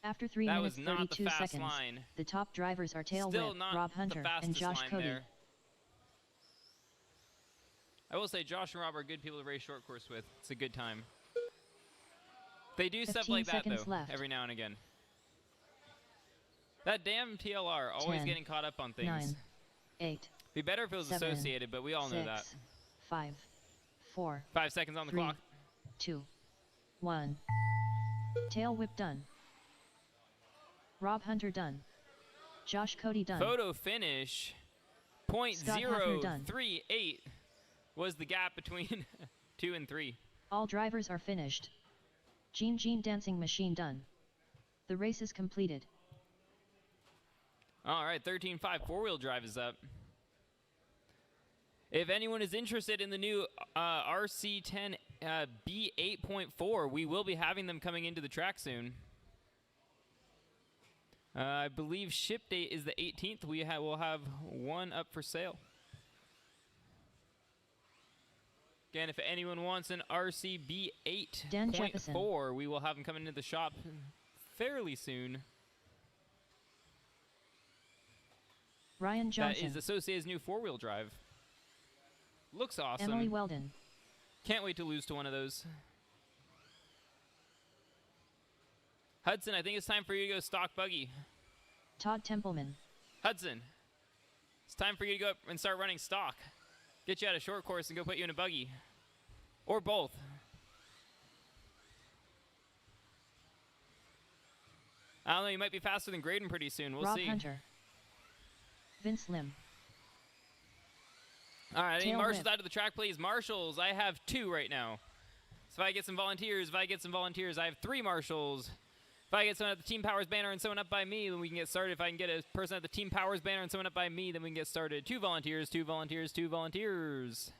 S2: After 3
S1: That
S2: minutes
S1: was not the
S2: 32
S1: fast
S2: seconds,
S1: line.
S2: the top drivers are Tail
S1: Still
S2: Whip,
S1: not
S2: Rob
S1: the
S2: Hunter, and
S1: fastest
S2: Josh
S1: line
S2: Cody.
S1: there. I will say Josh and Rob are good people to race short course with. It's a good time. They do stuff
S2: 15
S1: like that,
S2: seconds
S1: though,
S2: left.
S1: every now and again. That damn TLR, always
S2: 10,
S1: getting caught up on things.
S2: 9, 8,
S1: Be better if it was
S2: 7,
S1: associated, but we all know that.
S2: 6, 5, 4,
S1: 5 seconds on the
S2: 3,
S1: clock.
S2: 2, 1. Tail Whip done. Rob Hunter done. Josh Cody done.
S1: Photo finish.
S2: Scott Hafner done.
S1: 0.038 was the gap between 2 and 3.
S2: All drivers are finished. Gene Dancing Machine done. The race is completed.
S1: All right, 13.5 four-wheel drive is up. If anyone is interested in the new RC10 B8.4, we will be having them coming into the track soon. I believe ship date is the 18th. We will have one up for sale. Again, if anyone wants an RC B8.4, we will have them coming into the shop fairly soon.
S2: Ryan Johnson.
S1: That is Associated's new four-wheel drive. Looks awesome.
S2: Emily Weldon.
S1: Can't wait to lose to one of those. Hudson, I think it's time for you to go stock buggy.
S2: Todd Templeman.
S1: Hudson, it's time for you to go up and start running stock. Get you out of short course and go put you in a buggy. Or both. I don't know, you might be faster than Graydon pretty soon. We'll
S2: Rob
S1: see.
S2: Hunter. Vince Lim.
S1: All right, I need
S2: Tail
S1: marshals
S2: whip.
S1: out of the track, please. Marshals, I have 2 right now. So if I get some volunteers, I have 3 marshals. If I get someone at the Team Powers banner and someone up by me, then we can get started. If I can get a person at the Team Powers banner and someone up by me, then we can get started. 2 volunteers, 2 volunteers, 2 volunteers.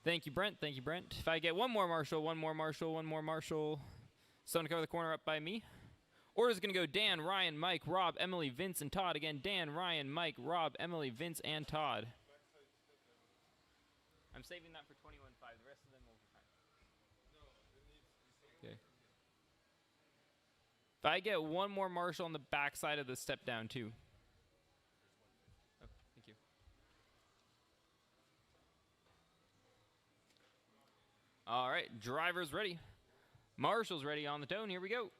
S1: Thank you, Brent. Thank you, Brent. If I get one more marshal, someone to cover the corner up by me. Order's going to go Dan, Ryan, Mike, Rob, Emily, Vince, and Todd. Again, Dan, Ryan, Mike, Rob, Emily, Vince, and Todd. I'm saving that for 21.5. The rest of them will be fine. Okay. If I get one more marshal on the back side of the step down, too. Oh, thank you. All right, drivers ready. Marshals ready on the tone. Here we go.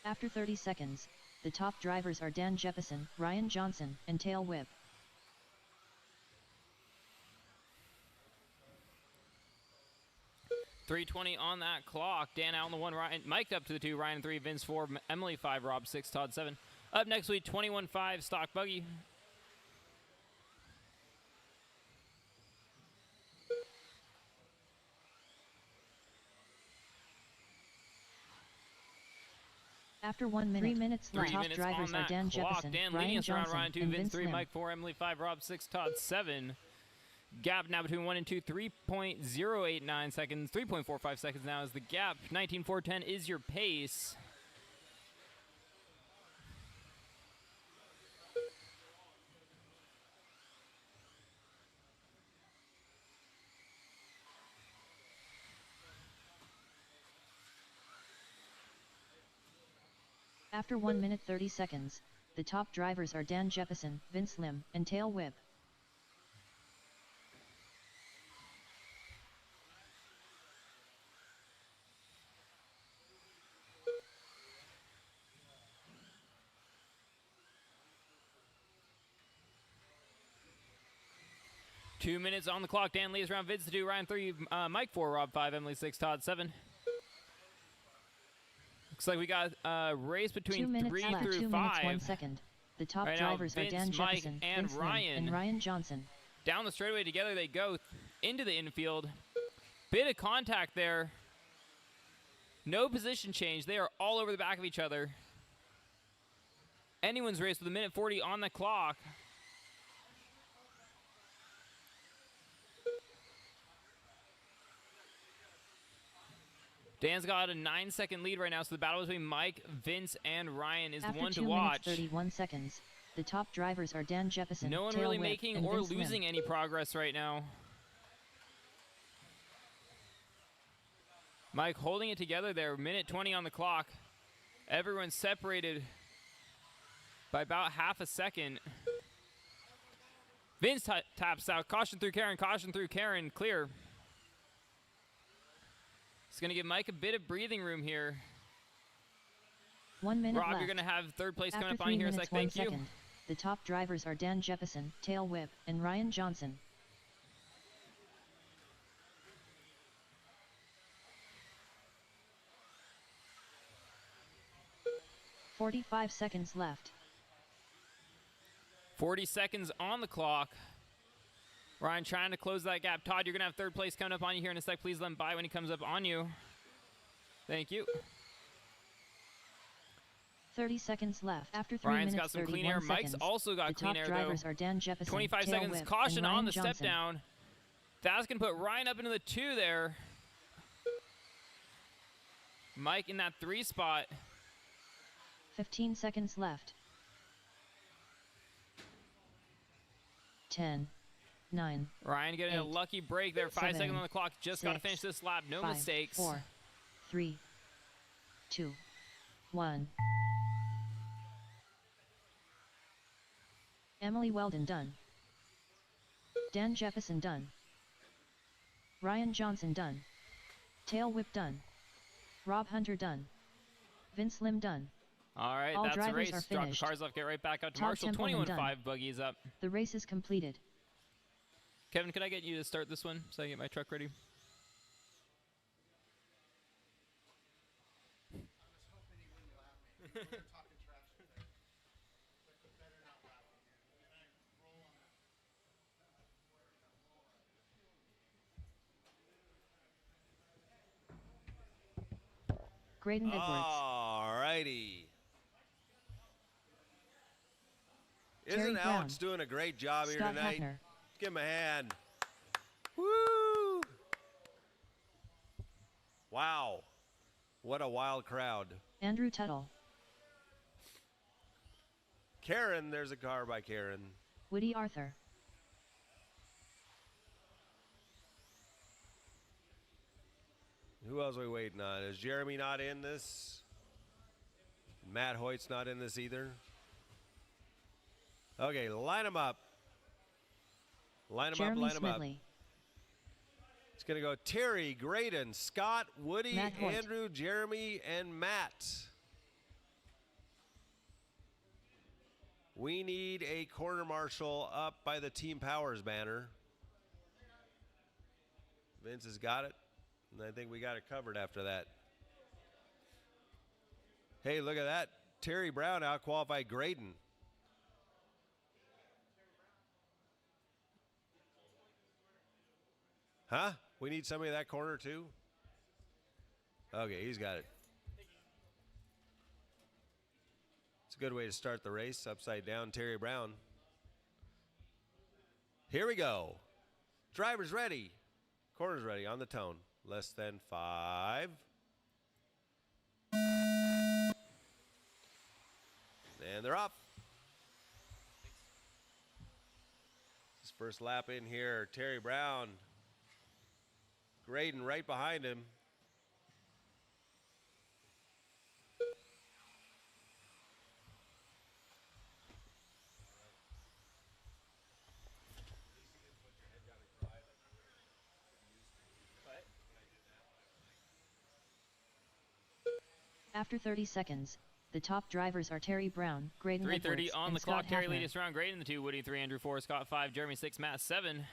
S2: After 30 seconds, the top drivers are Dan Jefferson, Ryan Johnson, and Tail Whip.
S1: .320 on that clock. Dan out on the 1, Ryan, Mike up to the 2, Ryan 3, Vince 4, Emily 5, Rob 6, Todd 7. Up next week, 21.5 stock buggy.
S2: After 1 minute, 3 minutes left.
S1: 3
S2: Top
S1: minutes
S2: drivers
S1: on
S2: are
S1: that
S2: Dan
S1: clock.
S2: Jefferson,
S1: Dan
S2: Ryan
S1: leading us around
S2: Johnson,
S1: Ryan 2,
S2: and
S1: Vince 3,
S2: Lim.
S1: Mike 4, Emily 5, Rob 6, Todd 7. Gap now between 1 and 2, 3.089 seconds. 3.45 seconds now is the gap. 19.410 is your pace.
S2: After 1 minute 30 seconds, the top drivers are Dan Jefferson, Vince Lim, and Tail Whip.
S1: Two minutes on the clock. Dan leads around Vince 2, Ryan 3, Mike 4, Rob 5, Emily 6, Todd 7. Looks like we got a race
S2: 2
S1: between
S2: minutes
S1: 3
S2: left.
S1: through
S2: 2
S1: 5.
S2: minutes 1 second. The top
S1: Right now,
S2: drivers are
S1: Vince,
S2: Dan
S1: Mike,
S2: Jefferson,
S1: and
S2: Vince Lim,
S1: Ryan.
S2: and Ryan Johnson.
S1: Down the straightaway together they go into the infield. Bit of contact there. No position change. They are all over the back of each other. Anyone's race with 1:40 on the clock. Dan's got a 9-second lead right now, so the battle between Mike, Vince, and Ryan is
S2: After
S1: the one to
S2: 2
S1: watch.
S2: minutes 31 seconds, the top drivers are Dan Jefferson,
S1: No one
S2: Tail
S1: really
S2: Whip,
S1: making
S2: and
S1: or
S2: Vince Lim.
S1: losing any progress right now. Mike holding it together there, 1:20 on the clock. Everyone's separated by about half a second. Vince taps out, caution through Karen, clear. It's going to give Mike a bit of breathing room here.
S2: 1 minute
S1: Rob,
S2: left.
S1: you're going to have third place coming
S2: After
S1: up on you here in a
S2: 3
S1: sec.
S2: minutes,
S1: Thank
S2: 1
S1: you.
S2: second, the top drivers are Dan Jefferson, Tail Whip, and Ryan Johnson. "45 seconds left.
S1: 40 seconds on the clock. Ryan trying to close that gap. Todd, you're going to have third place coming up on you here in a sec. Please let him by when he comes up on you. Thank you.
S2: 30 seconds left. After 3
S1: Ryan's
S2: minutes,
S1: got some clean air.
S2: 31
S1: Mike's
S2: seconds,
S1: also got
S2: the
S1: clean
S2: top
S1: air,
S2: drivers
S1: though.
S2: are Dan Jefferson,
S1: 25
S2: Tail
S1: seconds.
S2: Whip,
S1: Caution
S2: and
S1: on
S2: Ryan
S1: the step
S2: Johnson.
S1: down. That's going to put Ryan up into the 2 there. Mike in that 3 spot.
S2: 15 seconds left. 10, 9.
S1: Ryan getting a
S2: 8,
S1: lucky break there. 5
S2: 7,
S1: seconds on the clock. Just got to
S2: 6,
S1: finish this lap. No
S2: 5,
S1: mistakes.
S2: 4, 3, 2, 1. Emily Weldon done. Dan Jefferson done. Ryan Johnson done. Tail Whip done. Rob Hunter done. Vince Lim done.
S1: All right,
S2: All
S1: that's a
S2: drivers
S1: race.
S2: are
S1: Drop the
S2: finished.
S1: cars off. Get right back out to
S2: Todd
S1: Marshall.
S2: Templeman
S1: 21-5 buggies up.
S2: The race is completed.
S1: Kevin, could I get you to start this one so I get my truck ready?
S5: I was hoping he wouldn't laugh me. We were talking trash today. But better not laugh me. Can I roll on that?
S2: Graydon Edwards.
S6: All righty.
S2: Terry
S6: Isn't
S2: Brown.
S6: Alex doing a great job here
S2: Scott
S6: tonight?
S2: Hafner.
S6: Give him a hand. Woo! Wow. What a wild crowd.
S2: Andrew Tuttle.
S6: Karen, there's a car by Karen.
S2: Woody Arthur.
S6: Who else are we waiting on? Is Jeremy not in this? Matt Hoyt's not in this either. Okay, line them up. Line them
S2: Jeremy
S6: up, line them up.
S2: Smedley.
S6: It's going to go Terry, Graydon, Scott, Woody,
S2: Matt Hoyt.
S6: Andrew, Jeremy, and Matt. We need a corner marshal up by the Team Powers banner. Vince has got it, and I think we got it covered after that. Hey, look at that. Terry Brown out-qualified Graydon. Huh? We need somebody in that corner too? Okay, he's got it. It's a good way to start the race. Upside down, Terry Brown. Here we go. Driver's ready. Corner's ready on the tone. Less than 5. And they're up. His first lap in here. Terry Brown. Graydon right behind him.
S2: After 30 seconds, the top drivers are Terry Brown, Graydon
S1: 3:30
S2: Edwards,
S1: on
S2: and
S1: the
S2: Scott
S1: clock. Terry
S2: Hafner.
S1: leading round. Graydon the 2, Woody 3, Andrew 4, Scott 5, Jeremy 6, Matt 7.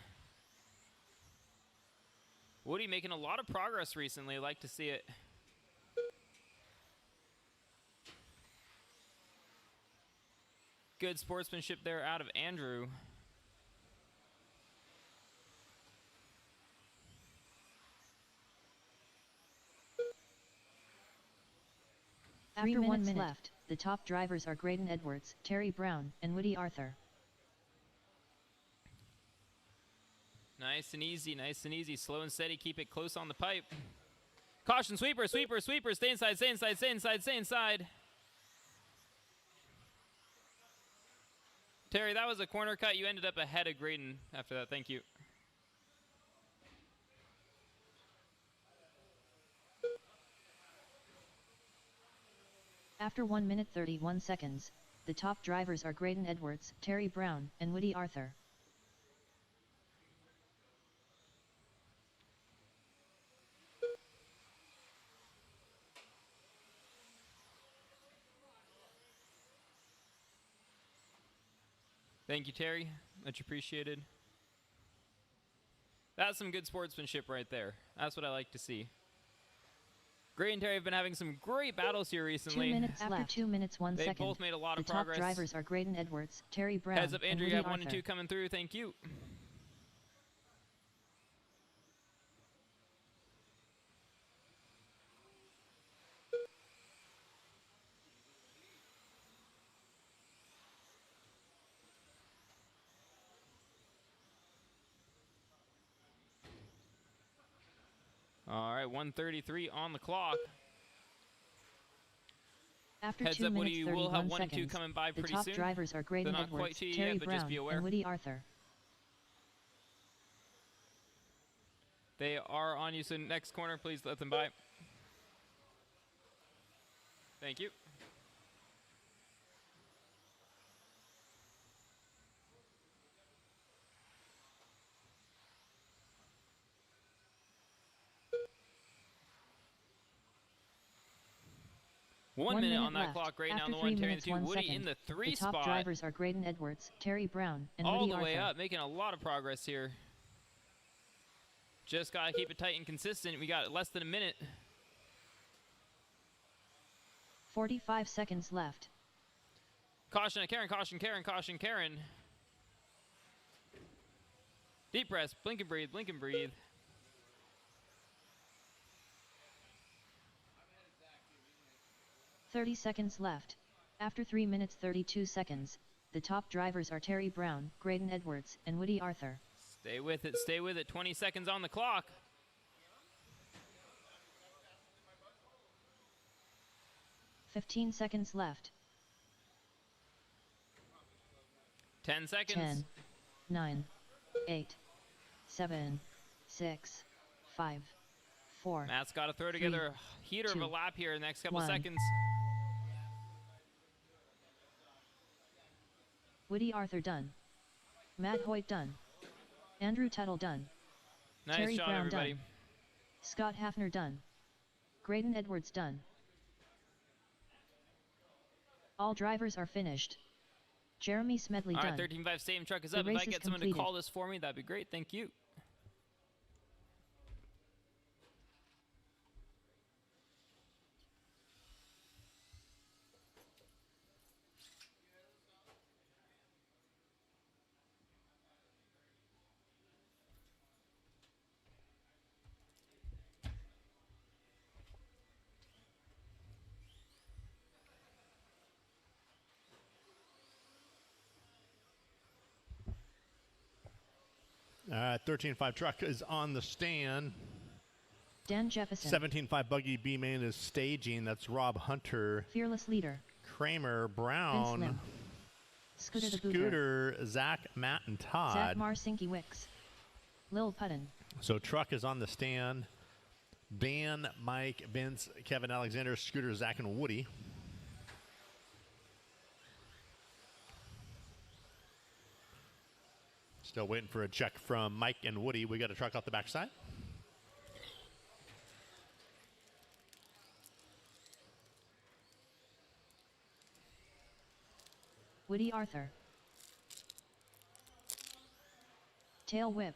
S1: Woody making a lot of progress recently. Like to see it. Good sportsmanship there out of Andrew.
S2: After 1 minute left, the top drivers are Graydon Edwards, Terry Brown, and Woody Arthur.
S1: Nice and easy, nice and easy. Slow and steady, keep it close on the pipe. Caution, sweeper, sweeper, sweeper. Stay inside, stay inside, stay inside, stay inside. Terry, that was a corner cut. You ended up ahead of Graydon after that. Thank you.
S2: After 1 minute 31 seconds, the top drivers are Graydon Edwards, Terry Brown, and Woody Arthur.
S1: Thank you, Terry. Much appreciated. That's some good sportsmanship right there. That's what I like to see. Gray and Terry have been having some great battles here recently.
S2: 2 minutes left. After 2 minutes 1
S1: They
S2: second,
S1: both made a lot of
S2: the
S1: progress.
S2: top drivers are Graydon Edwards, Terry Brown,
S1: Heads up, Andrew,
S2: and
S1: you
S2: Woody
S1: have 1 and
S2: Arthur.
S1: 2 coming through. Thank you. All right, 1:33 on the clock.
S2: After
S1: Heads
S2: 2
S1: up,
S2: minutes
S1: Woody,
S2: 31
S1: we'll have 1 and 2
S2: seconds,
S1: coming by
S2: the
S1: pretty
S2: top
S1: soon.
S2: drivers are Graydon
S1: They're not quite
S2: Edwards,
S1: to you
S2: Terry
S1: yet, but just
S2: Brown,
S1: be aware.
S2: and Woody Arthur.
S1: They are on you, so next corner, please let them by. Thank you. One minute on that
S2: left.
S1: clock right
S2: After
S1: now. The
S2: 3
S1: one, Terry,
S2: minutes,
S1: the two.
S2: 1
S1: Woody
S2: second.
S1: in the 3
S2: the top
S1: spot.
S2: drivers are Graydon Edwards, Terry Brown, and
S1: All
S2: Woody
S1: the way
S2: Arthur.
S1: up, making a lot of progress here. Just got to keep it tight and consistent. We got less than a minute.
S2: 45 seconds left.
S1: Caution, Karen, caution, Karen, caution, Karen. Deep breaths, blink and breathe, blink and breathe.
S2: "30 seconds left. After 3 minutes 32 seconds, the top drivers are Terry Brown, Graydon Edwards, and Woody Arthur.
S1: Stay with it, stay with it. 20 seconds on the clock.
S2: 15 seconds left.
S1: 10 seconds.
S2: 10, 9, 8, 7, 6, 5, 4.
S1: Matt's got to throw together a heater of a
S2: 2,
S1: lap here in the next couple
S2: 1.
S1: seconds.
S2: Woody Arthur done. Matt Hoyt done. Andrew Tuttle done.
S1: Nice
S2: Terry
S1: job,
S2: Brown
S1: everybody.
S2: done. Scott Hafner done. Graydon Edwards done. All drivers are finished. Jeremy Smedley
S1: All
S2: done.
S1: right, 13.5 Stadium Truck is
S2: The
S1: up. If
S2: race
S1: I
S2: is
S1: get someone to
S2: completed.
S1: call this for me, that'd be great. Thank you.
S3: All right, 13.5 truck is on the stand.
S2: Dan Jefferson.
S3: 17.5 buggy B-main is staging. That's Rob Hunter,
S2: Fearless Leader.
S3: Kramer,
S2: Vince
S3: Brown,
S2: Lim. Scooter the Booger.
S3: Scooter, Zach, Matt, and
S2: Zach
S3: Todd.
S2: Marcinky Wicks. Lil Putton.
S3: So truck is on the stand. Dan, Mike, Vince, Kevin, Alexander, Scooter, Zach, and Woody. Still waiting for a check from Mike and Woody. We got a truck off the backside.
S2: Woody Arthur. Tail Whip.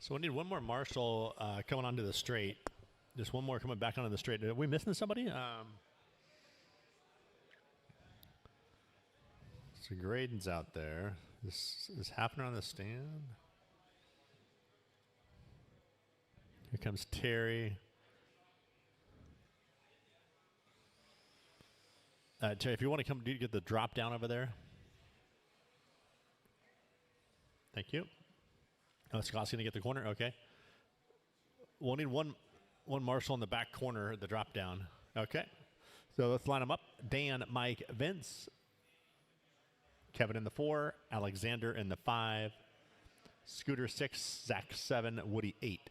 S3: So we need one more marshal coming onto the straight. Just one more coming back onto the straight. Are we missing somebody? So Graydon's out there. This is happening on the stand. Here comes Terry. Terry, if you want to come get the drop down over there. Thank you. Oh, Scott's going to get the corner? Okay. We'll need one marshal in the back corner, the drop down. Okay. So let's line them up. Dan, Mike, Vince. Kevin in the 4. Alexander in the 5. Scooter 6. Zach 7. Woody 8.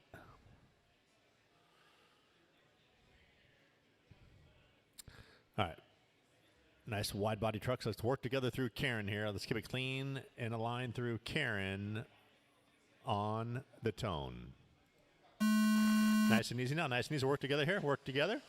S3: All right. Nice wide body trucks. Let's work together through Karen here. Let's keep it clean and a line through Karen on the tone. Nice and easy now. Nice and easy. Work together here. Work together.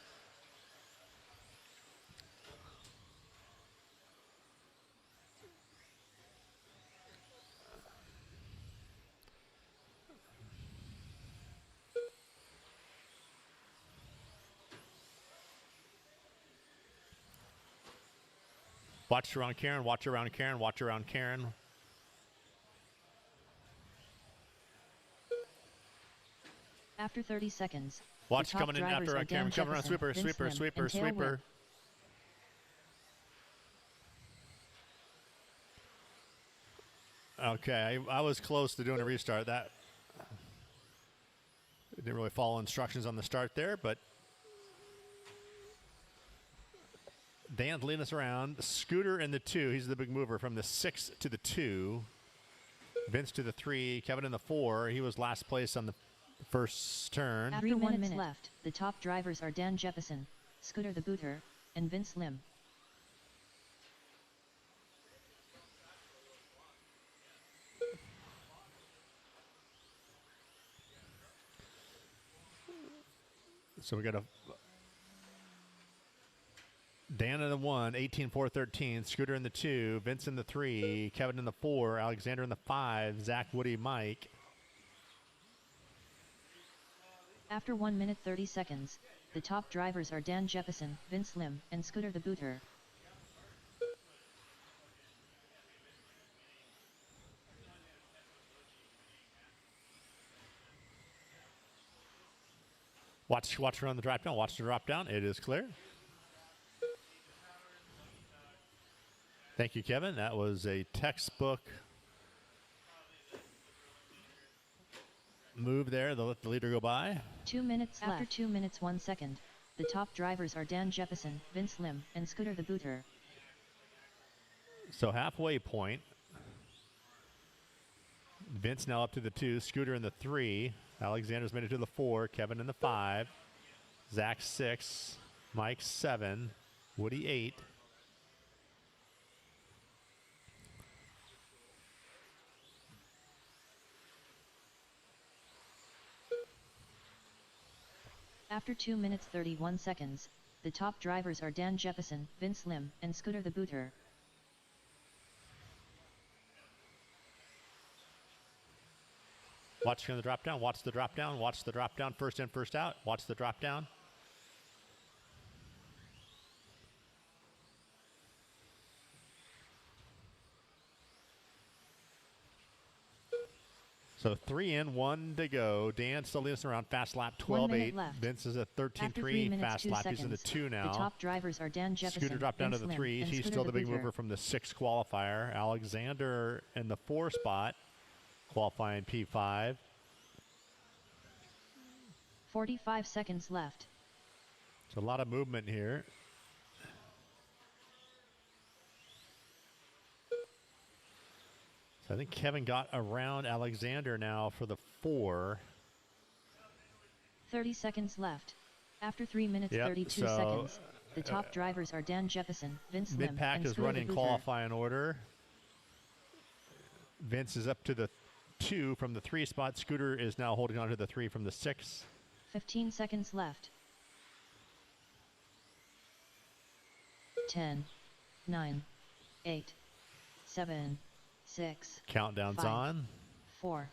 S3: Watch around Karen. Watch around Karen. Watch around Karen.
S2: After 30 seconds.
S3: Watch
S2: the top
S3: coming in
S2: drivers
S3: after
S2: are
S3: our
S2: Dan
S3: camera. Coming around.
S2: Jefferson,
S3: Sweeper,
S2: Vince
S3: sweeper,
S2: Lim,
S3: sweeper,
S2: and Tail
S3: sweeper.
S2: Whip.
S3: Okay, I was close to doing a restart. That didn't really follow instructions on the start there, but Dan's leading us around. Scooter in the 2. He's the big mover from the 6 to the 2. Vince to the 3. Kevin in the 4. He was last place on the first turn.
S2: After 1 minute left, the top drivers are Dan Jeppesen, Scooter the Booter, and Vince Lim.
S3: So we got a Dan in the 1, 18-4-13. Scooter in the 2, Vince in the 3, Kevin in the 4, Alexander in the 5, Zach, Woody, Mike.
S2: After 1 minute 30 seconds, the top drivers are Dan Jeppesen, Vince Lim, and Scooter the Booter.
S3: Watch her on the drop down. Watch the drop down. It is clear. Thank you, Kevin. That was a textbook move there. They'll let the leader go by.
S2: 2 minutes left. After 2 minutes 1 second, the top drivers are Dan Jeppesen, Vince Lim, and Scooter the Booter.
S3: So halfway point. Vince now up to the 2, Scooter in the 3, Alexander's made it to the 4, Kevin in the 5, Zach 6, Mike 7, Woody 8.
S2: After 2 minutes 31 seconds, the top drivers are Dan Jeppesen, Vince Lim, and Scooter the Booter.
S3: Watch the drop down, watch the drop down, watch the drop down, first in, first out, watch the drop down. So 3 in, 1 to go. Dan still leading us around fast lap 12-8.
S2: Vince
S3: is at 13-3 fast lap. He's in the 2 now.
S2: The top drivers are Dan Jeppesen,
S3: Scooter dropped down
S2: Vince
S3: to the
S2: Lim,
S3: 3. He's still the big mover from the 6 qualifier. Alexander in the 4 spot, qualifying P5.
S2: 45 seconds left.
S3: So a lot of movement here. So I think Kevin got around Alexander now for the 4.
S2: 30 seconds left. After 3 minutes 32 seconds, the top drivers are Dan Jeppesen, Vince Lim,
S3: Mid-pack
S2: and
S3: is
S2: Scooter
S3: running
S2: the Booter.
S3: qualifying order. Vince is up to the 2 from the 3 spot. Scooter is now holding on to the 3 from the 6.
S2: 15 seconds left. 10, 9, 8, 7, 6.
S3: Countdown's
S2: 5,
S3: on.
S2: 4,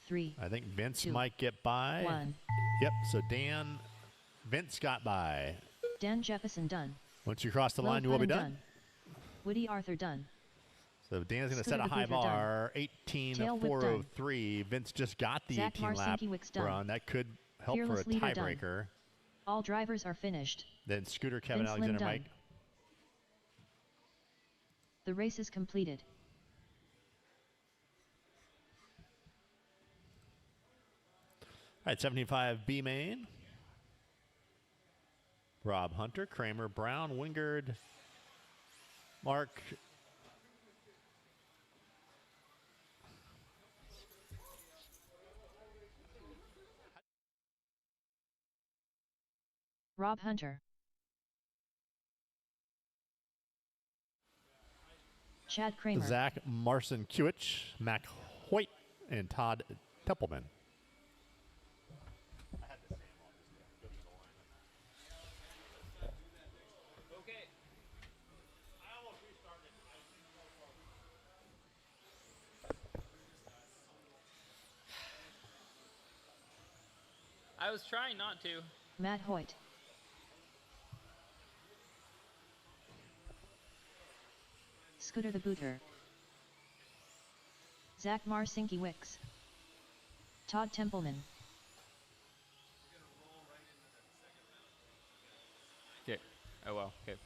S2: 3.
S3: I think Vince
S2: 2,
S3: might get by.
S2: 1.
S3: Yep, so Vince got by.
S2: Dan Jeppesen done.
S3: Once you cross the line, you will be done.
S2: Woody Arthur done.
S3: So Dan's going to
S2: Scooter
S3: set a
S2: the
S3: high
S2: Booter
S3: bar, 18-403. Vince just got the
S2: Zach
S3: 18 lap
S2: Marcinkiewicz done.
S3: run. That could help
S2: Fearless
S3: for a
S2: leader done.
S3: tiebreaker.
S2: All drivers are finished.
S3: Then Scooter, Kevin,
S2: Vince Lim
S3: Alexander,
S2: done.
S3: Mike.
S2: The race is completed.
S3: All right, 75 B-main. Rob Hunter, Kramer, Brown, Wingard, Mark.
S2: Rob Hunter. Chad Kramer.
S3: Zach Marcinkiewicz, Mac Hoyt, and Todd Templeman.
S1: I was trying not to.
S2: Matt Hoyt. Scooter the Booter. Zach Marcinkiewicz. Todd Templeman.
S1: Okay. Oh well. Okay.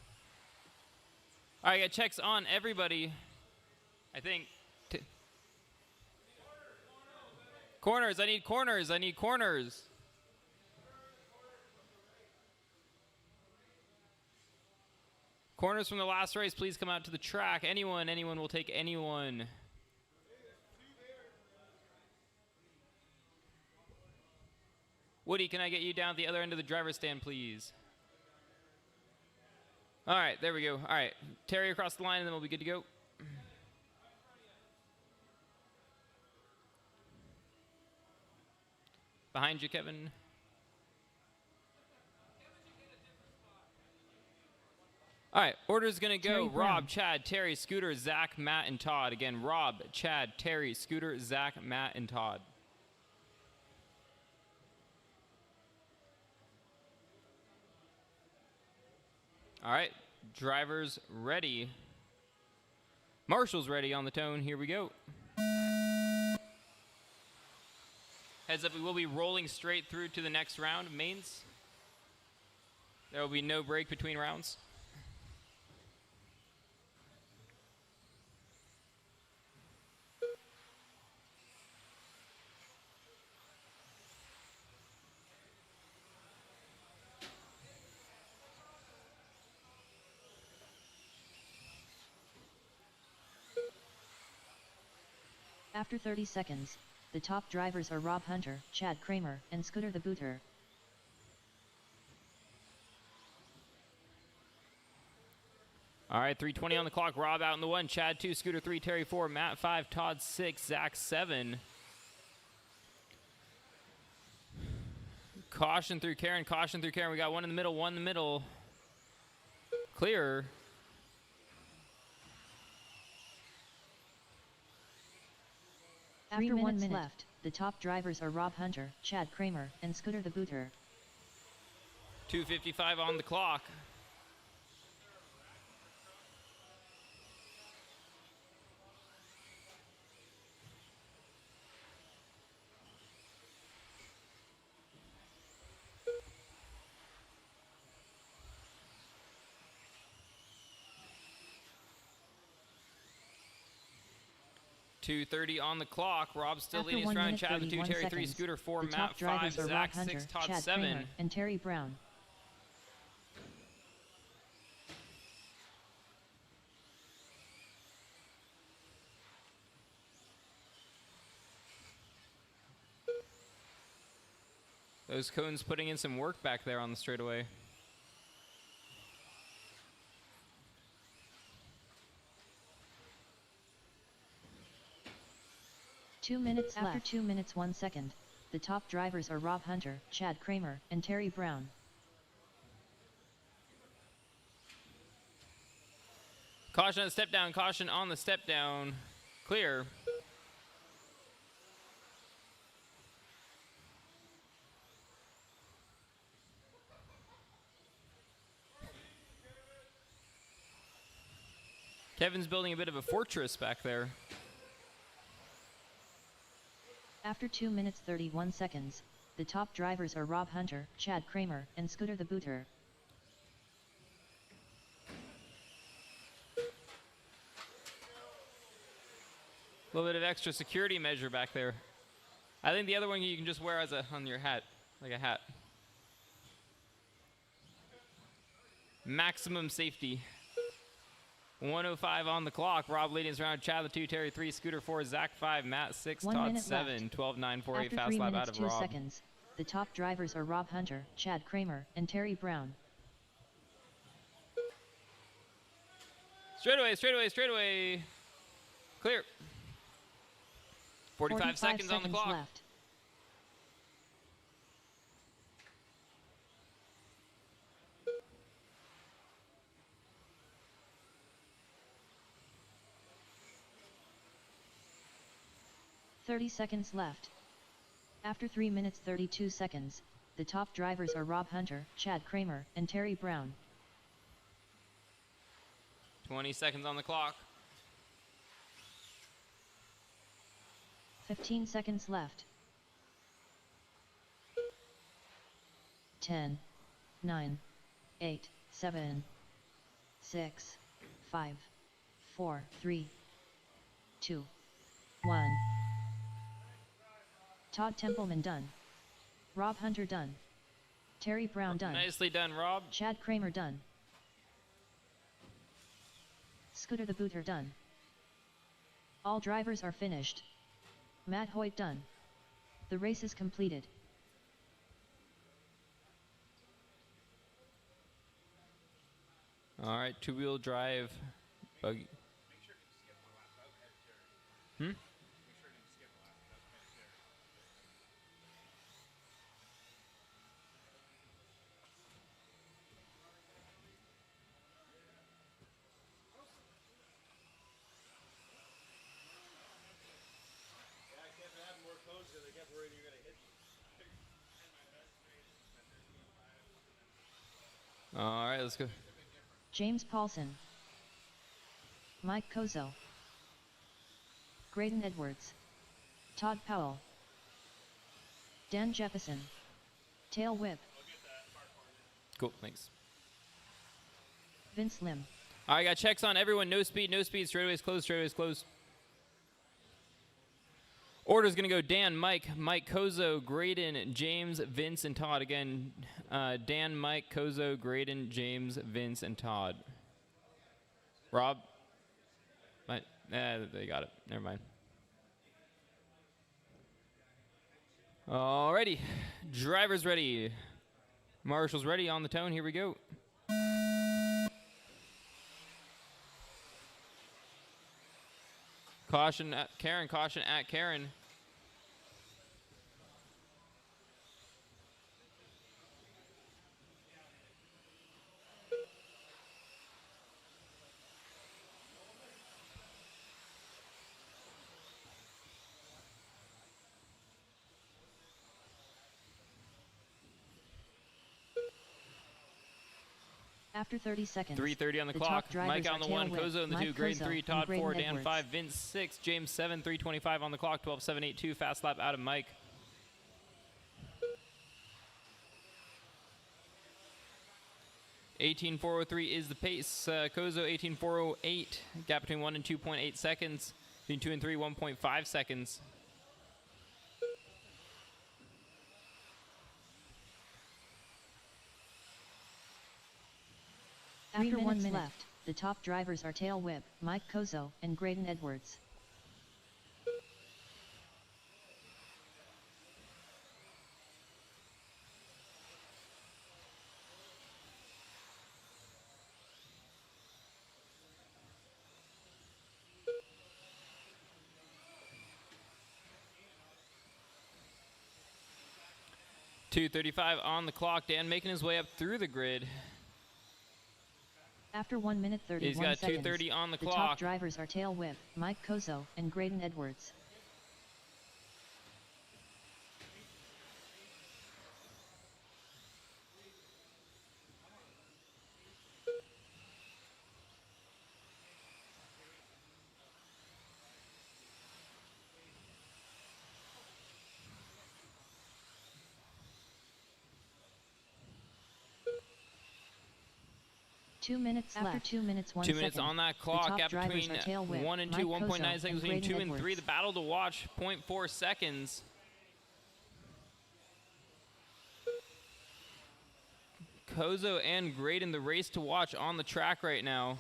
S1: All right, got checks on everybody. I think Corners, I need corners, I need corners. Corners from the last race, please come out to the track. Anyone will take anyone. Woody, can I get you down at the other end of the driver's stand, please? All right, there we go. All right, Terry across the line, and then we'll be good to go. Behind you, Kevin. All right, order's going to go. Rob, Chad, Terry, Scooter, Zach, Matt, and Todd. Again, Rob, Chad, Terry, Scooter, Zach, Matt, and Todd. All right, drivers ready. Marshall's ready on the tone. Here we go. Heads up, we will be rolling straight through to the next round of mains. There will be no break between rounds.
S2: After 30 seconds, the top drivers are Rob Hunter, Chad Kramer, and Scooter the Booter.
S1: All right, 3:20 on the clock. Rob out in the 1, Chad 2, Scooter 3, Terry 4, Matt 5, Todd 6, Zach 7. Caution through Karen, caution through Karen. We got one in the middle, one in the middle. Clear.
S2: After 1 minute left, the top drivers are Rob Hunter, Chad Kramer, and Scooter the Booter.
S1: 2:55 on the clock. .230 on the clock. Rob's still
S2: After
S1: leading
S2: 1
S1: round.
S2: minute,
S1: Chad 2,
S2: 31
S1: Terry 3,
S2: seconds,
S1: Scooter 4,
S2: the
S1: Matt
S2: top
S1: 5,
S2: drivers are
S1: Zach
S2: Rob Hunter,
S1: 6, Todd
S2: Chad
S1: 7.
S2: Kramer, and Terry Brown.
S1: Those cones putting in some work back there on the straightaway.
S2: After 2 minutes 1 second, the top drivers are Rob Hunter, Chad Kramer, and Terry Brown.
S1: Caution on the step down, caution on the step down. Clear. Kevin's building a bit of a fortress back there.
S2: After 2 minutes 31 seconds, the top drivers are Rob Hunter, Chad Kramer, and Scooter the Booter.
S1: A little bit of extra security measure back there. I think the other one you can just wear as on your hat, like a hat. Maximum safety. 1:05 on the clock. Rob leading us around. Chad 2, Terry 3, Scooter 4, Zach 5, Matt 6,
S2: 1
S1: Todd
S2: minute
S1: 7,
S2: left.
S1: 12:948
S2: After
S1: fast
S2: 3
S1: lap
S2: minutes
S1: out of
S2: 2
S1: Rob.
S2: seconds, the top drivers are Rob Hunter, Chad Kramer, and Terry Brown.
S1: Straightaway, straightaway, straightaway. Clear. 45 seconds on the clock.
S2: Left. .30 seconds left. After 3 minutes 32 seconds, the top drivers are Rob Hunter, Chad Kramer, and Terry Brown.
S1: 20 seconds on the clock.
S2: 15 seconds left. 10, 9, 8, 7, 6, 5, 4, 3, 2, 1. Todd Templeman done. Rob Hunter done. Terry Brown done.
S1: Nicely done, Rob.
S2: Chad Kramer done. Scooter the Booter done. All drivers are finished. Matt Hoyt done. The race is completed.
S1: All right, two-wheel drive. Buggy. Hmm? All right, let's go.
S2: James Paulson. Mike Kozo. Graydon Edwards. Todd Powell. Dan Jefferson. Tail Whip.
S1: Cool, thanks.
S2: Vince Lim.
S1: All right, got checks on everyone. No speed, straightaways closed, straightaways closed. Order's going to go Dan, Mike, Kozo, Graydon, James, Vince, and Todd. Again, Dan, Mike, Kozo, Graydon, James, Vince, and Todd. Rob? They got it. Never mind. Alrighty. Drivers ready. Marshall's ready on the tone. Here we go. Caution at Karen, caution at Karen.
S2: After 30 seconds.
S1: 3:30 on the clock. Mike on the 1, Kozo on the 2, Graydon 3, Todd 4, Dan 5, Vince 6, James 7, 3:25 on the clock, 12:782. Fast lap out of Mike. (18:403) is the pace. Kozo 18:408. Gap between 1 and 2.8 seconds. Between 2 and 3, 1.5 seconds.
S2: After 1 minute left, the top drivers are Tail Whip, Mike Kozo, and Graydon Edwards.
S1: .235 on the clock. Dan making his way up through the grid.
S2: After 1 minute 31
S1: He's got
S2: seconds,
S1: 2:30 on the
S2: the
S1: clock.
S2: top drivers are Tail Whip, Mike Kozo, and Graydon Edwards. Two minutes
S1: After
S2: left. 2 minutes 1
S1: 2 minutes
S2: second.
S1: on that
S2: The
S1: clock.
S2: top
S1: Gap
S2: drivers
S1: between
S2: are Tail Whip,
S1: 1 and 2,
S2: Mike
S1: 1.9
S2: Kozo,
S1: seconds
S2: and
S1: between 2
S2: Graydon
S1: and 3.
S2: Edwards.
S1: The battle to watch, 0.4 seconds. Kozo and Graydon, the race to watch on the track right now.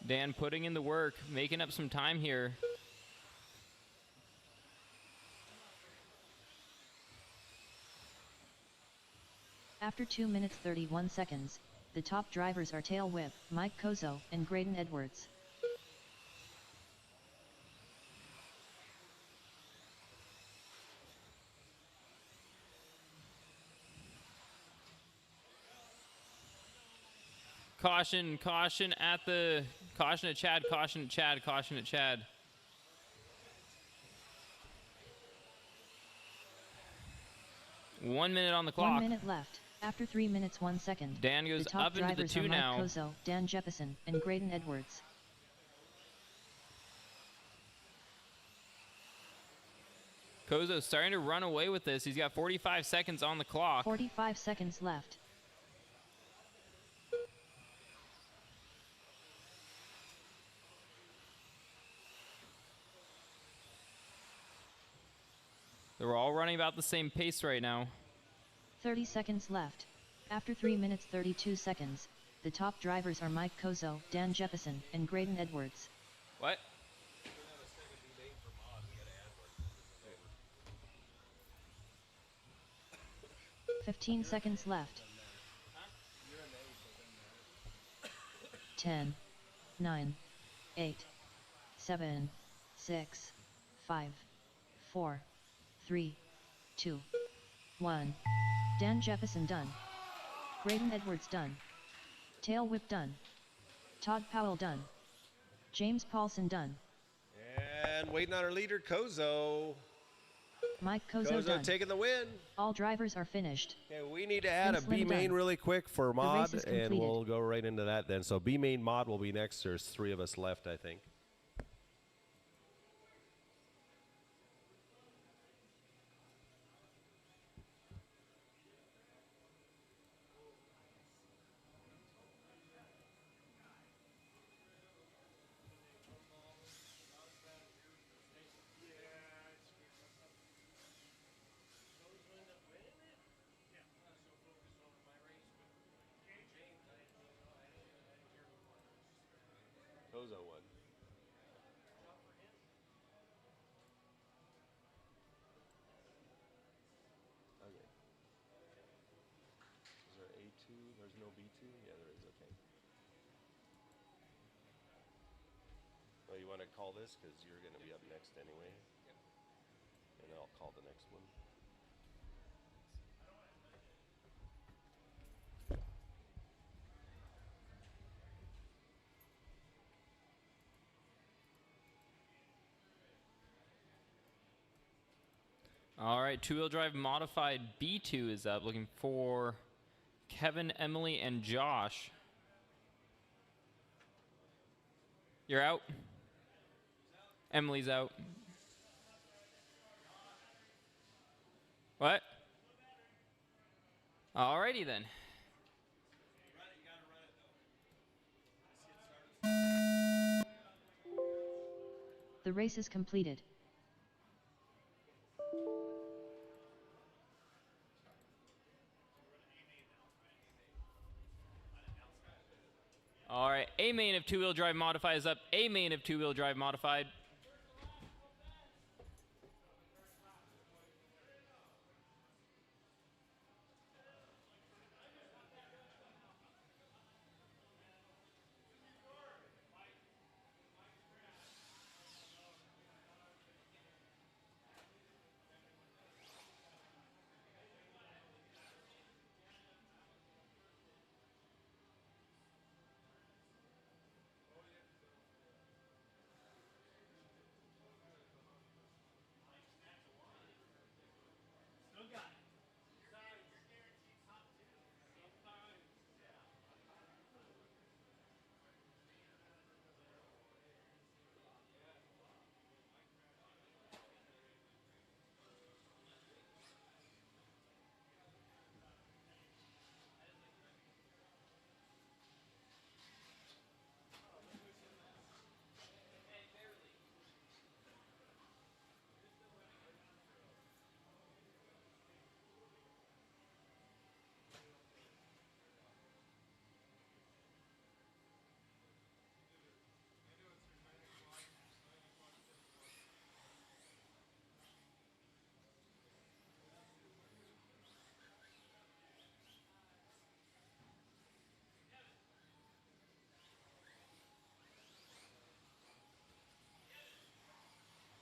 S1: Dan putting in the work, making up some time here.
S2: After 2 minutes 31 seconds, the top drivers are Tail Whip, Mike Kozo, and Graydon Edwards.
S1: Caution, caution at the, caution at Chad, caution at Chad, caution at Chad. One minute on the clock.
S2: 1 minute left. After 3 minutes 1 second.
S1: Dan goes
S2: the top
S1: up into the
S2: drivers
S1: 2
S2: are
S1: now.
S2: Mike Kozo, Dan Jefferson, and Graydon Edwards.
S1: Kozo's starting to run away with this. He's got 45 seconds on the clock.
S2: 45 seconds left.
S1: They're all running about the same pace right now.
S2: 30 seconds left. After 3 minutes 32 seconds, the top drivers are Mike Kozo, Dan Jefferson, and Graydon Edwards.
S1: What?
S2: 15 seconds left. 10, 9, 8, 7, 6, 5, 4, 3, 2, 1. Dan Jefferson done. Graydon Edwards done. Tail whip done. Todd Powell done. James Paulson done.
S6: And waiting on our leader, Kozo.
S2: Mike Kozo done.
S6: Taking the win.
S2: All drivers are finished.
S6: Okay, we need to add a
S2: Slim
S6: B-main
S2: done.
S6: really quick for
S2: race
S6: mod,
S2: is
S6: and
S2: completed.
S6: we'll go right into that then. So B-main mod will be next. There's 3 of us left, I think. Kozo won. Okay. Is there A2? There's no B2? Yeah, there is. Okay. Well, you want to call this because you're going to be up next anyway? Yep. And I'll call the next one.
S1: All right, two-wheel drive modified B2 is up. Looking for Kevin, Emily, and Josh. You're out? Emily's out. What? Alrighty then.
S2: The race is completed.
S1: All right, A-main of two-wheel drive modified is up. A-main of two-wheel drive modified.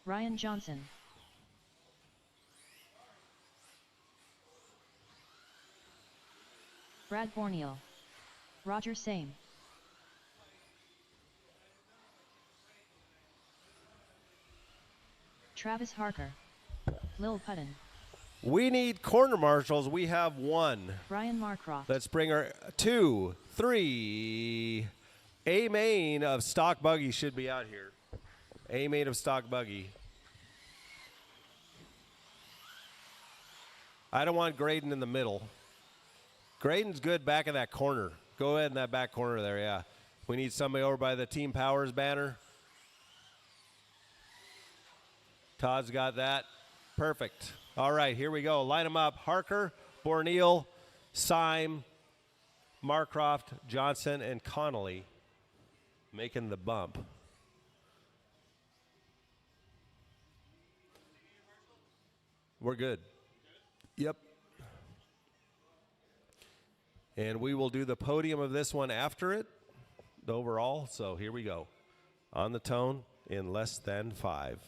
S2: Ryan Johnson. Brad Borneal. Roger Same. Travis Harker. Lil Putton.
S6: We need corner marshals. We have 1.
S2: Brian Marcroft.
S6: Let's bring our 2, 3. A-main of stock buggy should be out here. A-main of stock buggy. I don't want Graydon in the middle. Graydon's good back in that corner. Go ahead in that back corner there, yeah. We need somebody over by the Team Powers banner. Todd's got that. Perfect. All right, here we go. Line them up. Harker, Borneal, Syme, Marcroft, Johnson, and Connolly making the bump. We're good. Yep. And we will do the podium of this one after it, the overall. So here we go. On the tone in less than 5.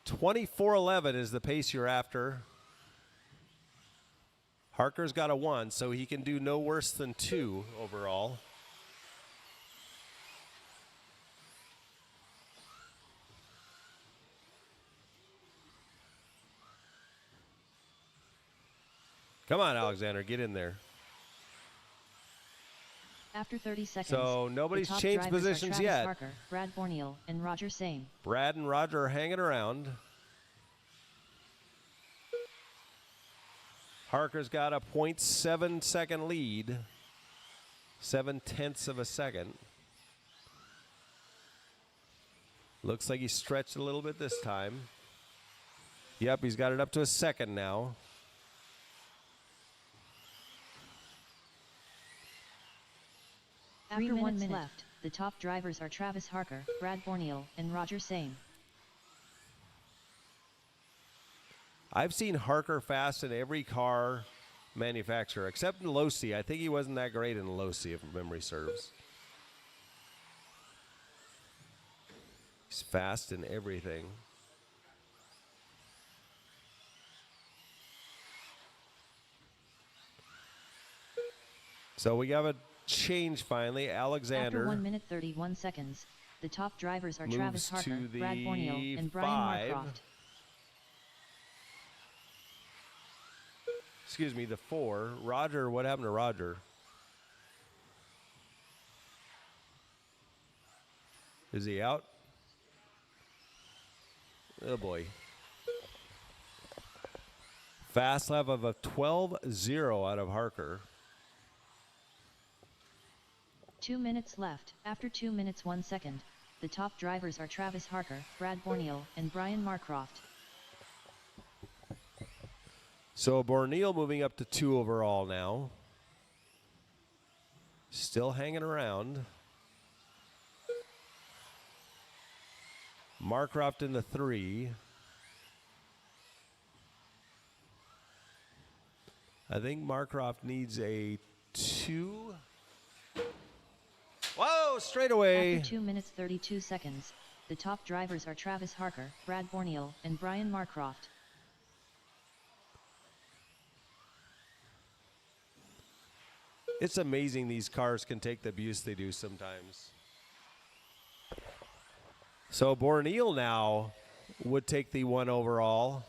S6: .24.11 is the pace you're after. Harker's got a 1, so he can do no worse than 2 overall. Come on, Alexander, get in there.
S2: After 30 seconds,
S6: So nobody's
S2: the top
S6: changed
S2: drivers are
S6: positions
S2: Travis
S6: yet.
S2: Harker, Brad Borneal, and Roger Same.
S6: Brad and Roger are hanging around. Harker's got a 0.7 second lead. 0.7 of a second. Looks like he stretched a little bit this time. Yep, he's got it up to a second now.
S2: After 1 minute left, the top drivers are Travis Harker, Brad Borneal, and Roger Same.
S6: I've seen Harker fast in every car manufacturer, except in Losi. I think he wasn't that great in Losi, if memory serves. He's fast in everything. So we have a change finally. Alexander.
S2: After 1 minute 31 seconds, the top drivers are
S6: moves
S2: Travis Harker,
S6: to the
S2: Brad Borneal, and
S6: 5.
S2: Brian Marcroft.
S6: Excuse me, the 4. Roger, what happened to Roger? Is he out? Oh boy. Fast lap of a 12-0 out of Harker.
S2: 2 minutes left. After 2 minutes 1 second, the top drivers are Travis Harker, Brad Borneal, and Brian Marcroft.
S6: So Borneal moving up to 2 overall now. Still hanging around. Marcroft in the 3. I think Marcroft needs a 2. Whoa, straight away.
S2: After 2 minutes 32 seconds, the top drivers are Travis Harker, Brad Borneal, and Brian Marcroft.
S6: It's amazing these cars can take the abuse they do sometimes. So Borneal now would take the 1 overall.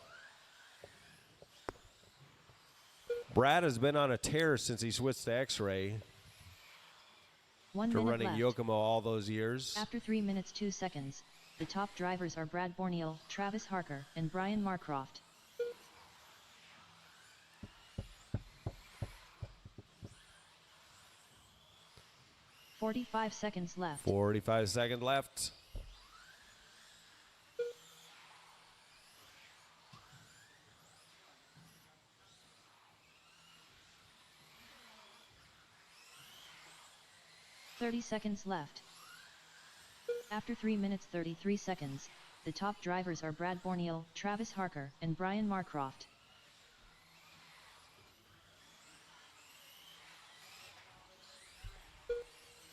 S6: Brad has been on a tear since he switched to X-Ray.
S2: 1
S6: For
S2: minute
S6: running
S2: left.
S6: Yokomo all those years.
S2: After 3 minutes 2 seconds, the top drivers are Brad Borneal, Travis Harker, and Brian Marcroft. .45 seconds left.
S6: 45 seconds left.
S2: .30 seconds left. After 3 minutes 33 seconds, the top drivers are Brad Borneal, Travis Harker, and Brian Marcroft.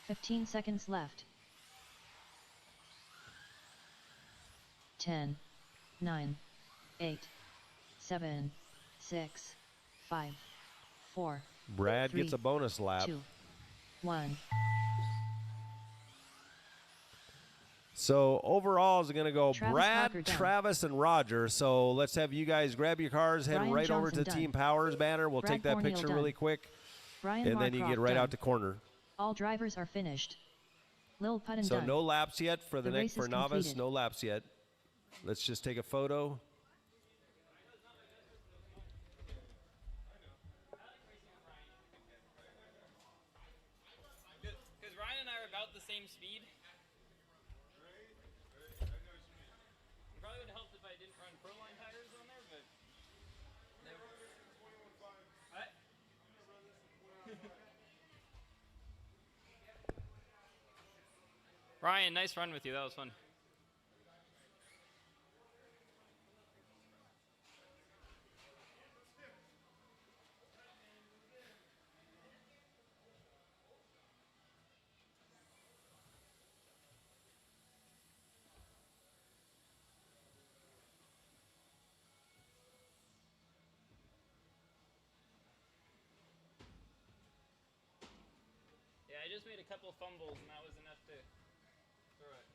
S2: .15 seconds left. 10, 9, 8, 7, 6, 5, 4,
S6: Brad
S2: 3,
S6: gets a bonus lap.
S2: 2, 1.
S6: So overall is going to go
S2: Travis
S6: Brad,
S2: Harker done.
S6: Travis, and Roger. So let's have you guys grab your cars, head
S2: Brian
S6: right over
S2: Johnson
S6: to
S2: done.
S6: Team Powers banner. We'll
S2: Brad
S6: take that
S2: Borneal
S6: picture
S2: done.
S6: really quick,
S2: Brian
S6: and then you
S2: Marcroft
S6: get right
S2: done.
S6: out to corner.
S2: All drivers are finished. Lil Puttin
S6: So
S2: done.
S6: no laps yet for the
S2: The
S6: next
S2: race
S6: for
S2: is
S6: novice.
S2: completed.
S6: No laps yet. Let's just take a photo.
S1: Because Ryan and I are about the same speed. Probably would have helped if I didn't run Proline tires on there, but. What? Ryan, nice run with you. That was fun. Yeah, I just made a couple of fumbles, and that was enough to throw it.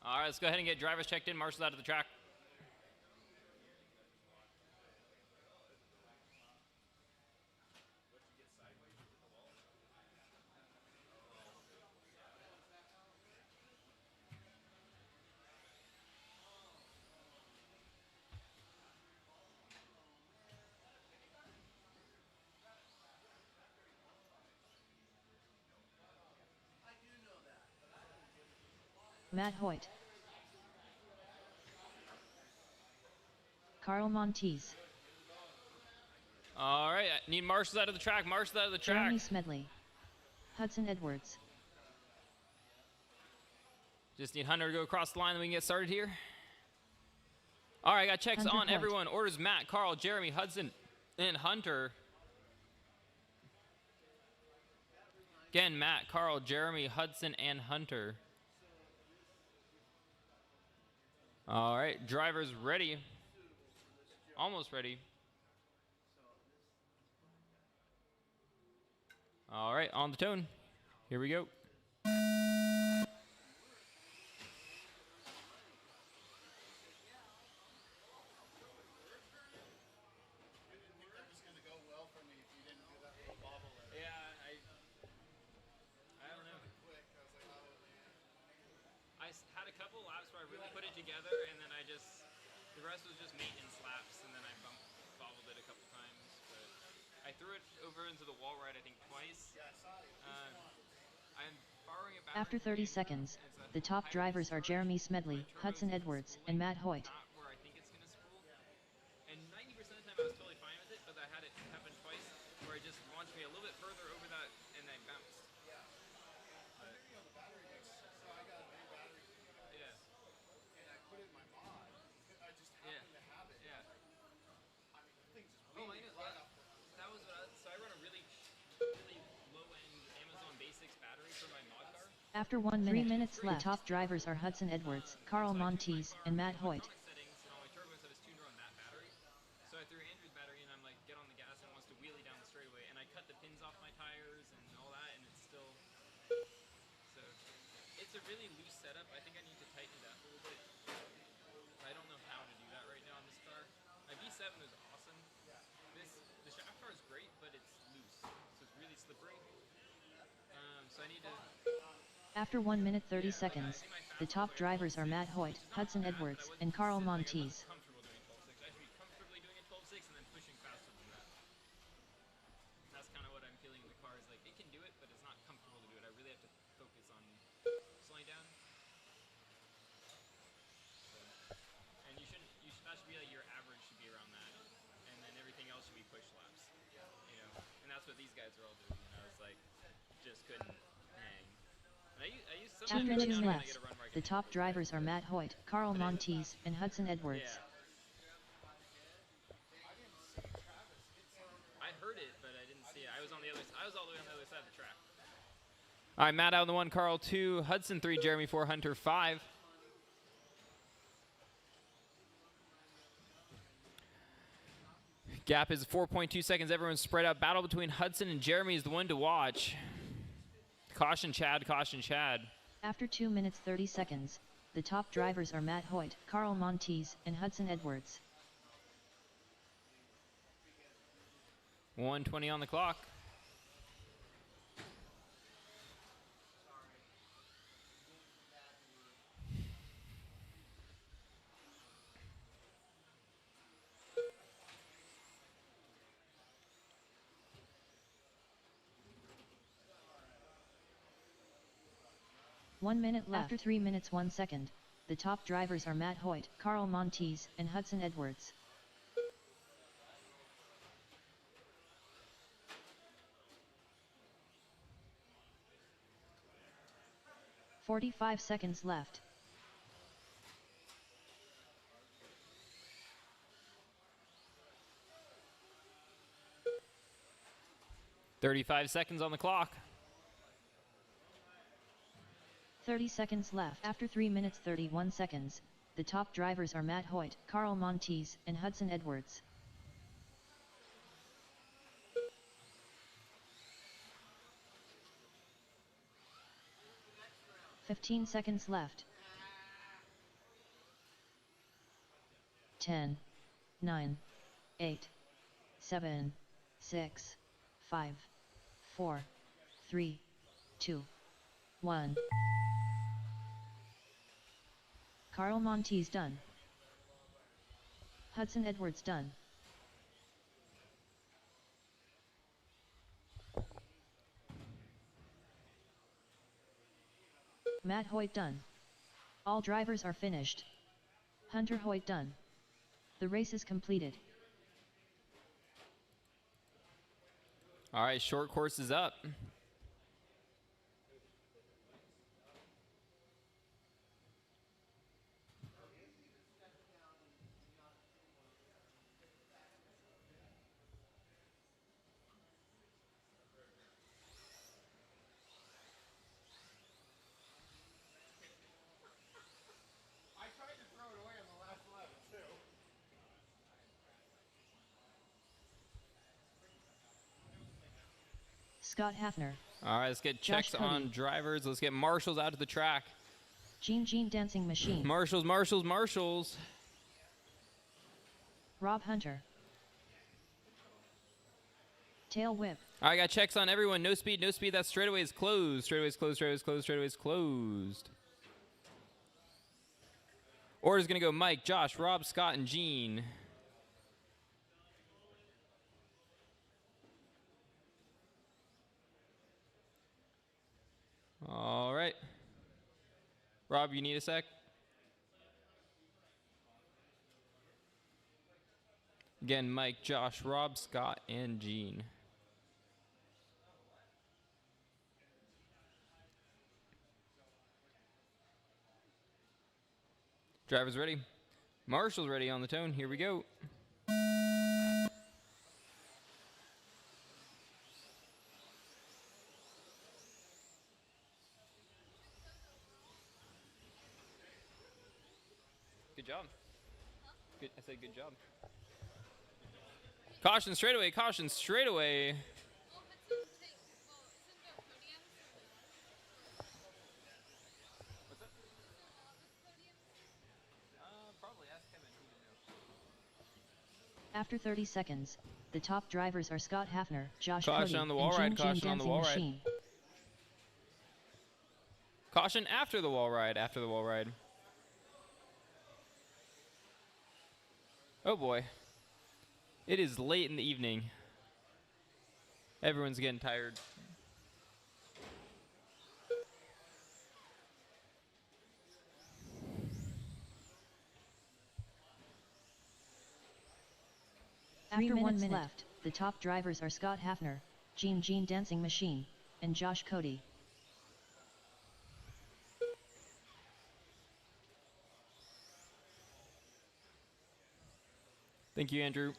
S1: All right, let's go ahead and get drivers checked in. Marshall's out of the track.
S2: Matt Hoyt. Carl Montes.
S1: All right, I need Marshall's out of the track. Marshall's out of the track.
S2: Jeremy Smedley. Hudson Edwards.
S1: Just need Hunter to go across the line, then we can get started here. All right, I got checks
S2: Hunter
S1: on
S2: Hoyt.
S1: everyone. Orders Matt, Carl, Jeremy, Hudson, and Hunter. Again, Matt, Carl, Jeremy, Hudson, and Hunter. All right, drivers ready. Almost ready. All right, on the tone. Here we go. Had a couple laps where I really put it together, and then the rest was just maintenance laps, and then I bobbled it a couple times. But I threw it over into the wall right, I think, twice. I'm borrowing it back.
S2: After 30 seconds, the top drivers are Jeremy Smedley, Hudson Edwards, and Matt Hoyt.
S1: Not where I think it's going to spool. And 90% of the time I was totally fine with it, but I had it happen twice where it just launched me a little bit further over that, and I bounced.
S2: After 1 minute, 3 minutes left, the top drivers are Hudson Edwards, Carl Montes, and Matt Hoyt.
S1: So I threw Andrew's battery and I'm like, get on the gas, and it wants to wheelie down the straightaway, and I cut the pins off my tires and all that, and it's still, so it's a really loose setup. I think I need to tighten it up a little bit. I don't know how to do that right now on this car. My V7 is awesome. The shaft car is great, but it's loose, so it's really slippery. So I need to.
S2: After 1 minute 30 seconds, the top drivers are Matt Hoyt, Hudson Edwards, and Carl Montes.
S1: Comfortable doing 12.6. I should be comfortably doing it 12.6 and then pushing faster than that. That's kind of what I'm feeling in the car, is like it can do it, but it's not comfortable to do it. I really have to focus on slowing down. So, and that should be like your average should be around that, and then everything else should be push laps. You know, and that's what these guys are all doing. You know, it's like just couldn't hang.
S2: After 2 laps, the top drivers are Matt Hoyt, Carl Montes, and Hudson Edwards.
S1: Yeah. I heard it, but I didn't see it. I was all the way on the other side of the track. All right, Matt out on the 1, Carl 2, Hudson 3, Jeremy 4, Hunter 5. Gap is 4.2 seconds. Everyone's spread out. Battle between Hudson and Jeremy is the one to watch. Caution, Chad. Caution, Chad.
S2: After 2 minutes 30 seconds, The top drivers are Matt Hoyt, Carl Montes, and Hudson Edwards.
S1: 1:20 on the clock.
S2: One minute left. After 3 minutes 1 second, the top drivers are Matt Hoyt, Carl Montes, and Hudson Edwards. "45 seconds left.
S1: "35 seconds on the clock.
S2: 30 seconds left. After 3 minutes 31 seconds, the top drivers are Matt Hoyt, Carl Montes, and Hudson Edwards. "15 seconds left. 10, 9, 8, 7, 6, 5, 4, 3, 2, 1. Carl Montes done. Hudson Edwards done. Matt Hoyt done. All drivers are finished. Hunter Hoyt done. The race is completed.
S1: All right, short course is up.
S2: Scott Hafner.
S1: All right, let's get checks on drivers. Let's get marshals out to the track.
S2: Gene Dancing Machine.
S1: Marshals.
S2: Rob Hunter. Tail Whip.
S1: All right, I got checks on everyone. No speed. That straightaway is closed. Straightaway is closed. Order's going to go Mike, Josh, Rob, Scott, and Gene. All right. Rob, you need a sec? Again, Mike, Josh, Rob, Scott, and Gene. Drivers ready. Marshall's ready on the tone. Here we go. Good job. Good. I said good job. Caution straightaway.
S2: After 30 seconds, the top drivers are Scott Hafner, Josh
S1: Caution
S2: Cody,
S1: on the wall
S2: and
S1: ride.
S2: Gene
S1: Caution on the
S2: Dancing
S1: wall
S2: Machine.
S1: ride. Caution after the wall ride. Oh boy. It is late in the evening. Everyone's getting tired.
S2: After 1 minute left, the top drivers are Scott Hafner, Gene Dancing Machine, and Josh Cody.
S1: Thank you, Andrew.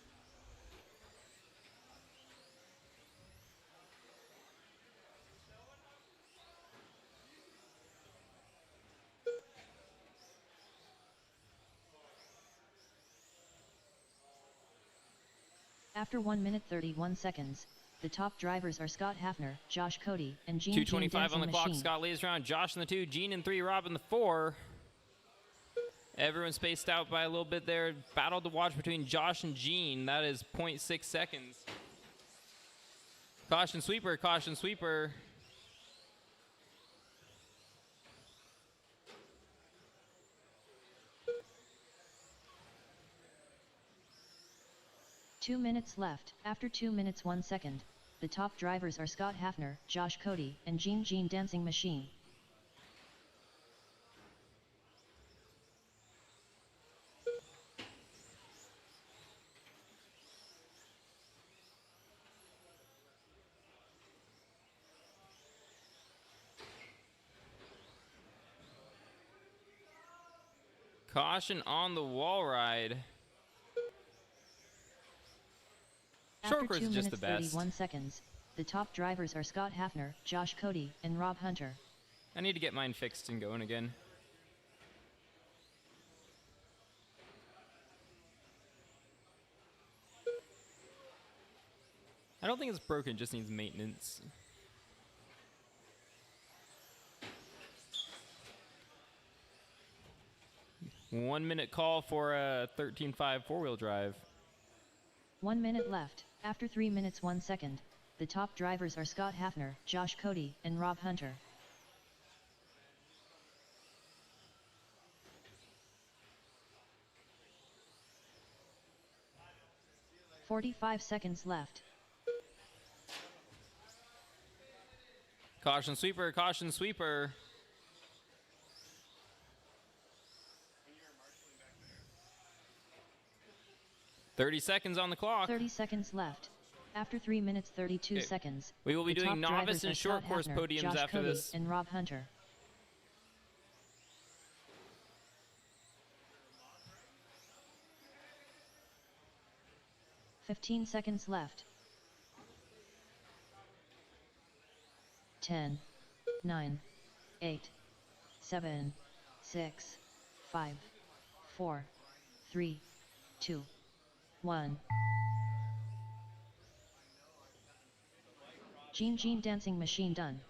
S2: After 1 minute 31 seconds, the top drivers are Scott Hafner, Josh Cody, and Gene Dancing Machine.
S1: 2:25 on the clock. Scott leads around. Josh in the 2, Gene in 3, Rob in the 4. Everyone spaced out by a little bit there. Battle to watch between Josh and Gene. That is 0.6 seconds. Caution sweeper, caution sweeper.
S2: Two minutes left. After 2 minutes 1 second, the top drivers are Scott Hafner, Josh Cody, and Gene Dancing Machine.
S1: Caution on the wall ride.
S2: After
S1: Short course
S2: 2
S1: is just
S2: minutes
S1: the best.
S2: 31 seconds, the top drivers are Scott Hafner, Josh Cody, and Rob Hunter.
S1: I need to get mine fixed and going again. I don't think it's broken, it just needs maintenance. One minute call for a 13.5 four-wheel drive.
S2: 1 minute left. After 3 minutes 1 second, the top drivers are Scott Hafner, Josh Cody, and Rob Hunter. "45 seconds left.
S1: Caution sweeper, caution sweeper. "30 seconds on the clock.
S2: 30 seconds left. After 3 minutes 32 seconds,
S1: We will be
S2: the
S1: doing
S2: top
S1: novice
S2: drivers
S1: and
S2: are
S1: short
S2: Scott
S1: course
S2: Hafner,
S1: podiums
S2: Josh
S1: after
S2: Cody,
S1: this.
S2: and Rob Hunter. "15 seconds left. 10, 9, 8, 7, 6, 5, 4, 3, 2, 1. Gene Dancing Machine done.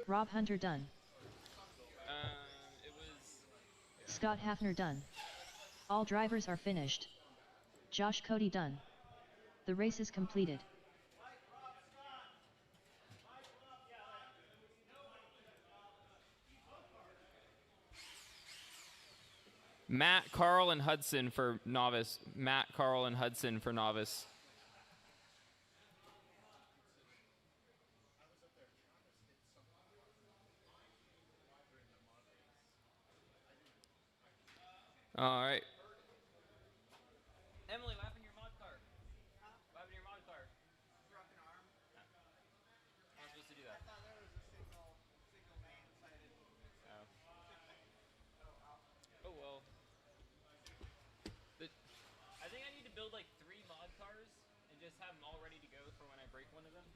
S2: Rob Hunter done.
S1: It was
S2: Scott Hafner done. All drivers are finished. Josh Cody done. The race is completed.
S1: Matt, Carl, and Hudson for novice. Matt, Carl, and Hudson for novice. All right. Emily, what happened to your mod car? What happened to your mod car?
S5: Broken arm.
S1: How am I supposed to do that?
S5: I thought there was a signal main inside it.
S1: Oh well. I think I need to build like 3 mod cars and just have them all ready to go for when I break one of them.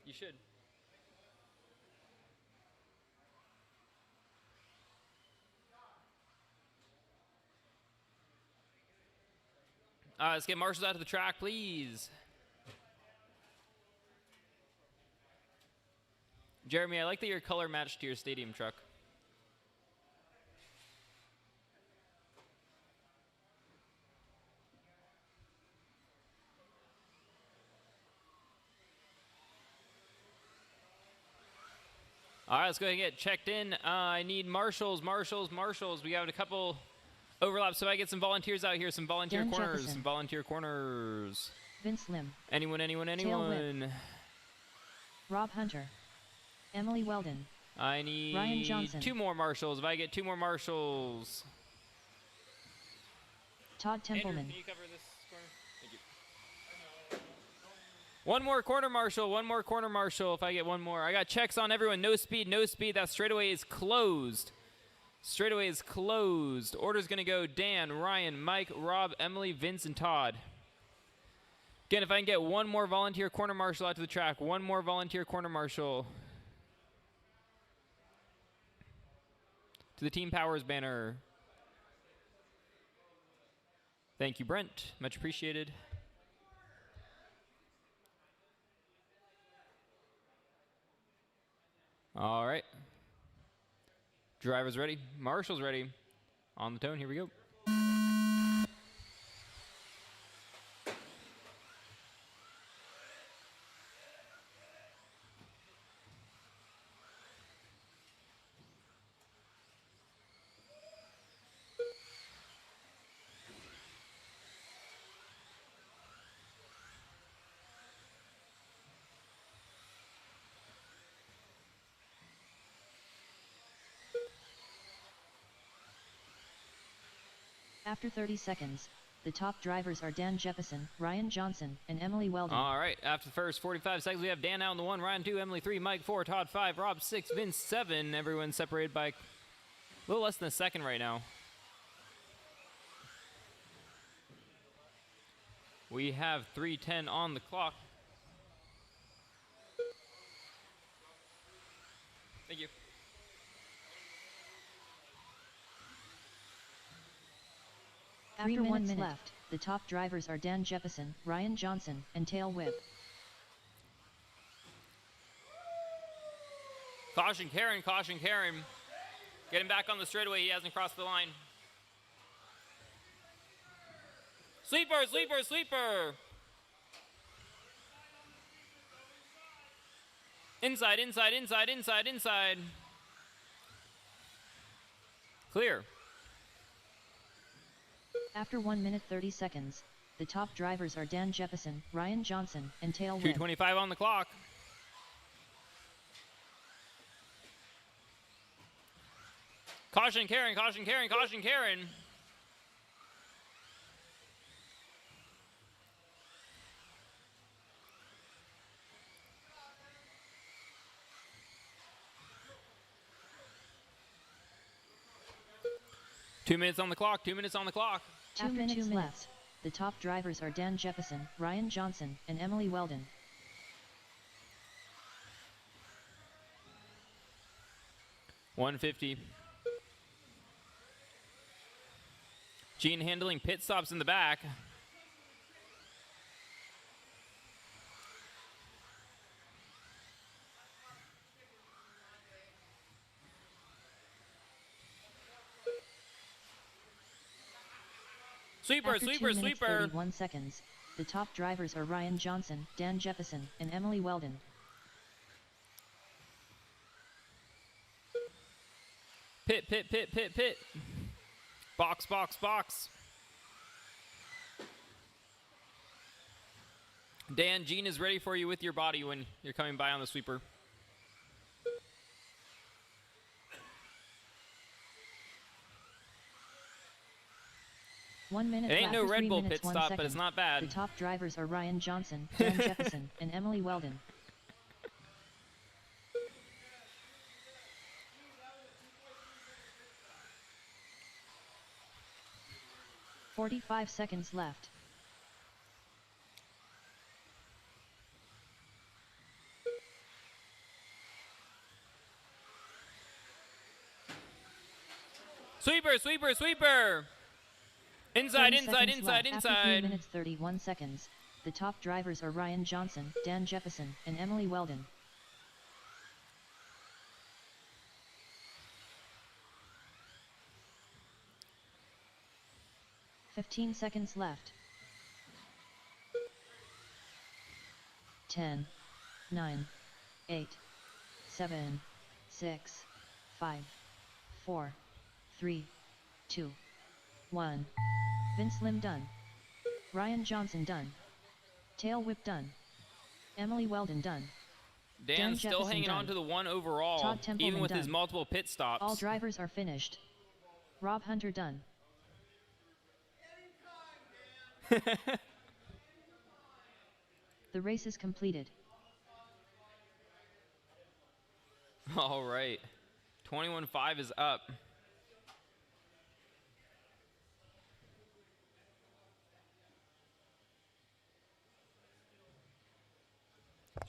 S1: You should. Let's get marshals out to the track, please. Jeremy, I like that your color matched to your stadium truck. All right, let's go ahead and get checked in. I need marshals. We got a couple overlaps, so I get some volunteers out here, some volunteer
S2: Dan
S1: corners,
S2: Jefferson.
S1: some volunteer corners.
S2: Vince Lim.
S1: Anyone.
S2: Tail Rob Hunter. Emily Weldon.
S1: I need
S2: Ryan Johnson.
S1: 2 more marshals. If I get 2 more marshals.
S2: Todd Templeman.
S1: Andrew, can you cover this corner? Thank you. One more corner marshal. If I get one more. I got checks on everyone. No speed. That straightaway is closed. Order's going to go Dan, Ryan, Mike, Rob, Emily, Vince, and Todd. Again, if I can get one more volunteer corner marshal out to the track. One more volunteer corner marshal. To the Team Powers banner. Thank you, Brent. Much appreciated. All right. Driver's ready. Marshall's ready. On the tone, here we go.
S2: After 30 seconds, the top drivers are Dan Jefferson, Ryan Johnson, and Emily Weldon.
S1: All right, after the first 45 seconds, we have Dan out in the 1, Ryan 2, Emily 3, Mike 4, Todd 5, Rob 6, Vince 7. Everyone's separated by a little less than a second right now. We have 3:10 on the clock. Thank you.
S2: After 1 minute left, the top drivers are Dan Jefferson, Ryan Johnson, and Tail Whip.
S1: Caution, Karen, caution, Karen. Get him back on the straightaway. He hasn't crossed the line. Sweeper, sweeper, sweeper. Inside, inside, inside, inside, inside. Clear.
S2: After 1 minute 30 seconds, the top drivers are Dan Jefferson, Ryan Johnson, and Tail Whip.
S1: 2:25 on the clock. Caution, Karen, caution, Karen, caution, Karen. Two minutes on the clock, 2 minutes on the clock.
S2: After 2 minutes left, the top drivers are Dan Jefferson, Ryan Johnson, and Emily Weldon.
S1: $150. Gene handling pit stops in the back. Sweeper,
S2: After
S1: sweeper,
S2: 2 minutes
S1: sweeper.
S2: 31 seconds, the top drivers are Ryan Johnson, Dan Jefferson, and Emily Weldon.
S1: Pit, pit, pit, pit, pit. Box, box, box. Dan, Gene is ready for you with your body when you're coming by on the sweeper.
S2: One minute
S1: It ain't
S2: left.
S1: no Red
S2: 3
S1: Bull
S2: minutes,
S1: pit
S2: 1
S1: stop,
S2: second.
S1: but it's not bad.
S2: The top drivers are Ryan Johnson, Dan Jefferson, and Emily Weldon. "45 seconds left.
S1: Sweeper, sweeper, sweeper. Inside,
S2: 30
S1: inside,
S2: seconds
S1: inside,
S2: left. After 3
S1: inside.
S2: minutes 31 seconds, the top drivers are Ryan Johnson, Dan Jefferson, and Emily Weldon. "15 seconds left. 10, 9, 8, 7, 6, 5, 4, 3, 2, 1. Vince Lim done. Ryan Johnson done. Tail Whip done. Emily Weldon done.
S1: Dan's still
S2: Jefferson
S1: hanging
S2: done.
S1: on to the one overall,
S2: Todd Templeman
S1: even with his
S2: done.
S1: multiple pit stops.
S2: All drivers are finished. Rob Hunter done. The race is completed.
S1: All right. 21-5 is up.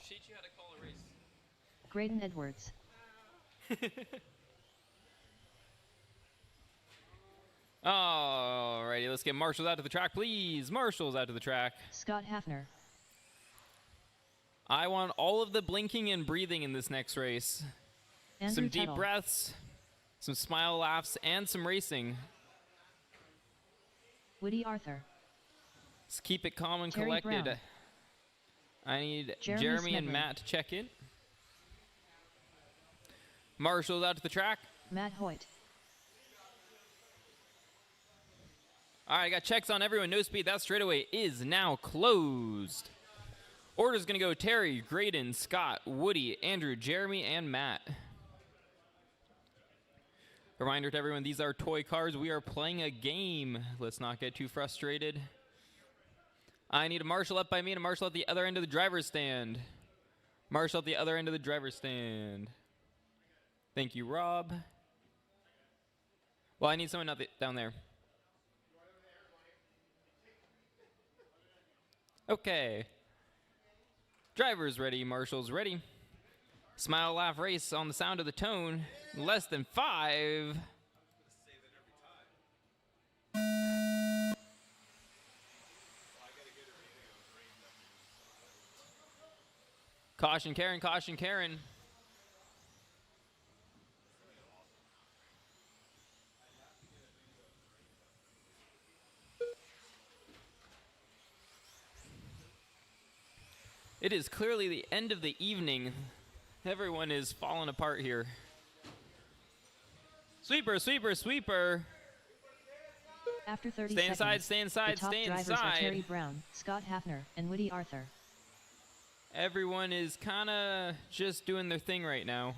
S1: Teach you how to call a race.
S2: Graydon Edwards.
S1: Alrighty, let's get Marshall's out to the track, please. Marshall's out to the track.
S2: Scott Hafner.
S1: I want all of the blinking and breathing in this next race.
S2: Andrew
S1: some deep
S2: Tuttle.
S1: breaths, some smile laughs, and some racing.
S2: Woody Arthur.
S1: Let's keep it calm and
S2: Terry
S1: collected.
S2: Brown.
S1: I need
S2: Jeremy
S1: Jeremy and
S2: Smedley.
S1: Matt to check in. Marshall's out to the track.
S2: Matt Hoyt.
S1: All right, I got checks on everyone. No speed. That straightaway is now closed. Order's going to go Terry, Graydon, Scott, Woody, Andrew, Jeremy, and Matt. Reminder to everyone, these are toy cars. We are playing a game. Let's not get too frustrated. I need a Marshall up by me and a Marshall at the other end of the driver's stand. Marshall at the other end of the driver's stand. Thank you, Rob. Well, I need someone down there. Okay. Driver's ready, Marshall's ready. Smile, laugh, race on the sound of the tone. Less than 5. Caution, Karen, caution, Karen. It is clearly the end of the evening. Everyone is falling apart here. Sweeper, sweeper, sweeper.
S2: After 30
S1: Stay
S2: seconds,
S1: inside, stay inside,
S2: the top
S1: stay
S2: drivers are Terry
S1: inside.
S2: Brown, Scott Hafner, and Woody Arthur.
S1: Everyone is kind of just doing their thing right now.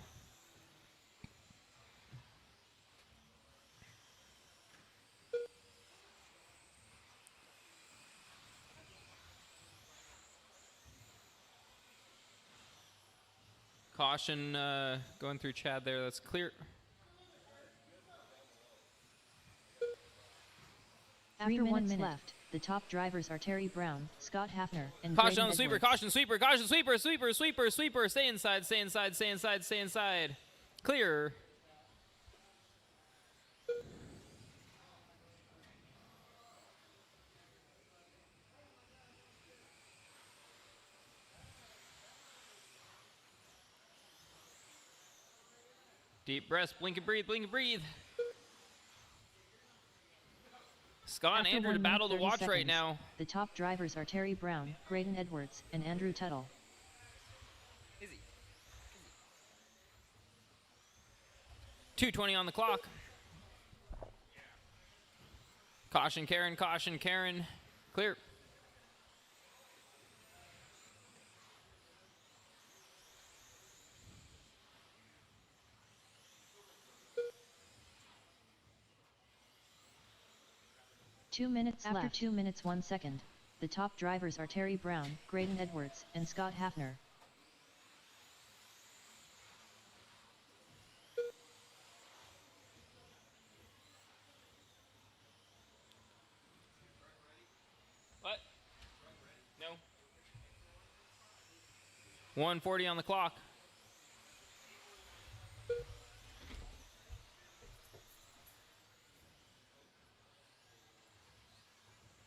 S1: Caution going through Chad there. That's clear.
S2: After 1 minute left, the top drivers are Terry Brown, Scott Hafner, and
S1: Caution
S2: Graydon
S1: on the sweeper,
S2: Edwards.
S1: caution, sweeper, caution, sweeper, sweeper, sweeper, sweeper. Stay inside, stay inside, stay inside, stay inside. Clear. Deep breaths, blink and breathe, blink and breathe. Scott and
S2: After
S1: Andrew
S2: 1
S1: to
S2: minute,
S1: battle to
S2: 30
S1: watch right
S2: seconds,
S1: now.
S2: The top drivers are Terry Brown, Graydon Edwards, and Andrew Tuttle.
S1: 2:20 on the clock. Caution, Karen, caution, Karen. Clear.
S2: After 2 minutes 1 second, the top drivers are Terry Brown, Graydon Edwards, and Scott Hafner.
S1: What? No. 1:40 on the clock.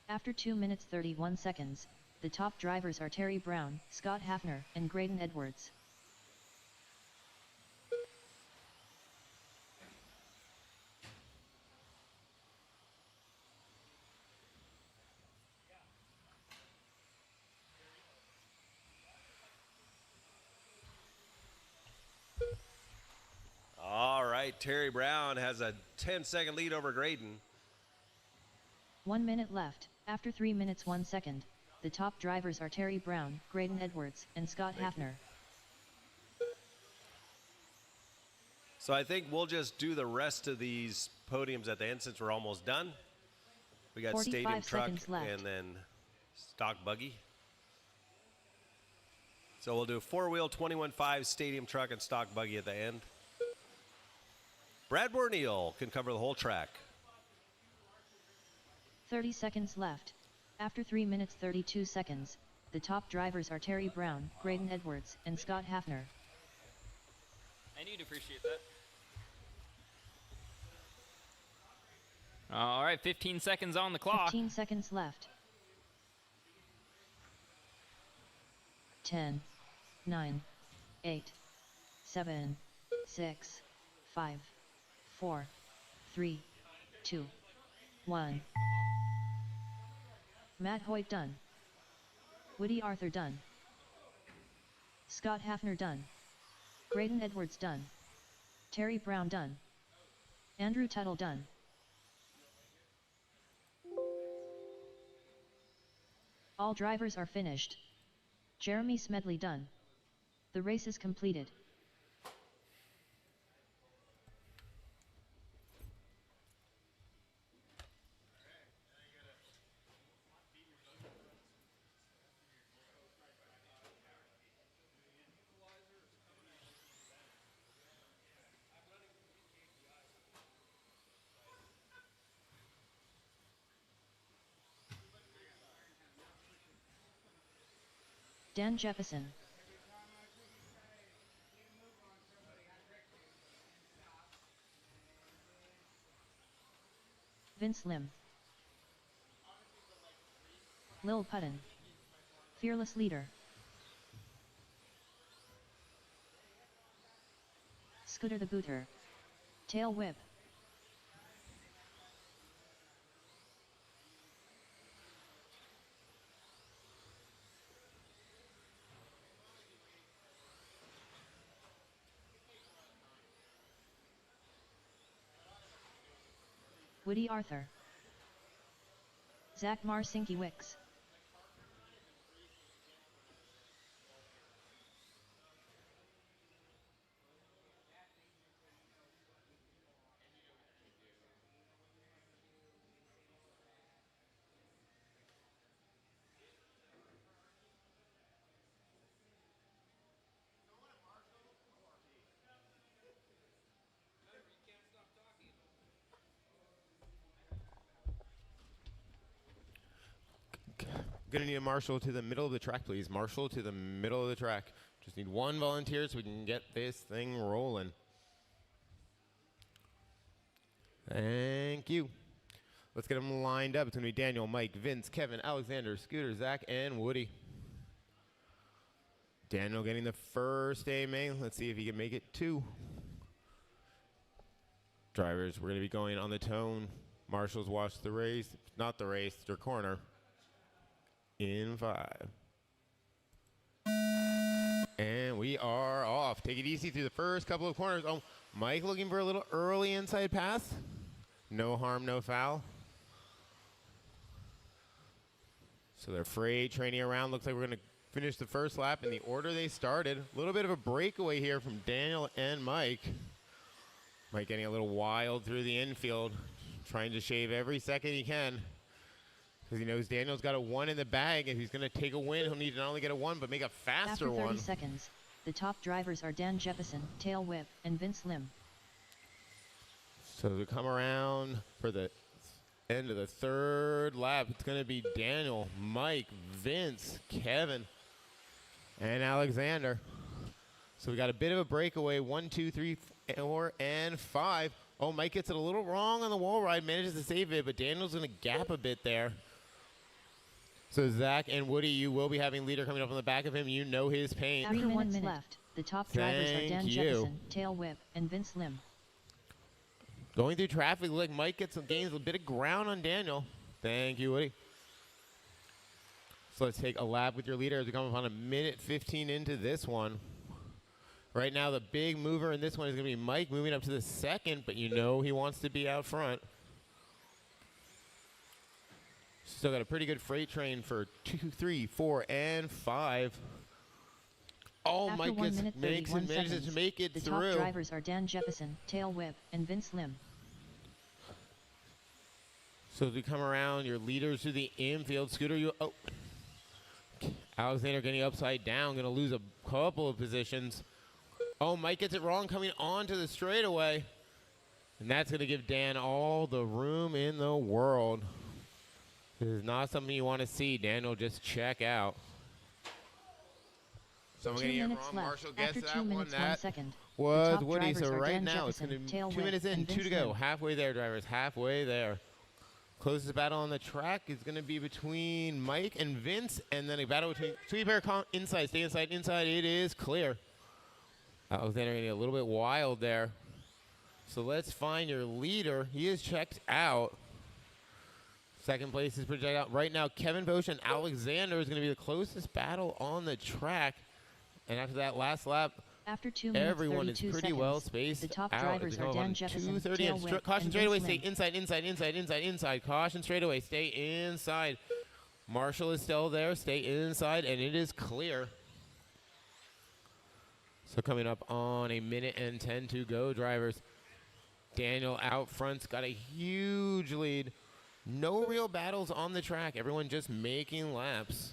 S2: After 2 minutes 31 seconds, the top drivers are Terry Brown, Scott Hafner, and Graydon Edwards.
S6: All right, Terry Brown has a 10-second lead over Graydon.
S2: 1 minute left. After 3 minutes 1 second, the top drivers are Terry Brown, Graydon Edwards, and Scott Hafner.
S6: So I think we'll just do the rest of these podiums at the end since we're almost done. We got
S2: 45
S6: stadium truck
S2: seconds left.
S6: and then stock buggy. So we'll do 4-wheel 21.5 stadium truck and stock buggy at the end. Brad Borneal can cover the whole track.
S2: 30 seconds left. After 3 minutes 32 seconds, the top drivers are Terry Brown, Graydon Edwards, and Scott Hafner.
S1: I need to appreciate that. All right, 15 seconds on the clock.
S2: 15 seconds left. 10, 9, 8, 7, 6, 5, 4, 3, 2, 1. Matt Hoyt done. Woody Arthur done. Scott Hafner done. Graydon Edwards done. Terry Brown done. Andrew Tuttle done. All drivers are finished. Jeremy Smedley done. The race is completed. Dan Jefferson. Vince Lim. Lil Putton. Fearless leader. Scooter the Booter. Tail whip. Woody Arthur. Zach Marcinki Wicks.
S7: Gonna need a marshal to the middle of the track, please. Marshal to the middle of the track. Just need one volunteer so we can get this thing rolling. Thank you. Let's get them lined up. It's gonna be Daniel, Mike, Vince, Kevin, Alexander, Scooter, Zach, and Woody. Daniel getting the first A-main. Let's see if he can make it 2. Drivers, we're gonna be going on the tone. Marshals watch the race, not the race, their corner. In 5. And we are off. Take it easy through the first couple of corners. Oh, Mike looking for a little early inside pass. No harm, no foul. So they're freight training around. Looks like we're going to finish the first lap in the order they started. A little bit of a breakaway here from Daniel and Mike. Mike getting a little wild through the infield, trying to shave every second he can. Because he knows Daniel's got a 1 in the bag. If he's going to take a win, he'll need to not only get a 1, but make a faster one.
S2: After 30 seconds, the top drivers are Dan Jefferson, Tail Whip, and Vince Lim.
S7: So we come around for the end of the third lap. It's going to be Daniel, Mike, Vince, Kevin, and Alexander. So we got a bit of a breakaway. 1, 2, 3, 4, and 5. Oh, Mike gets it a little wrong on the wall ride, manages to save it, but Daniel's going to gap a bit there. So Zach and Woody, you will be having leader coming up on the back of him. You know his pain.
S2: After 1 minute left, the top drivers are Dan Jefferson, Tail Whip, and Vince Lim.
S7: Going through traffic, like Mike gains a bit of ground on Daniel. Thank you, Woody. So let's take a lap with your leader as we come upon a minute 15 into this one. Right now, the big mover in this one is going to be Mike moving up to the second, but you know he wants to be out front. Still got a pretty good freight train for 2, 3, 4, and 5. Oh,
S2: After
S7: Mike manages to make it
S2: the
S7: through.
S2: The top drivers are Dan Jefferson, Tail Whip, and Vince Lim.
S7: So as we come around, your leaders to the infield. Scooter, Alexander getting upside down, going to lose a couple of positions. Oh, Mike gets it wrong coming onto the straightaway. And that's going to give Dan all the room in the world. This is not something you want to see. Daniel just check out. Someone going to get wrong. Marshall gets
S2: After
S7: that
S2: 2
S7: one.
S2: minutes, 1 second.
S7: Was Woody. So right
S2: Dan
S7: now it's
S2: Jefferson,
S7: going to be
S2: Tail
S7: 2
S2: Whip,
S7: minutes in,
S2: and
S7: 2
S2: Vince
S7: to go.
S2: Lim.
S7: Halfway there, drivers. Halfway there. Closest battle on the track is going to be between Mike and Vince, and then a battle between inside. Stay inside. Inside. It is clear. Alexander getting a little bit wild there. So let's find your leader. He is checked out. Second place is projected out. Right now, Kevin Bosch and Alexander is going to be the closest battle on the track. And after that last lap,
S2: after 2 minutes,
S7: everyone is pretty
S2: seconds,
S7: well spaced
S2: the top
S7: out.
S2: drivers are Dan Jefferson,
S7: 230
S2: Tail
S7: and
S2: Whip,
S7: caution
S2: and
S7: straightaway.
S2: Vince
S7: Stay
S2: Lim.
S7: inside. Caution straightaway. Stay inside. Marshall is still there. Stay inside, and it is clear. So coming up on 1 minute and 10 to go, drivers. Daniel out front's got a huge lead. No real battles on the track. Everyone just making laps.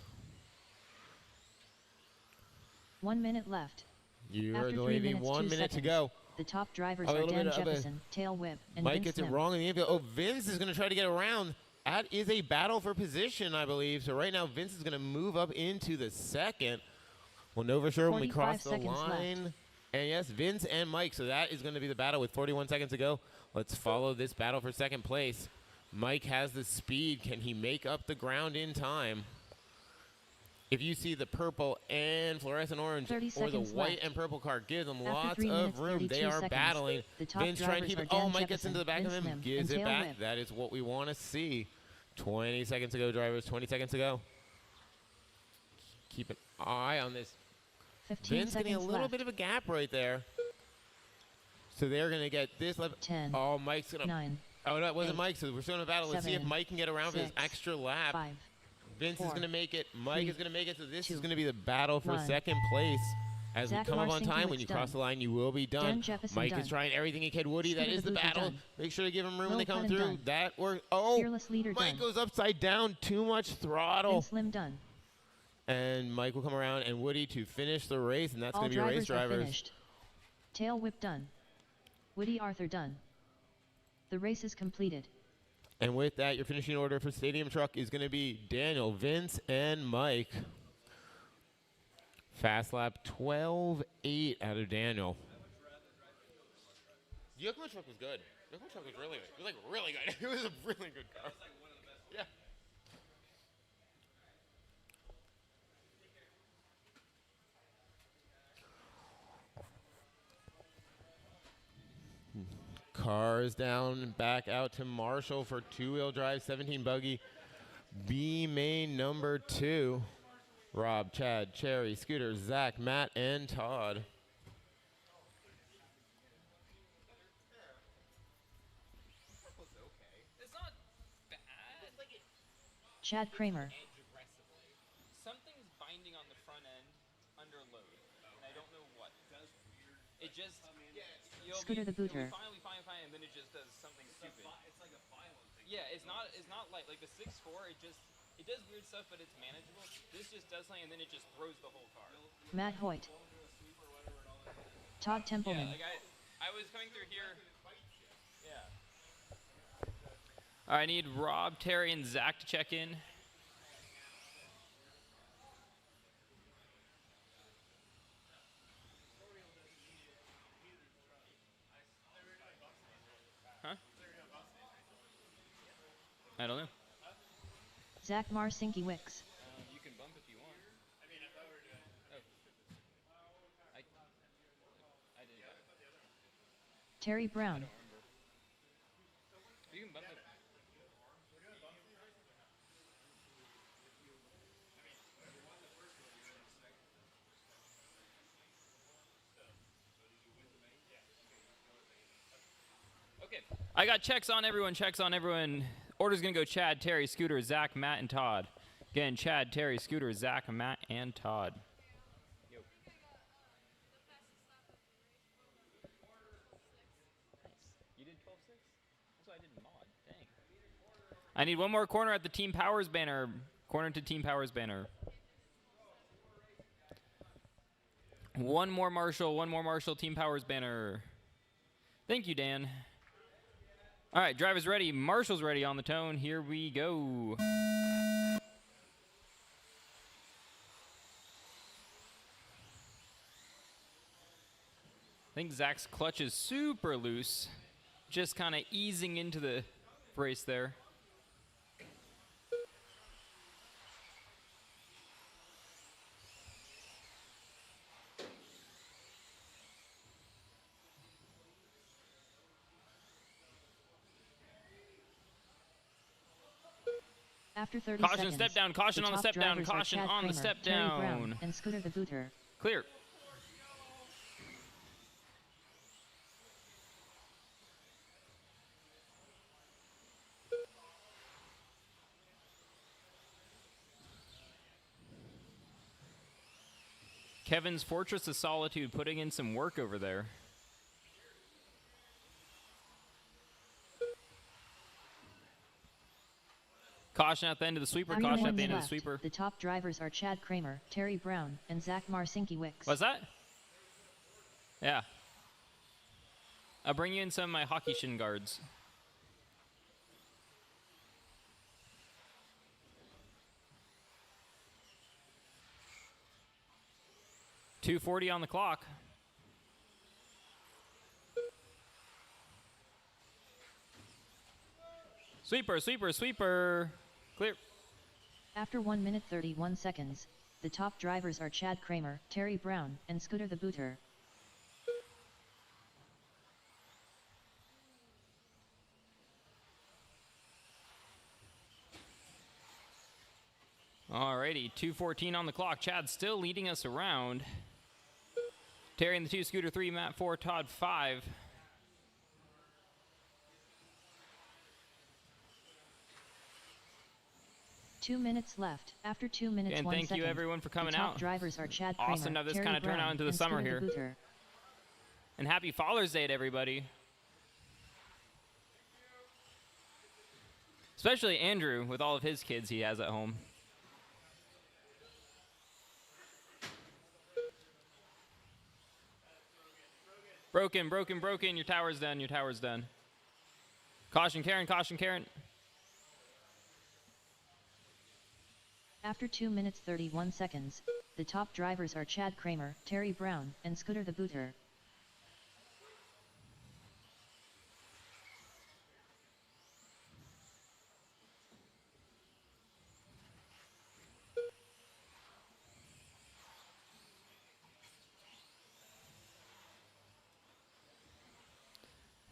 S2: 1 minute left.
S7: You
S2: After
S7: heard the
S2: 3
S7: lady.
S2: minutes,
S7: 1
S2: 2
S7: minute to
S2: seconds,
S7: go.
S2: The top drivers
S7: A
S2: are
S7: little
S2: Dan
S7: bit of a-
S2: Jefferson, Tail Whip, and
S7: Mike
S2: Vince
S7: gets it
S2: Lim.
S7: wrong in the infield. Oh, Vince is going to try to get around. That is a battle for position, I believe. So right now, Vince is going to move up into the second. We'll know for sure when we
S2: 45
S7: cross the
S2: seconds
S7: line.
S2: left.
S7: And yes, Vince and Mike. So that is going to be the battle with 41 seconds to go. Let's follow this battle for second place. Mike has the speed. Can he make up the ground in time? If you see the purple and fluorescent orange
S2: 30
S7: or the
S2: seconds
S7: white
S2: left.
S7: and purple car, give them
S2: After
S7: lots
S2: 3
S7: of
S2: minutes,
S7: room. They
S2: 32
S7: are
S2: seconds.
S7: battling.
S2: The top
S7: Vince trying to
S2: drivers
S7: keep
S2: are
S7: it. Oh,
S2: Dan
S7: Mike gets into the back
S2: Jefferson,
S7: of him.
S2: Vince
S7: Gives
S2: Lim,
S7: it
S2: and
S7: back.
S2: Tail Whip.
S7: That is what we want to see. 20 seconds to go, drivers. 20 seconds to go. Keep an eye on this.
S2: 15
S7: Vince getting a
S2: seconds
S7: little
S2: left.
S7: bit of a gap right there. So they're going to get this level.
S2: 10,
S7: Oh, Mike's going to.
S2: 9,
S7: Oh, that wasn't
S2: 8,
S7: Mike, so we're still in a battle. Let's see if
S2: 7,
S7: Mike can get around for this
S2: 6,
S7: extra lap.
S2: 5,
S7: Vince is
S2: 4,
S7: going to make it. Mike
S2: 3,
S7: is going to make it. So this
S2: 2,
S7: is going to be the battle for
S2: 1.
S7: second place. As
S2: Zach
S7: we come up on
S2: Marcinkiewicz
S7: time, when you cross
S2: done.
S7: the line, you will be done.
S2: Dan Jefferson
S7: Mike
S2: done.
S7: is trying everything he can. Woody, that
S2: Scooter
S7: is the
S2: the Booter
S7: battle.
S2: done.
S7: Make sure to give him room when
S2: Will
S7: they come
S2: Cuttin
S7: through.
S2: done.
S7: That works. Oh,
S2: Fearless Leader
S7: Mike
S2: done.
S7: goes upside down. Too much throttle.
S2: Vince Lim done.
S7: And Mike will come around and Woody to finish the race, and that's
S2: All
S7: going to be race
S2: drivers are
S7: drivers.
S2: finished. Tail Whip done. Woody Arthur done. The race is completed.
S7: And with that, your finishing order for Stadium Truck is going to be Daniel, Vince, and Mike. Fast lap 12.8 out of Daniel. The Yakima truck was good. The Yakima truck was really good. It was like really good. It was a really good car. Yeah. Cars down, back out to Marshall for two-wheel drive, 17 buggy. B-main number 2. Rob, Chad, Cherry, Scooter, Zach, Matt, and Todd.
S1: It's not bad.
S2: Chad Kramer.
S1: Something's binding on the front end under load, and I don't know what. It just
S2: Scooter the Booter.
S1: You'll be fine, and then it just does something stupid. It's like a violent thing. Yeah, it's not like the 6.4. It does weird stuff, but it's manageable. This just does something, and then it just throws the whole car.
S2: Matt Hoyt. Todd Templeman.
S1: Yeah, like I was coming through here. Yeah. All right, I need Rob, Terry, and Zach to check in. Huh? I don't know.
S2: Zach Marcinkiewicz.
S1: You can bump if you want. I mean, if I were doing. Oh. I did.
S2: Terry Brown.
S1: You can bump it. Okay. I got checks on everyone. Order's going to go Chad, Terry, Scooter, Zach, Matt, and Todd. Again, Chad, Terry, Scooter, Zach, Matt, and Todd. Yo. You did 12.6? That's what I did in mod. Dang. I need one more corner at the Team Powers banner. Corner to Team Powers banner. One more Marshall, Team Powers banner. Thank you, Dan. All right, driver's ready. Marshall's ready on the tone. Here we go. I think Zach's clutch is super loose. Just kind of easing into the race there.
S2: After 30
S1: Caution,
S2: seconds,
S1: step down. Caution
S2: the
S1: on the
S2: top
S1: step down.
S2: drivers are
S1: Caution
S2: Chad
S1: on the
S2: Kramer,
S1: step
S2: Terry
S1: down.
S2: Brown, and Scooter the Booter.
S1: Clear. Kevin's Fortress of Solitude putting in some work over there. Caution at the end of the sweeper. Caution at the end of the sweeper.
S2: The top drivers are Chad Kramer, Terry Brown, and Zach Marcinkiewicz.
S1: What's that? Yeah. I'll bring you in some of my hockey shin guards. .240 on the clock. Sweeper, sweeper, sweeper. Clear.
S2: After 1 minute 31 seconds, the top drivers are Chad Kramer, Terry Brown, and Scooter the Booter.
S1: Alrighty, 2:14 on the clock. Chad still leading us around. Terry in the 2, Scooter 3, Matt 4, Todd 5.
S2: Two minutes left. After 2 minutes,
S1: and
S2: 1
S1: thank
S2: second,
S1: you everyone for coming
S2: the top
S1: out.
S2: drivers are Chad Kramer,
S1: Awesome to have this
S2: Terry
S1: kind of turn
S2: Brown,
S1: out into the
S2: and
S1: summer
S2: Scooter
S1: here.
S2: the Booter.
S1: And happy Father's Day to everybody. Especially Andrew with all of his kids he has at home. Broken, broken, broken. Your tower's done. Your tower's done. Caution, Karen. Caution, Karen.
S2: After 2 minutes 31 seconds, the top drivers are Chad Kramer, Terry Brown, and Scooter the Booter.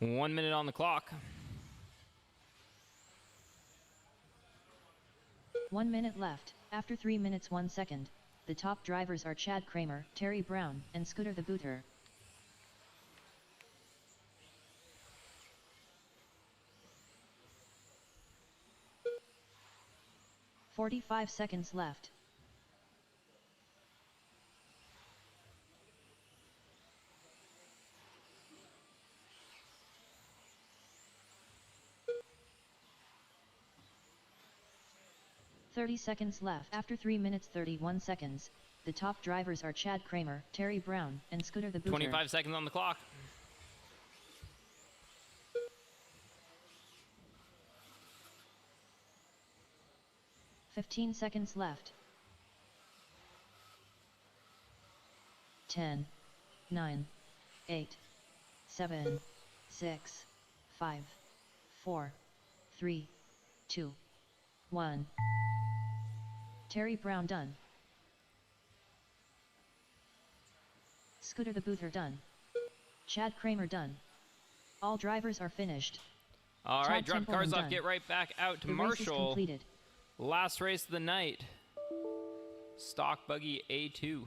S1: One minute on the clock.
S2: 1 minute left. After 3 minutes 1 second, the top drivers are Chad Kramer, Terry Brown, and Scooter the Booter. .45 seconds left. .30 seconds left. After 3 minutes 31 seconds, the top drivers are Chad Kramer, Terry Brown, and Scooter the Booter.
S1: 25 seconds on the clock.
S2: .15 seconds left. 10, 9, 8, 7, 6, 5, 4, 3, 2, 1. Terry Brown done. Scooter the Booter done. Chad Kramer done. All drivers are finished.
S1: All right,
S2: Todd
S1: drop the cars
S2: Templeman
S1: off,
S2: done.
S1: get right back out to
S2: The race is
S1: Marshall.
S2: completed.
S1: Last race of the night. Stock buggy A2.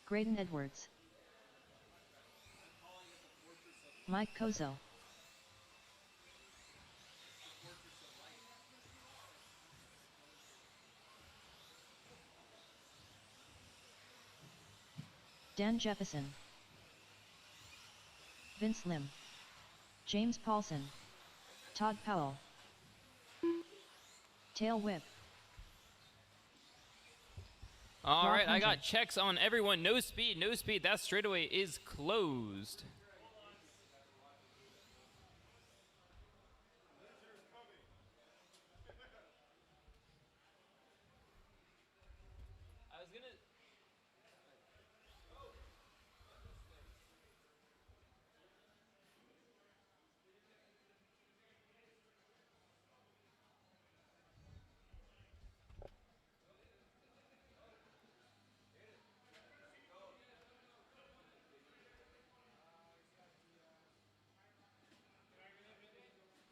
S2: Graydon Edwards. Mike Kozo. Dan Jefferson. Vince Lim. James Paulson. Todd Powell. Tail Whip.
S1: All
S2: Rob
S1: right, I got
S2: Hunter.
S1: checks on everyone. No speed, no speed. That straightaway is closed. I was gonna.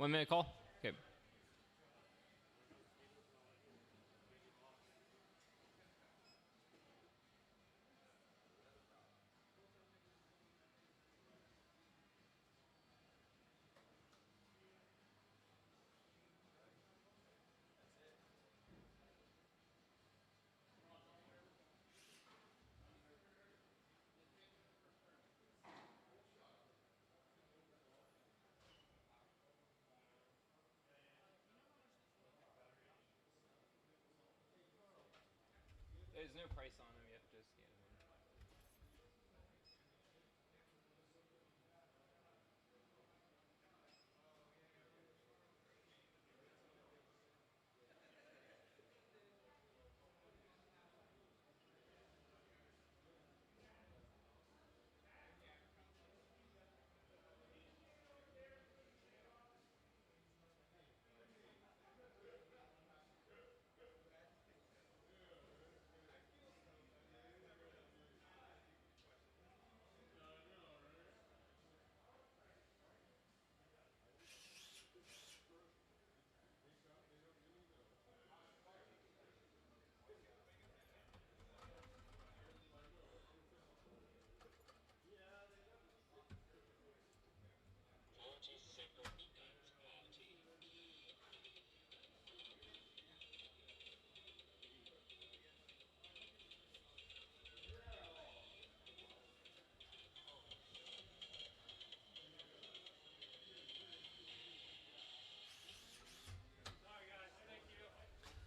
S1: 1 minute call? Okay. There's no price on them. You have to scan them in.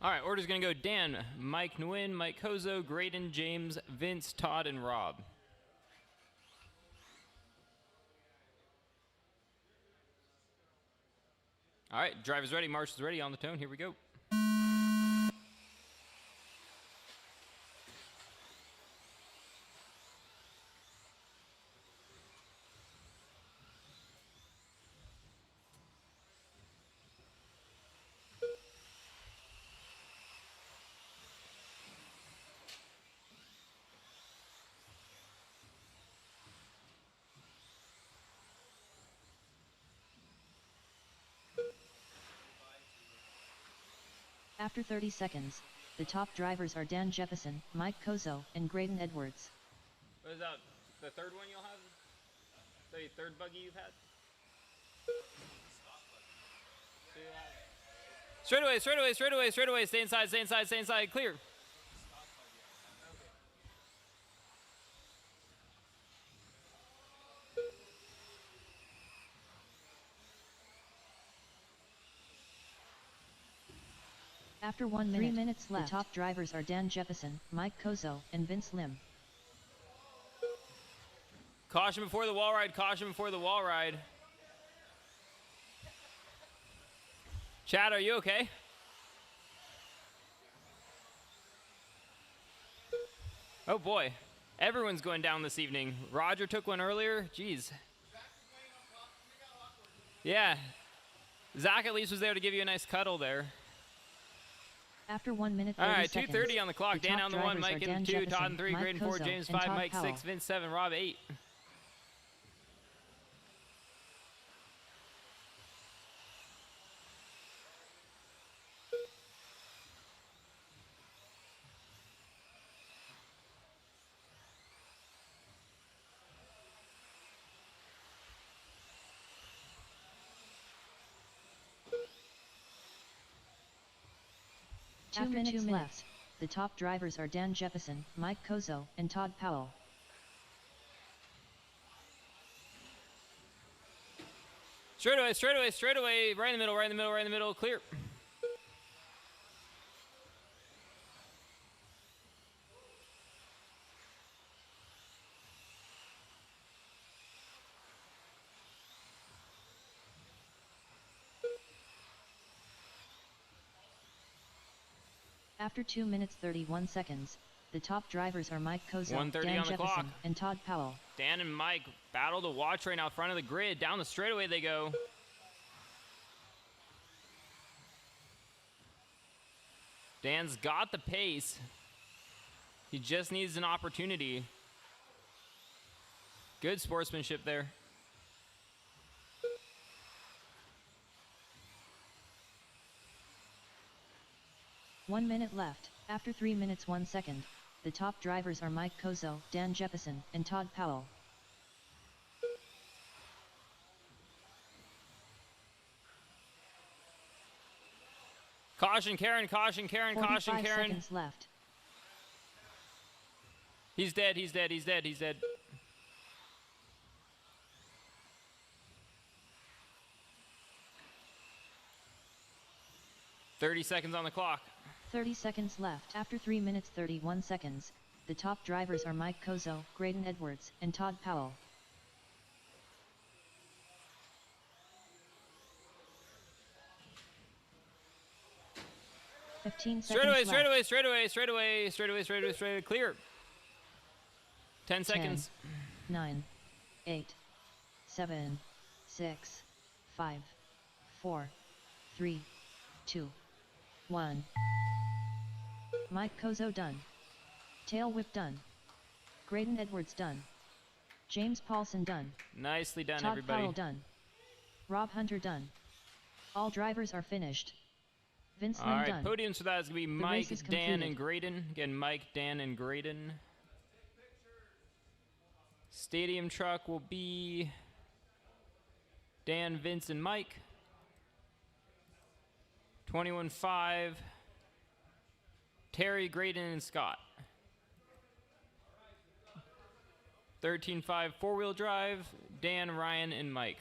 S1: All right, order's going to go Dan, Mike Nguyen, Mike Kozo, Graydon, James, Vince, Todd, and Rob. All right, driver's ready, marshal's ready, on the tone. Here we go.
S2: After 30 seconds, the top drivers are Dan Jefferson, Mike Kozo, and Graydon Edwards.
S1: What is that? The third one you'll have? The third buggy you've had? Straight away, straight away, straight away, straight away. Stay inside, stay inside, stay inside. Clear.
S2: After 1 minute, 3 minutes left, the top drivers are Dan Jefferson, Mike Kozo, and Vince Lim.
S1: Caution before the wall ride, caution before the wall ride. Chad, are you okay? Oh boy, everyone's going down this evening. Roger took one earlier, jeez. Yeah, Zach at least was there to give you a nice cuddle there.
S2: After 1 minute, 30
S1: all right,
S2: seconds,
S1: 2:30 on the clock. Dan on the 1, Mike in 2, Todd in 3,
S2: Mike
S1: Graydon 4,
S2: Kozo,
S1: James
S2: and
S1: 5,
S2: Todd
S1: Mike
S2: Powell.
S1: 6, Vince 7, Rob 8.
S2: After 2 minutes left, the top drivers are Dan Jefferson, Mike Kozo, and Todd Powell.
S1: Straight away, straight away, straight away. Right in the middle, right in the middle, right in the middle. Clear.
S2: After 2 minutes 31 seconds, the top drivers are Mike Kozo,
S1: 1:30
S2: Dan
S1: on the
S2: Jefferson,
S1: clock.
S2: and Todd Powell.
S1: Dan and Mike battle to watch right now, front of the grid. Down the straightaway they go. Dan's got the pace. He just needs an opportunity. Good sportsmanship there.
S2: 1 minute left. After 3 minutes 1 second, the top drivers are Mike Kozo, Dan Jeppesen, and Todd Powell.
S1: Caution, Karen, caution, Karen, caution,
S2: 45
S1: Karen.
S2: seconds left.
S1: He's dead, he's dead, he's dead, he's dead. "30 seconds on the clock."
S2: 30 seconds left. After 3 minutes 31 seconds, the top drivers are Mike Kozo, Graydon Edwards, and Todd Powell.
S1: Straightaway, straightaway, straightaway, straightaway, straightaway, straightaway, straightaway, clear. 10 seconds.
S2: 9, 8, 7, 6, 5, 4, 3, 2, 1. Mike Kozo done. Tail whip done. Graydon Edwards done. James Paulson done.
S1: Nicely done,
S2: Todd
S1: everybody.
S2: Powell done. Rob Hunter done. All drivers are finished. Vince
S1: All
S2: Lynn
S1: right,
S2: done.
S1: podiums for that is going to be
S2: The
S1: Mike,
S2: race is
S1: Dan,
S2: completed.
S1: and Graydon. Again, Mike, Dan, and Graydon. Stadium truck will be Dan, Vince, and Mike. 21.5, Terry, Graydon, and Scott. 13.5, four-wheel drive, Dan, Ryan, and Mike.